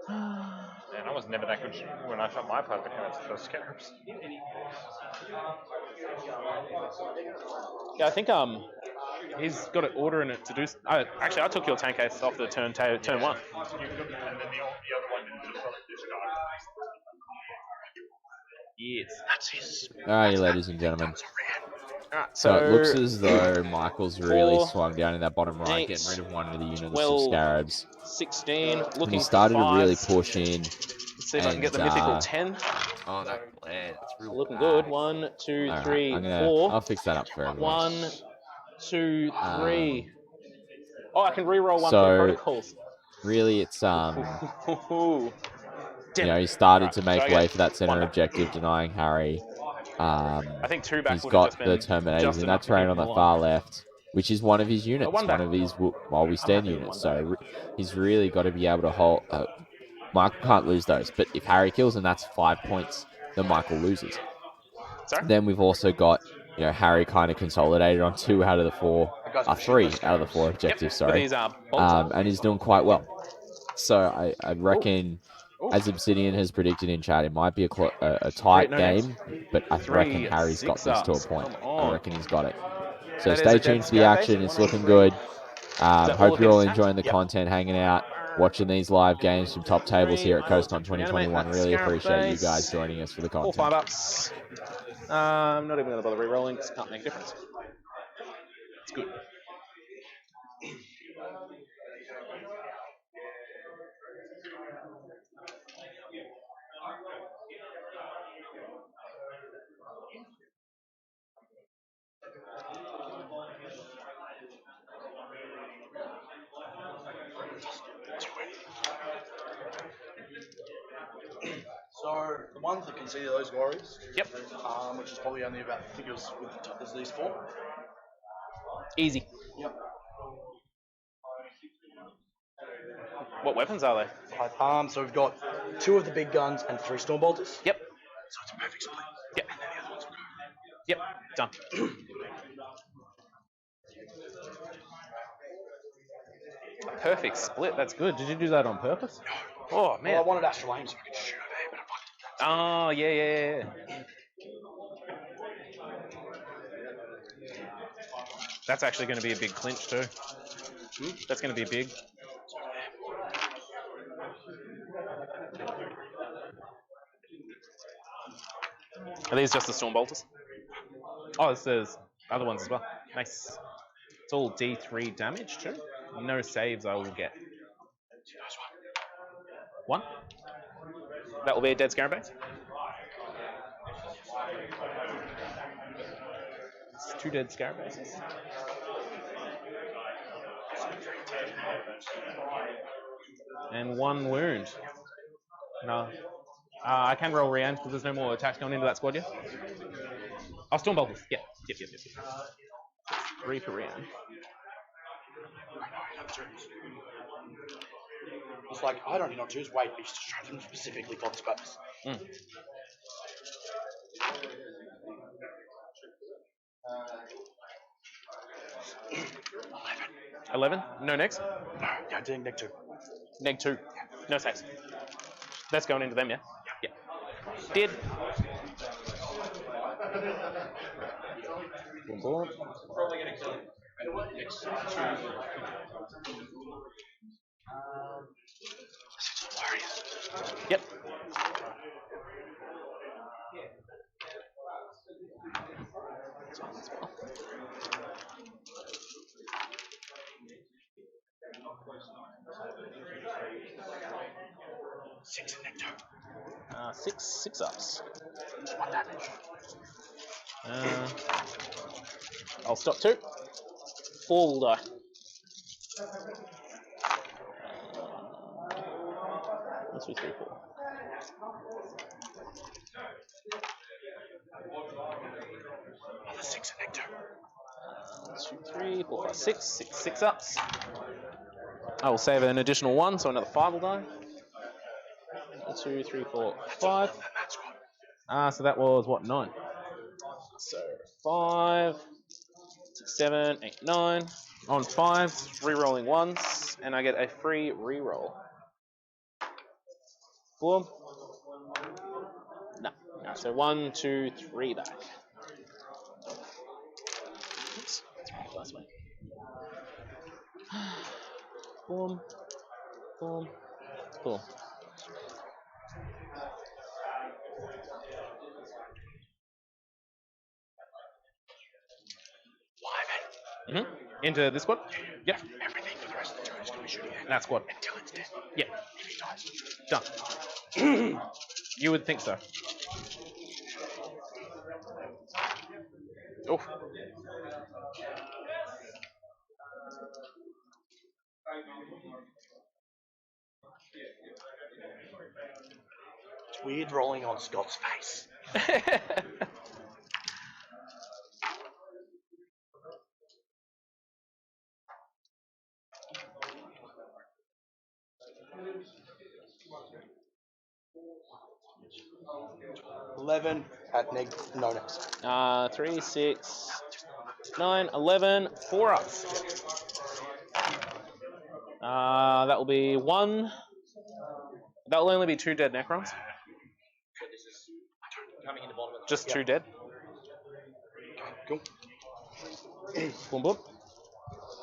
Man, I was never that good when I shot my part against those scarabs. Yeah, I think he's got an order in it to do. Actually, I took your tank ace off the turn 1. And then the other one didn't just discard. Yes. That's his. Alrighty, ladies and gentlemen. Alright, So so it looks as though Michael's really 4, swung down in that bottom right, 8, getting rid of one of the units 12, of Scarabs. 16, And looking he started for to really 5s. push in. Let's see if I can get the mythical 10. Oh, that bled. It's real Looking bad. good. 1, 2, Alright, 3, I'm gonna, 4. I'll fix that up for everyone. 1, 2, 3. Oh, I can reroll 1 for so- protocols. Really, it's Damn he it. started Alright, to make so I way get for that center 1 back. objective, denying Harry. I think 2 back He's would have got just the been Terminators just in enough that to terrain keep on the him alive. far left, which is one of his units, one one back. of his while we stand happy with units. one So he's really got to be able to hold. Michael can't lose those, but if Harry kills him, that's 5 points that Michael loses. Sorry? Then we've also got, Harry kind of consolidated on 2 out of the 4, 3 out of the 4 objectives. With Sorry, these bolts. and he's doing quite well. So I reckon, as Obsidian has predicted in chat, it might be a tight no game, but I 3, reckon Harry's got 6 this to a ups. point. Come on. I reckon he's got it. So That is stay a dead tuned for the Scarab action. base. It's 1 looking and good. that Hope all you're all against enjoying the attack? content, hanging out, watching these live games from top tables here at CoastCon 2021. Really appreciate you guys joining us for the 4 content. 5-ups. I'm not even going to bother re-rolling because it can't make a difference. It's good. So the ones that can see those warriors. Yep. Which is probably only about, I think it was with the top, there's these 4. Easy. Yep. What weapons are they? So we've got 2 of the big guns and 3 storm bolters. Yep. So it's a perfect split. Yep. And then the other ones will go. Yep. Done. A perfect split. That's good. Did you do that on purpose? Oh, man. Well, I wanted Astra Lane so I could shoot over there, but I fucked it. Oh, yeah. That's actually going to be a big clinch too. That's going to be big. Are these just the storm bolters? Oh, there's other ones as well. Nice. It's all D3 damage too. No saves I will get. 1. That will be a dead Scarab base. It's 2 dead Scarab bases. And 1 wound. No. I can roll rearms because there's no more attacks going into that squad yet. Oh, storm bolters. Yep. 3 per round. It's like, I don't need not to use weight beasts to show them specifically for this purpose. 11. No next. No, yeah, I did neg 2. Neg 2. No saves. That's going into them, yeah? Yeah. Did. Boom. Probably gonna kill him. Yep. Six in neg 2. 6 ups. 1 damage. I'll stop 2. 4 will die. 1, 2, 3, 4. Another 6 and nectar. 1, 2, 3, 4, 5, 6. 6 ups. I will save an additional 1, so another 5 will die. 1, 2, 3, 4, 5. So that was what, 9. So 5, 6, 7, 8, 9. On 5s, re-rolling 1s, and I get a free re-roll. Boom. No. So 1, 2, 3 back. Oops. Last way. Boom. Boom. Boom. Into this squad? Yep. Everything for the rest of the turn is going to be shooting at That squad. until it's dead. Yep. If he dies. Done. You would think so. Oh. It's weird rolling on Scott's face. $11 at no next. 3, 6, 9, 11, 4 ups. That will be 1. That will only be 2 dead Necrons. So this is coming in the bottom of the Just 2 dead. Cool. Boom, boom.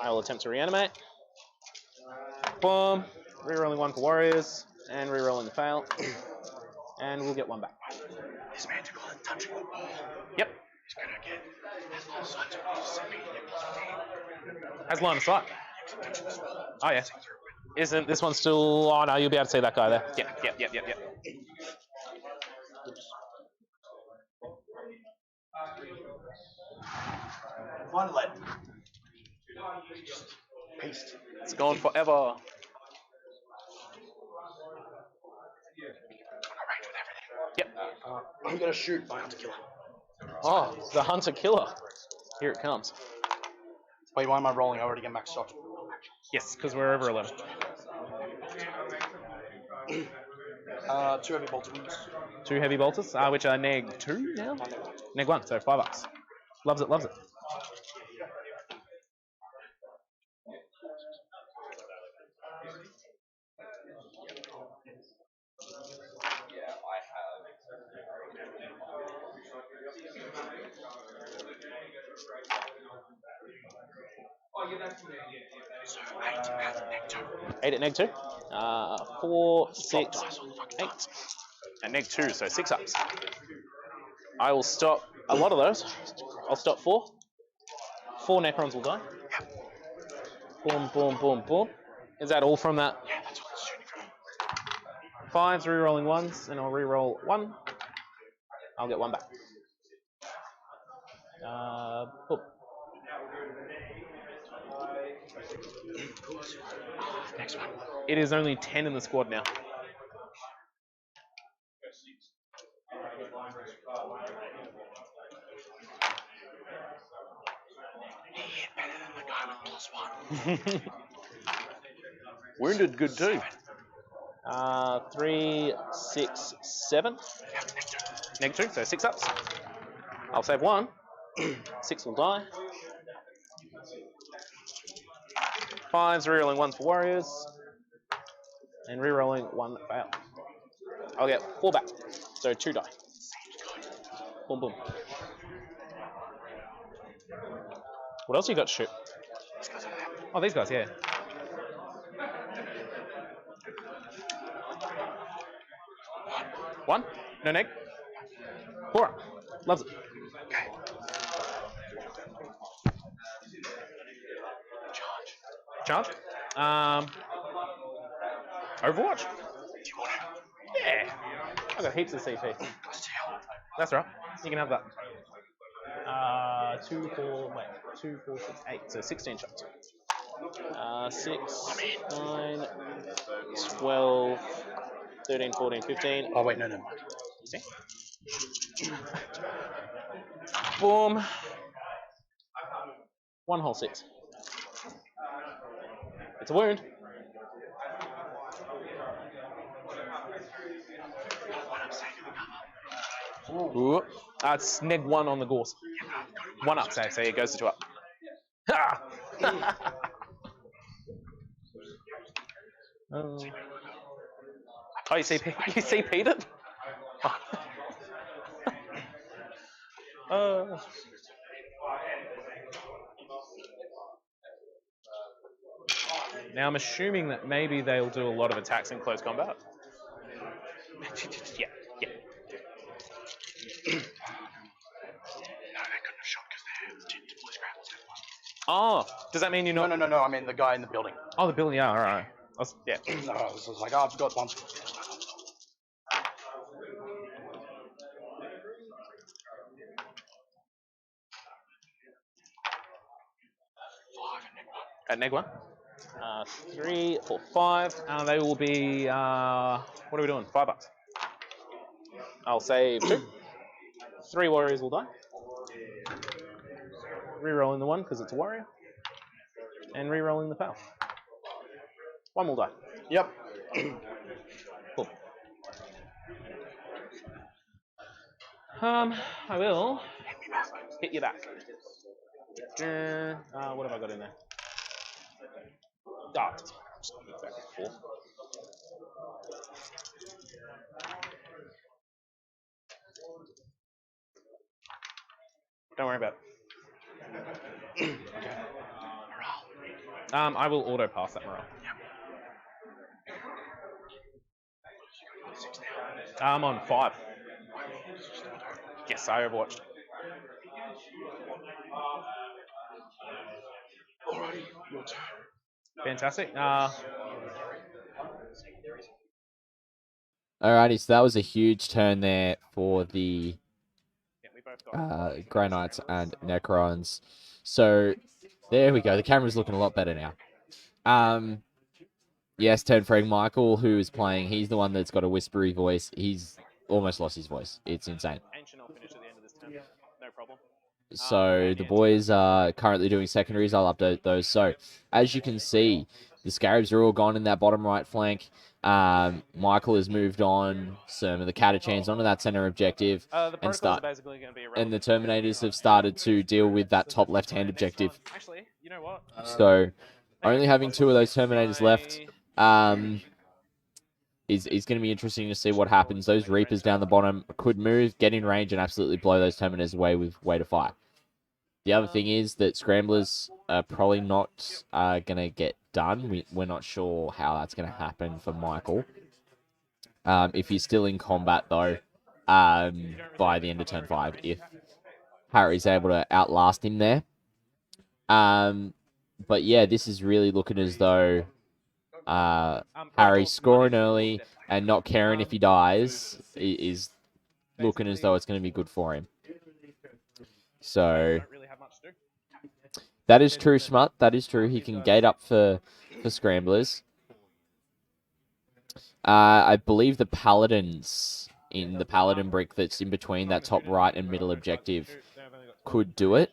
I will attempt to reanimate. Boom. Rerolling 1 for warriors, and rerolling the fail. And we'll get 1 back. This magical and touching the wall. Yep. He's going to get as long as I Has line of sight. Oh, yeah. Isn't this one still... Oh, no, you'll be able to see that guy there. Yep. One lead. Paste. It's gone forever. Yep. I'm going to shoot my hunter killer. Oh, the hunter killer. Here it comes. Wait, why am I rolling? I already get max shots. Yes, because we're over 11. 2 heavy bolts wounds. 2 heavy bolters, which are neg 2 now? Neg 1, so 5 ups. Loves it. Yeah, I have. So 8 at nectar. 8 at neg 2. 4, 6, 8. And neg 2, so 6 ups. I will stop a lot of those. I'll stop 4. 4 Necrons will die. Boom. Is that all from that? Yeah, that's what it's shooting from. 5s, rerolling 1s, and I'll reroll 1. I'll get 1 back. Boom. Next one. It is only 10 in the squad now. He hit better than the guy with +1. Wounded good too. 3, 6, 7. Neg 2, so 6 ups. I'll save 1. 6 will die. 5s, rerolling 1 for warriors. And rerolling 1 fail. I'll get 4 back. So 2 die. Boom. What else you got to shoot? Oh, these guys, yeah. One? No neg? 4 up. Loves it. Charge? Overwatch? Do you want it? Yeah. I've got heaps of CP. That's right. You can have that. 2, 4, wait. 2, 4, 6, 8. So 16 shots. 6, 9, 12, 13, 14, 15. Oh, wait, no. See? Boom. 1 whole 6. It's a wound. Ooh. It's neg 1 on the Gorse. 1 up, so it goes to 2 up. Ha! Oh, you CP'd it? Now I'm assuming that maybe they'll do a lot of attacks in close combat. Yeah. No, they couldn't have shot because they're deploy scraps. Oh, does that mean you're not? No. I mean the guy in the building. Oh, the building. Yeah, all right. Yeah. No, I was like, I've got one. At neg 1. 3, 4, 5. They will be. What are we doing? $5. I'll save 2. 3 warriors will die. Rerolling the 1 because it's a warrior. And rerolling the foul. 1 will die. Yep. Cool. I will hit you back. What have I got in there? Just move back and forth. Don't worry about it. I will auto pass that morale. I'm on 5. Yes, I overwatched. Alrighty, your turn. Fantastic. Alrighty, so that was a huge turn there for the Grey Knights and Necrons. So there we go. The camera's looking a lot better now. Yes, Ted Frank Michael, who is playing, he's the one that's got a whispery voice. He's almost lost his voice. It's insane. Ancient, I'll finish at the end of this turn. No problem. So the boys are currently doing secondaries. I'll update those. So as you can see, the Scarabs are all gone in that bottom right flank. Michael has moved on some of the Catachans onto that center objective and the Terminators have started to deal with that top left-hand objective. Actually, you know what? So only having 2 of those Terminators left is going to be interesting to see what happens. Those Reapers down the bottom could move, get in range, and absolutely blow those Terminators away with Way to Fire. The other thing is that Scramblers are probably not going to get done. We're not sure how that's going to happen for Michael. If he's still in combat, though, by the end of turn 5, if Harry's able to outlast him there. But yeah, this is really looking as though Harry scoring early and not caring if he dies is looking as though it's going to be good for him. So that is true, Smut. That is true. He can gate up for Scramblers. I believe the Paladins in the Paladin brick that's in between that top right and middle objective could do it.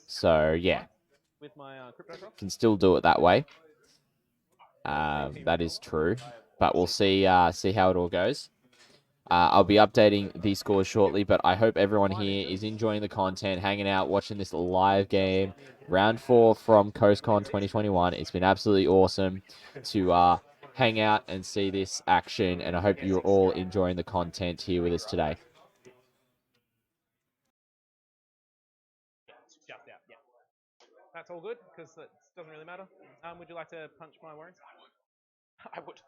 So yeah, can still do it that way. That is true, but we'll see how it all goes. I'll be updating these scores shortly, but I hope everyone here is enjoying the content, hanging out, watching this live game. Round 4 from CoastCon 2021. It's been absolutely awesome to hang out and see this action, and I hope you're all enjoying the content here with us today. Yeah. That's all good, because it doesn't really matter. Would you like to punch my warriors? I would.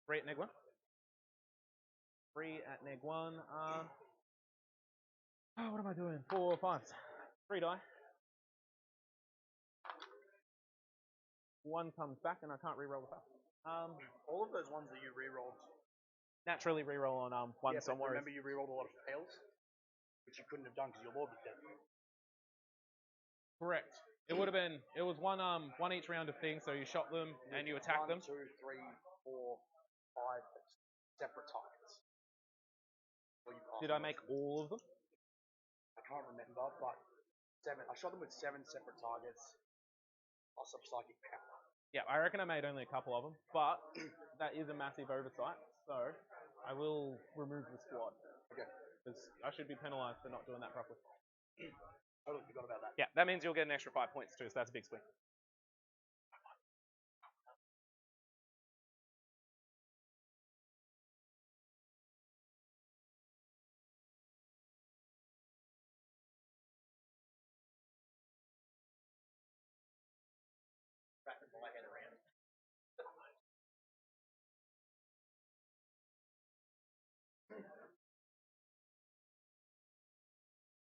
Three at neg 1. 3 at neg 1. What am I doing? 4 5s. 3 die. one comes back and I can't re-roll the fail. All of those ones that you re-rolled. Naturally re-roll on ones Yeah, on warriors. remember you re-rolled a lot of fails, which you couldn't have done because your lord was dead. Correct. It would have been. It was one each round of things. So you shot them and you attacked them. 1, 2, 3, 4, 5 separate targets. Did I make all of them? I can't remember, but 7. I shot them with 7 separate targets. Plus some psychic power. Yeah, I reckon I made only a couple of them, but that is a massive oversight. So I will remove the squad. Okay. Because I should be penalised for not doing that properly. Totally forgot about that. Yeah, that means you'll get an extra 5 points too, so that's a big swing. Wrapping my head around.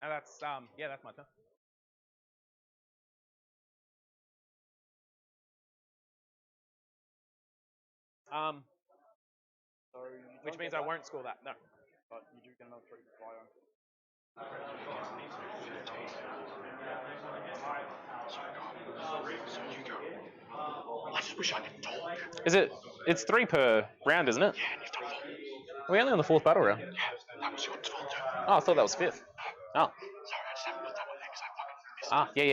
And that's yeah, that's my turn. So Which means I won't score that. No. But you do get another 3 bio. So you go. I just wish I could talk. Is it? It's 3 per round, isn't it? Yeah, and you've done 4. We're only on the 4th battle round. Yeah, that was your 12th turn. Oh, I thought that was 5th. Oh. Sorry, I just haven't put that one there because I fucking missed Ah, yeah.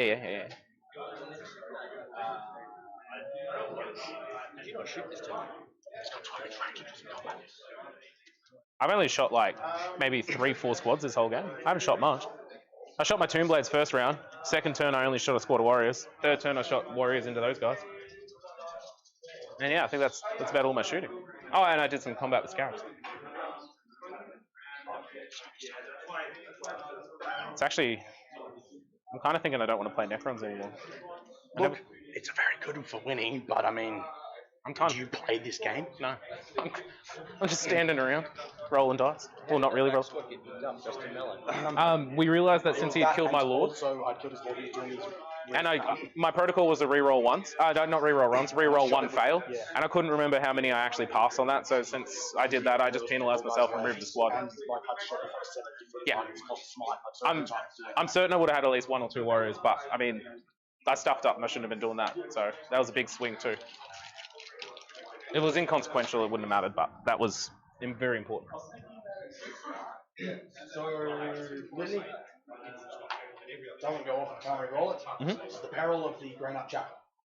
Did you not shoot this turn? It's got 12 inch range, it doesn't go back. I've only shot like maybe 3-4 squads this whole game. I haven't shot much. I shot my Tomb Blades first round. Second turn, I only shot a squad of warriors. Third turn, I shot warriors into those guys. And yeah, I think that's about all my shooting. Oh, and I did some combat with scarabs. It's actually, I'm kind of thinking I don't want to play Necrons anymore. Look, it's a very good one for winning, but I mean, do you play this game? No. I'm just standing around, rolling dice. Well, not really rolling. That's what you picked up, just a melon. We realised that since he had killed my lord, So I killed his lord, he was doing his... and my protocol was to re-roll once. Not re-roll once, re-roll one fail. Yeah. And I couldn't remember how many I actually passed on that. So since I did that, I just penalised myself and removed the squad. And like I'd shot with like 7 different Yeah. targets, plus smite, like, certain times doing I'm certain I would have had at least 1 or 2 warriors, but I mean, I stuffed up and I shouldn't have been doing that. So that was a big swing too. If it was inconsequential, it wouldn't have mattered, but that was very important. So, Lily, doesn't go off, I can't re-roll it. It's the peril of the grown up chapel.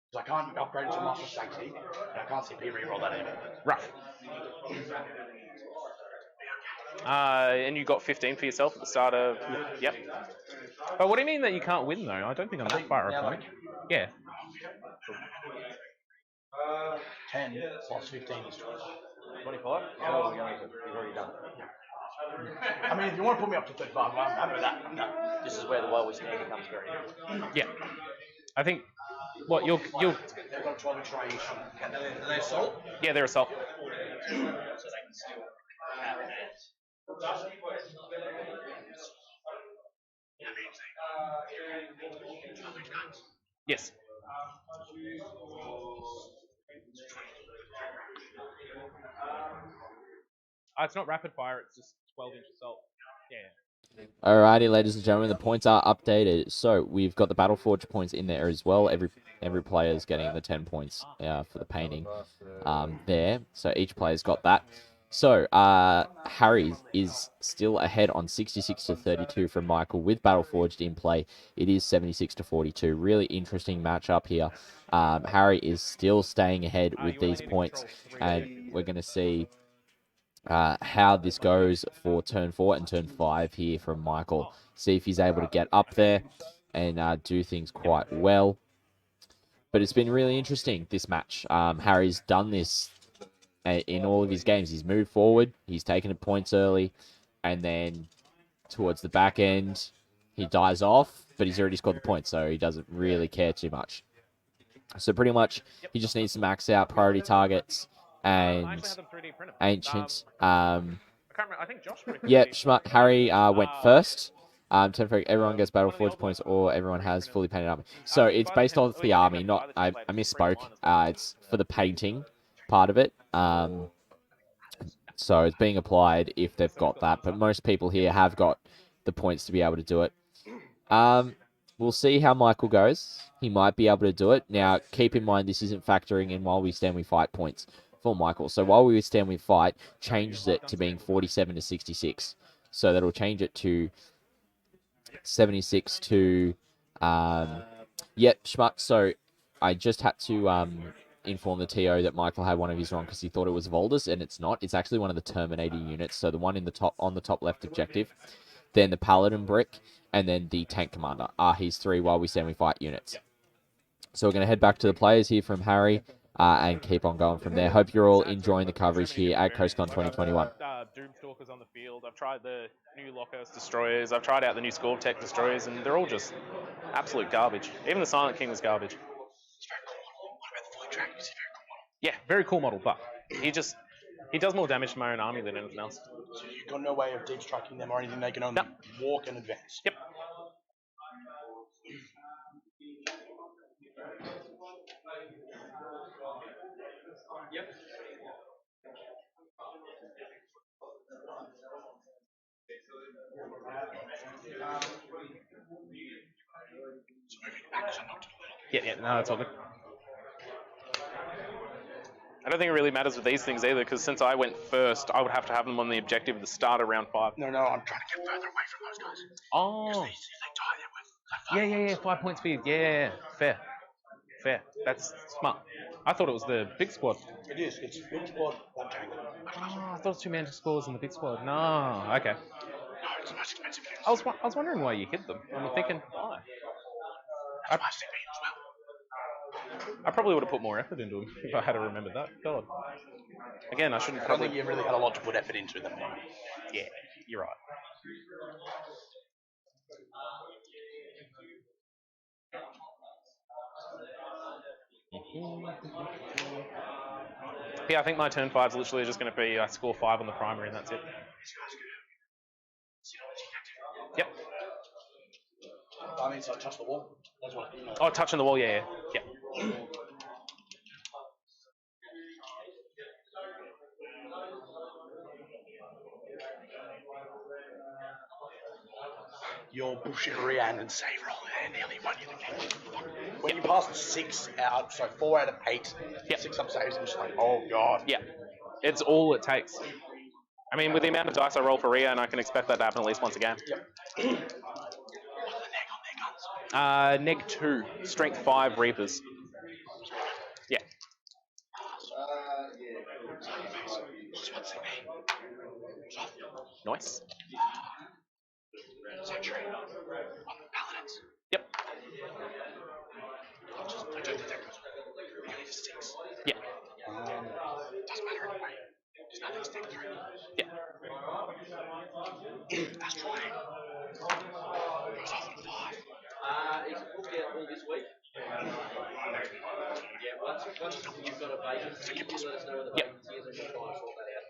Because I can't upgrade it to Master Sanctity, and I can't CP re-roll that either. Rough. And you got 15 for yourself at the start of... Yep. But what do you mean that you can't win, though? I don't think I'm that far apart. Yeah. 10 plus 15 is 25? Oh, you've already done it. I mean, if you want to put me up to 35, I'm happy with that. No. This is where the while we stand becomes very important. Yeah. I think... What, you'll... They've got 12 inch range. Are they assault? Yeah, they're assault. So they can still have hands. Yes. It's not rapid fire, it's just 12 inch assault. Yeah. Alrighty, ladies and gentlemen, the points are updated. So we've got the Battleforge points in there as well. Every player is getting the 10 points for the painting there. So each player's got that. So Harry is still ahead on 66 to 32 from Michael with Battleforged in play. It is 76 to 42. Really interesting matchup here. Harry is still staying ahead with these points, and we're going to see how this goes for turn 4 and turn 5 here from Michael. See if he's able to get up there and do things quite well. But it's been really interesting, this match. Harry's done this in all of his games. He's moved forward, he's taken the points early, and then towards the back end, he dies off, but he's already scored the points, so he doesn't really care too much. So pretty much, he just needs to max out priority targets and ancient. I can't remember. I think Josh. Yeah, Harry went first, 10 for everyone gets battle forge points or everyone has fully painted army. So it's based off the army, not I misspoke. It's for the painting part of it. So it's being applied if they've got that, but most people here have got the points to be able to do it. We'll see how Michael goes. He might be able to do it. Now, keep in mind this isn't factoring in while we stand we fight points for Michael. So while we stand we fight, changes it to being 47 to 66. So that'll change it to 76 to Schmuck. So I just had to inform the TO that Michael had one of his wrong because he thought it was Voldus, and it's not. It's actually one of the Terminator units. So the one in the top on the top left objective, then the Paladin Brick, and then the Tank Commander are his 3 while we stand we fight units. So we're going to head back to the players here from Harry and keep on going from there. Hope you're all enjoying the coverage here at CoastCon 2021. Doomstalkers on the field. I've tried the new Lockhurst destroyers. I've tried out the new Scorp Tech destroyers, and they're all just absolute garbage. Even the Silent King was garbage. It's very cool model. What about the Void Dragon? It's a very cool model. Yeah, very cool model, but he does more damage to my own army than anything else. So you've got no way of deep striking them or anything. They can only walk and advance. Yep. Yeah, no, that's all good. I don't think it really matters with these things either, because since I went first, I would have to have them on the objective at the start of round 5. No, I'm trying to get further away from those guys. Oh. If they die, they're worth 5 points speed. Yeah. Fair. That's smart. I thought it was the big squad. It is. It's big squad, one tank. Oh, I thought it was 2 magic scores in the big squad. No, okay. No, it's the most expensive unit. I was wondering why you hid them. I'm thinking, why? That's why I've seen as well. I probably would have put more effort into them if I had remembered that. God. Again, I shouldn't I don't probably... think you really had a lot to put effort into them. Yeah, you're right. Yeah, I think my turn 5 is literally just going to be I score 5 on the primary and that's it. Yep. That means I touch the wall. That's what you know. Oh, touching the wall, yeah. Your bullshit Rian and save roll there nearly won you the game. When you pass 4 out of 8, 6 up saves, I'm just like, oh god. Yeah, it's all it takes. I mean, with the amount of dice I roll for Rian, I can expect that to happen at least once a game. Yep. What's the neg on their guns? Neg 2, strength 5 Reapers. Yeah. What's the name? Nice. Sanctuary. On the Paladins. Yep. I don't think that goes really to 6. Yeah. Doesn't matter anyway. There's nothing to take 3. Yeah. Astra goes off on 5. It's booked out all this week. Yeah, once you've got a vacancy, you let us know where the vacancy is and we'll try and sort that out.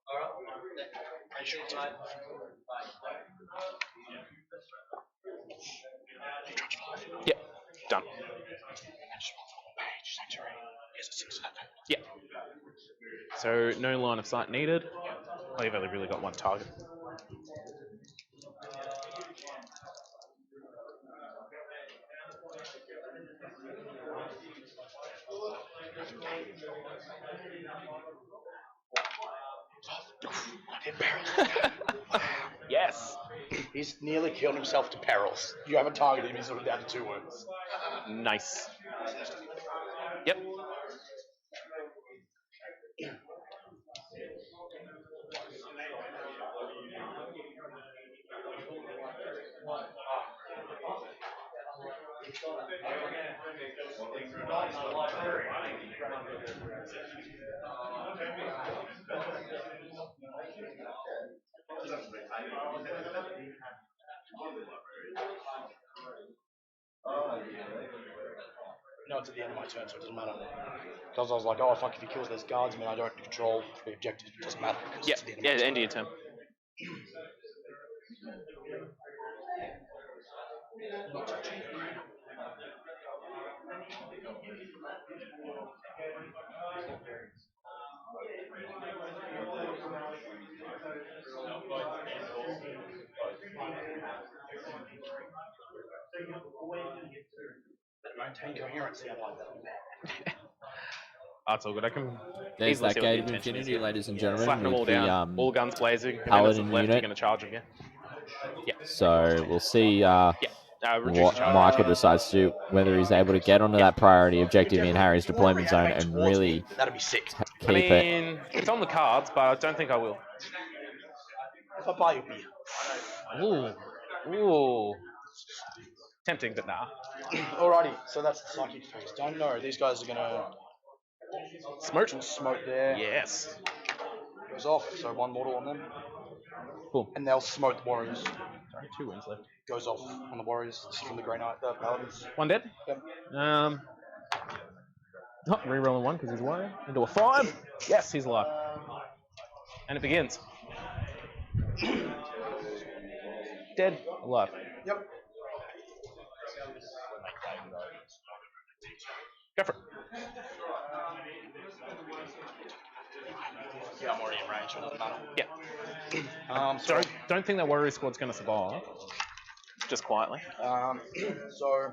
Alright. Pretty sure it's mate. Yep. Done. Yeah. So no line of sight needed. I've only really got one target. Yes. He's nearly killed himself to perils. You haven't targeted him, he's sort of down to 2 wounds. Nice. Yep. No, it's at the end of my turn, so it doesn't matter. Because I was like, oh, fuck, if he kills those guardsmen, I don't control 3 objectives. It doesn't matter. Yeah, end of your turn. Maintain coherency, I like that. That's all good. I can There's easily that see what the gate of intention is infinity, here. ladies and gentlemen, Slapping them all with down, the all guns blazing, and then as paladin left, you're unit. going to charge again. Yeah. So we'll see Reduce what charge. Michael decides to do, whether he's able to get onto that priority objective in Harry's deployment zone and really That'd be sick. keep I it. mean, it's on the cards, but I don't think I will. If I buy you beer. Ooh. Tempting, but nah. Alrighty, so that's the psychic phase. Don't know. These guys are gonna smoke there. Yes. Goes off, so one mortal on them. Cool. And they'll smoke the warriors. Sorry, 2 wins left. Goes off on the warriors. This is from the Grey Knight, the paladins. 1 dead. Yep. Rerolling 1 because he's a warrior. Into a 5. Yes, he's alive. And it begins. Dead. Alive. Yep. Go for it. Yeah, I'm already in range, so it doesn't matter. Yeah. So Don't think that warrior squad's going to survive. Just quietly. so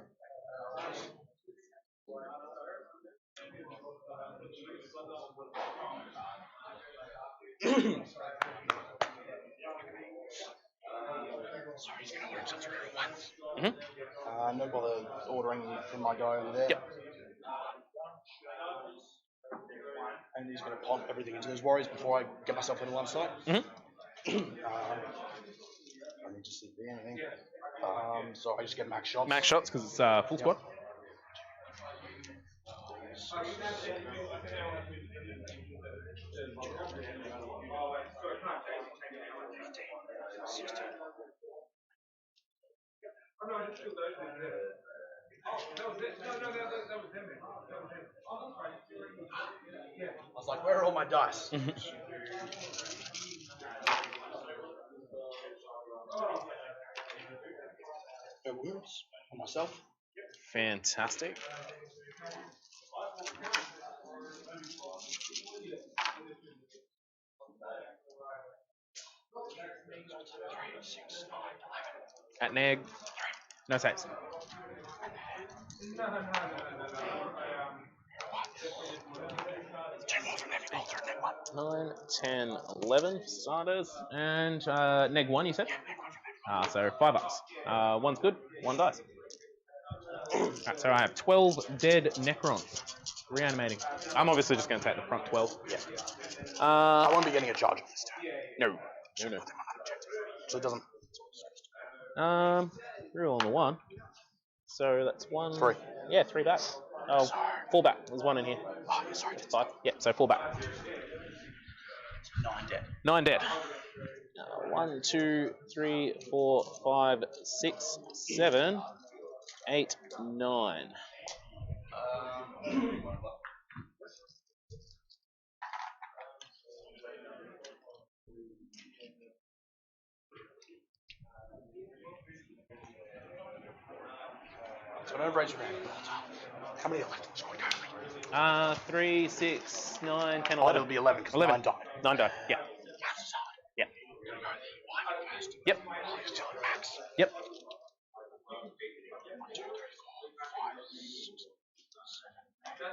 sorry, he's gonna order himself through once. No bother ordering from my guy over there. Yep. And he's gonna pump everything into those warriors before I get myself into one side. I need to see anything. So I just get max shots. Max shots because it's full squad. I was like, where are all my dice? No wounds on myself. Fantastic. At Neg. No saves. 9, 10, 11 starters. And Neg 1, you said? So $5. One's good, 1 dies. Alright, so I have 12 dead Necrons. Reanimating. I'm obviously just going to take the front 12. Yeah. I won't be getting a charge on this turn. No. So it doesn't. Reroll on the 1. So that's 1. 3. Yeah, 3 back. Oh, 4 back. There's 1 in here. Oh, yeah, sorry. 5. Yeah, so 4 back. 9 dead. 9 dead. 1, 2, 3, 4, 5, 6, 7, 8, 9. So don't raise your hand. How many are left in the squad currently? 3, 6, 9, 10, Oh, 11. it'll be 11 because 11. 9 died. 9 died, yeah. Yeah. Yep. Still at max. Yep. 1, 2, 3, 4, 5, 6, 7, 8,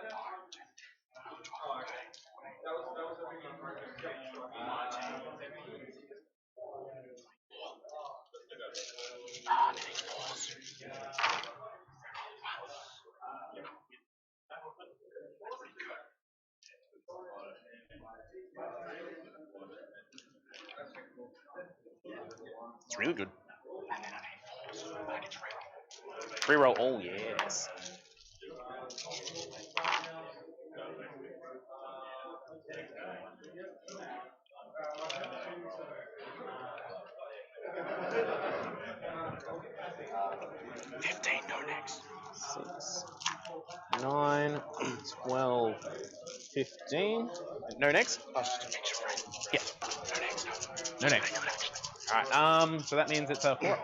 9, 10, 11, 12, 13. It's really good. Free roll. Oh, yes. No next. 6, 9, 12, 15. No next? That's just a picture, right? Yeah. No next. No next. Alright, so that means it's a 4.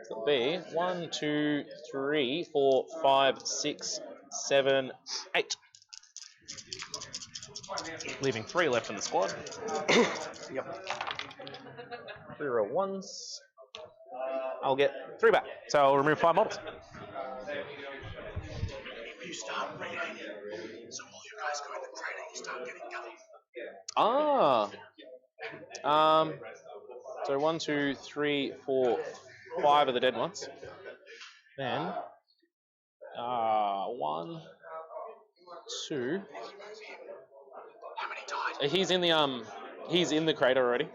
So it'll be 1, 2, 3, 4, 5, 6, 7, 8. Leaving 3 left in the squad. Yep. 3 roll ones. I'll get 3 back. So I'll remove 5 models. If you start raiding, so all you guys go in the raiding, you start getting covered. So 1, 2, 3, 4, 5 are the dead ones. Then 1, 2. How many died? He's in the crater already.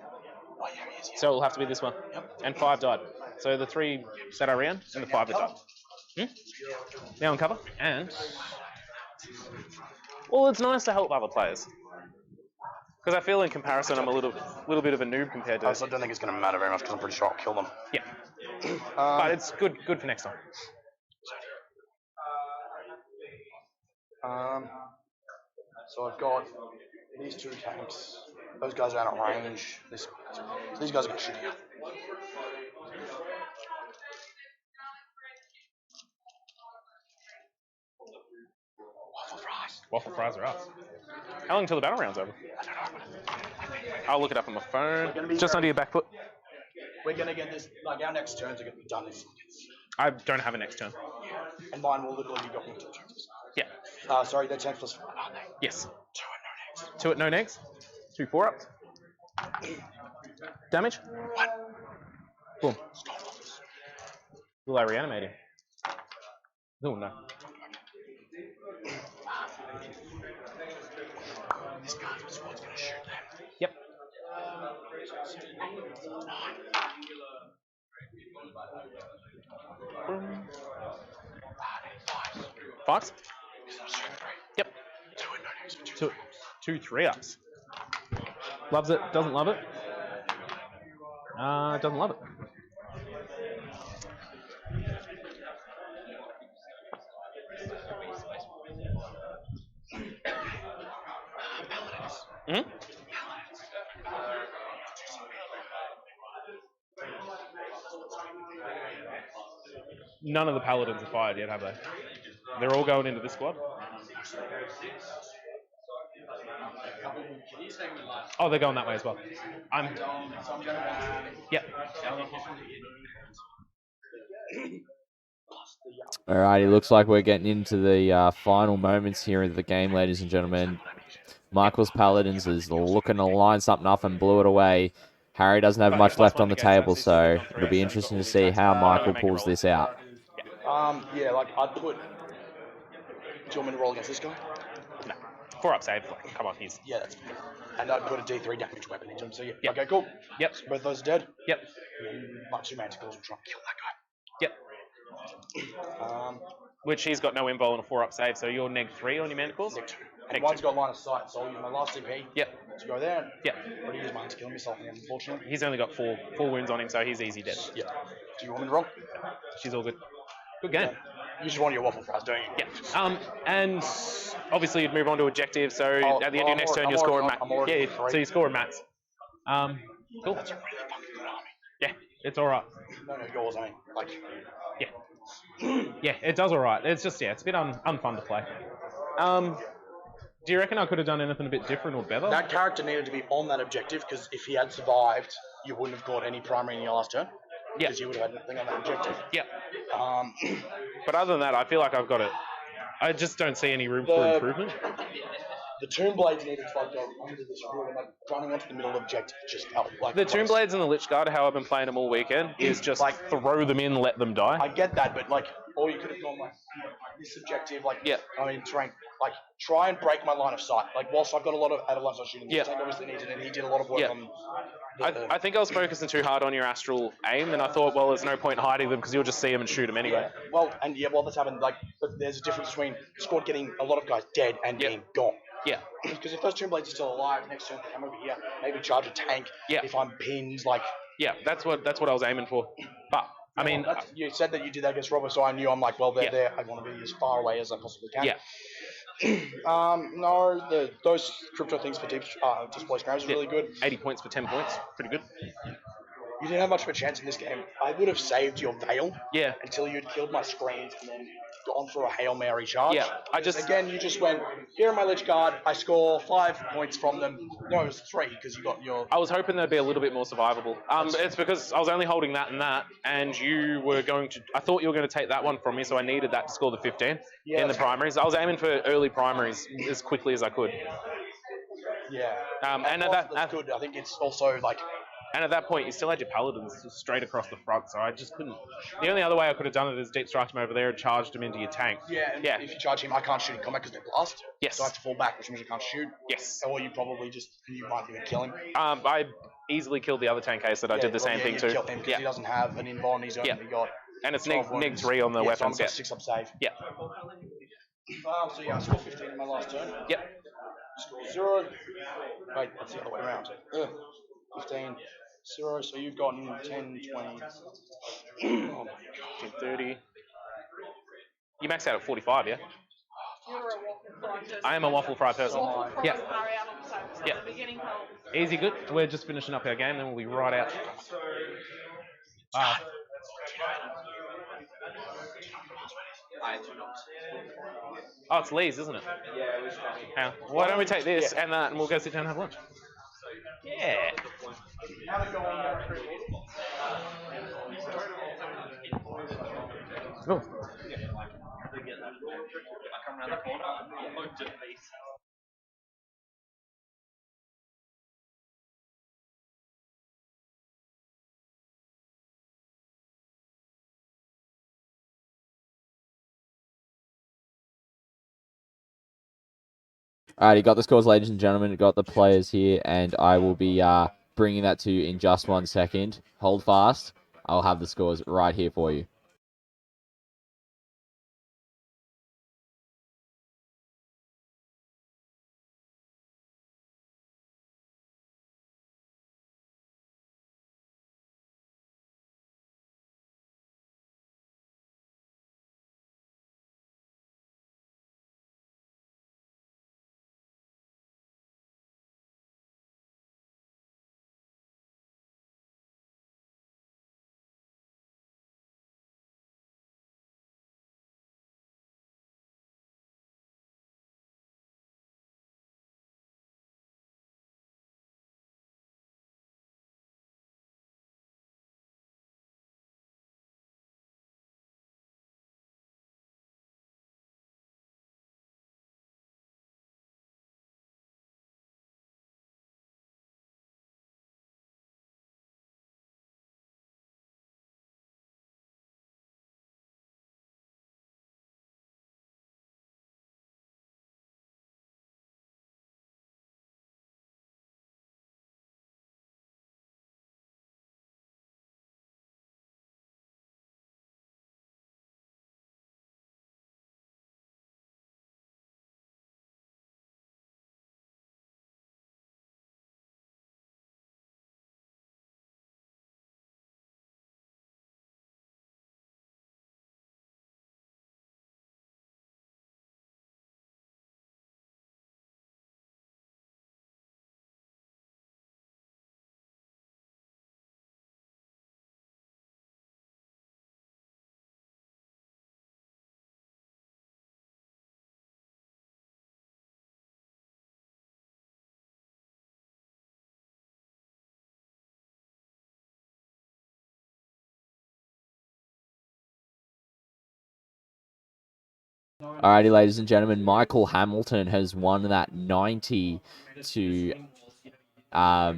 Oh, yeah, he is, yeah. So it'll have to be this one. Yep. And 5 died. So the 3 that I ran and the 5 that died. Now on cover. And well, it's nice to help other players. Because I feel in comparison I'm a little bit of a noob compared to. I also don't think it's going to matter very much because I'm pretty sure I'll kill them. Yeah. But it's good for next time. So I've got these 2 tanks. Those guys are out of range. So these guys are going to shoot you. Waffle fries are up. How long until the battle round's over? I don't know. I'll look it up on my phone. Just under your back foot. We're going to get this, like our next turns are going to be done in seconds. I don't have a next turn. And mine will literally be got into 2 turns. Yeah. Sorry, they're 10 plus 1, aren't they? Yes. 2 2 at no next. at no next. 2 4-ups. Damage. 1. Boom. Will I reanimate him? Oh no. This guy's going to shoot them. Yep. 5s? Yep. 2 at no next. 2 3-ups. Loves it, doesn't love it. Doesn't love it. Mm-hmm. None of the paladins are fired yet, have they? They're all going into this squad. Oh, they're going that way as well. Yep. Alrighty, looks like we're getting into the final moments here of the game, ladies and gentlemen. Michael's Paladins is looking to line something up and blew it away. Harry doesn't have much left on the table, so it'll be interesting to see how Michael pulls this out. Yeah, like I'd put. Do you want me to roll against this guy? No. 4-up save. Come on, he's. Yeah, that's fine. And I'd put a D3 damage weapon into him, so yeah. Yep. Okay, cool. Yep. So both those are dead. Yep. My 2 manticores will try and kill that guy. Yep. Which he's got no invul and a 4-up save, so you're neg 3 on your manticores? Neg 2. And one's got line of sight, so I'll use my last CP to go there. Yep. But he use mine to kill himself, unfortunately. He's only got 4 wounds on him, so he's easy dead. Yeah. Do you want me to roll? She's all good. Good game. You just want your waffle fries, don't you? Yeah. And obviously you'd move on to objective, so at the end of your next turn you'll score a max. Yeah, so you score a max. Cool. That's a really fucking good army. Yeah, it's alright. No, yours, I mean. Like. Yeah. Yeah, it does alright. It's just, it's a bit unfun to play. Do you reckon I could have done anything a bit different or better? That character needed to be on that objective, because if he had survived, you wouldn't have got any primary in your last turn. Yeah. Because you would have had nothing on that objective. Yeah. But other than that, I feel like I've got it. I just don't see any room for improvement. The Tomb Blades needed to like go under this rule and like running onto the middle objective just helped. Like the Tomb Blades and the Lich Guard, how I've been playing them all weekend, is just like throw them in, let them die. I get that, but like, or you could have gone like this objective, like I mean terrain, like try and break my line of sight. Like whilst I've got a lot of avalanche shooting, the tank obviously needed it. He did a lot of work on. I think I was focusing too hard on your astral aim, and I thought, well, there's no point in hiding them because you'll just see them and shoot them anyway. Yeah. Well, that's happened. Like, but there's a difference between squad getting a lot of guys dead and being gone. Yeah. Because if those Tomb Blades are still alive, next turn they come over here, maybe charge a tank. Yeah. If I'm pinned, like. Yeah, that's what I was aiming for. But I mean, you said that you did that against Robert, so I knew. I'm like, well, they're there. I want to be as far away as I possibly can. Yeah. No, those crypto things for deep displaced ground is really good. 80 points for 10 points, pretty good. You didn't have much of a chance in this game. I would have saved your Veil Yeah. until you'd killed my screens and then gone for a Hail Mary charge. Yeah, Again, you just went, here are my Lich Guard, I score 5 points from them. No, it was 3 because you got your... I was hoping they'd be a little bit more survivable. It's because I was only holding that, and you were going to... I thought you were going to take that one from me, so I needed that to score the 15 in the primaries. I was aiming for early primaries as quickly as I could. Yeah. And that's good. I think it's also like... And at that point, you still had your paladins straight across the front, so I just couldn't... The only other way I could have done it is deep striked him over there and charged him into your tank. Yeah, and if you charge him, I can't shoot in combat because they're blast. Yes. So I have to fall back, which means I can't shoot. Yes. Or you probably just... You might even kill him. I easily killed the other tank case that I did the same thing to. Kill him because he doesn't have an invuln, he's only got... And it's neg 3 on the weapons, so I've got 6 up save. Yeah. So yeah, I scored 15 in my last turn. Yep. Score 0. Wait, that's the other way around. 15, 0. So you've gotten 10, 20. Oh my god. 30. You maxed out at 45, yeah? You're a waffle fry person. I am a waffle fry person. Waffle fries Yeah. are out on the same side. Yeah. The beginning help. Easy, good. We're just finishing up our game, then we'll be right out. Oh, it's Lee's, isn't it? Yeah. Why don't we take this and that, and we'll go sit down and have lunch? Yeah. Oh. Alright, you got the scores, ladies and gentlemen. You got the players here, and I will be bringing that to you in just 1 second. Hold fast. I'll have the scores right here for you. Alrighty, ladies and gentlemen, Michael Hamilton has won that 90 to a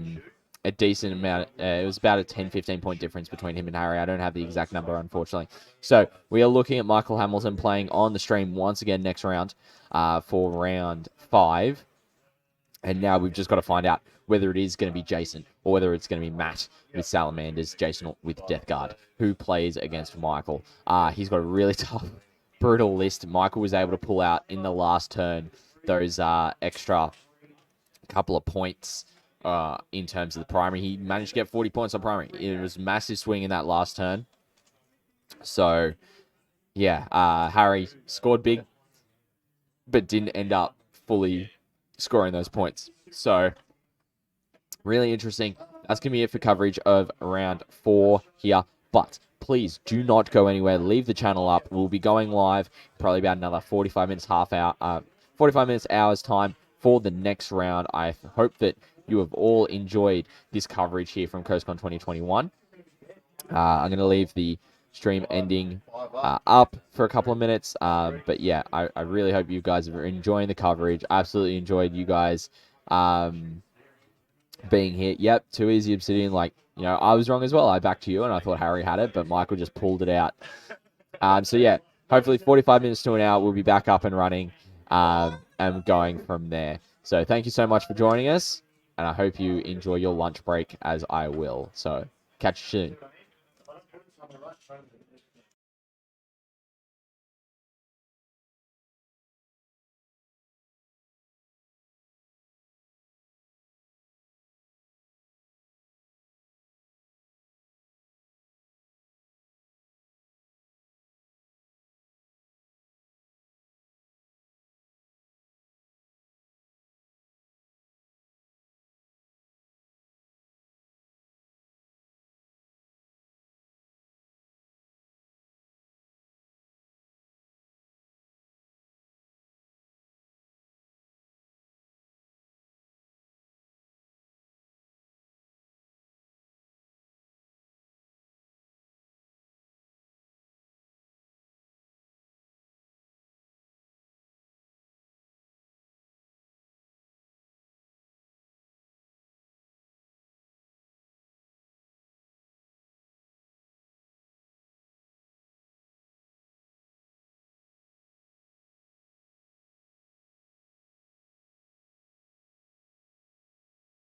decent amount. It was about a 10-15 point difference between him and Harry. I don't have the exact number, unfortunately. So we are looking at Michael Hamilton playing on the stream once again next round for round 5. And now we've just got to find out whether it is going to be Jason or whether it's going to be Matt with Salamanders, Jason with Death Guard, who plays against Michael. He's got a really tough, brutal list. Michael was able to pull out in the last turn those extra couple of points in terms of the primary. He managed to get 40 points on primary. It was a massive swing in that last turn. So, yeah, Harry scored big, but didn't end up fully scoring those points. So, really interesting. that's going to be it for coverage of round 4 here. But please do not go anywhere. Leave the channel up. We'll be going live probably about another 45 minutes, 45 minutes, hours time for the next round. I hope that you have all enjoyed this coverage here from CoastCon 2021. I'm going to leave the stream ending up for a couple of minutes. But yeah, I really hope you guys are enjoying the coverage. Absolutely enjoyed you guys being here. Yep, too easy Obsidian. Like, you know, I was wrong as well. I backed you and I thought Harry had it, but Michael just pulled it out. So yeah, hopefully 45 minutes to an hour, we'll be back up and running and going from there. So thank you so much for joining us, and I hope you enjoy your lunch break as I will. So catch you soon.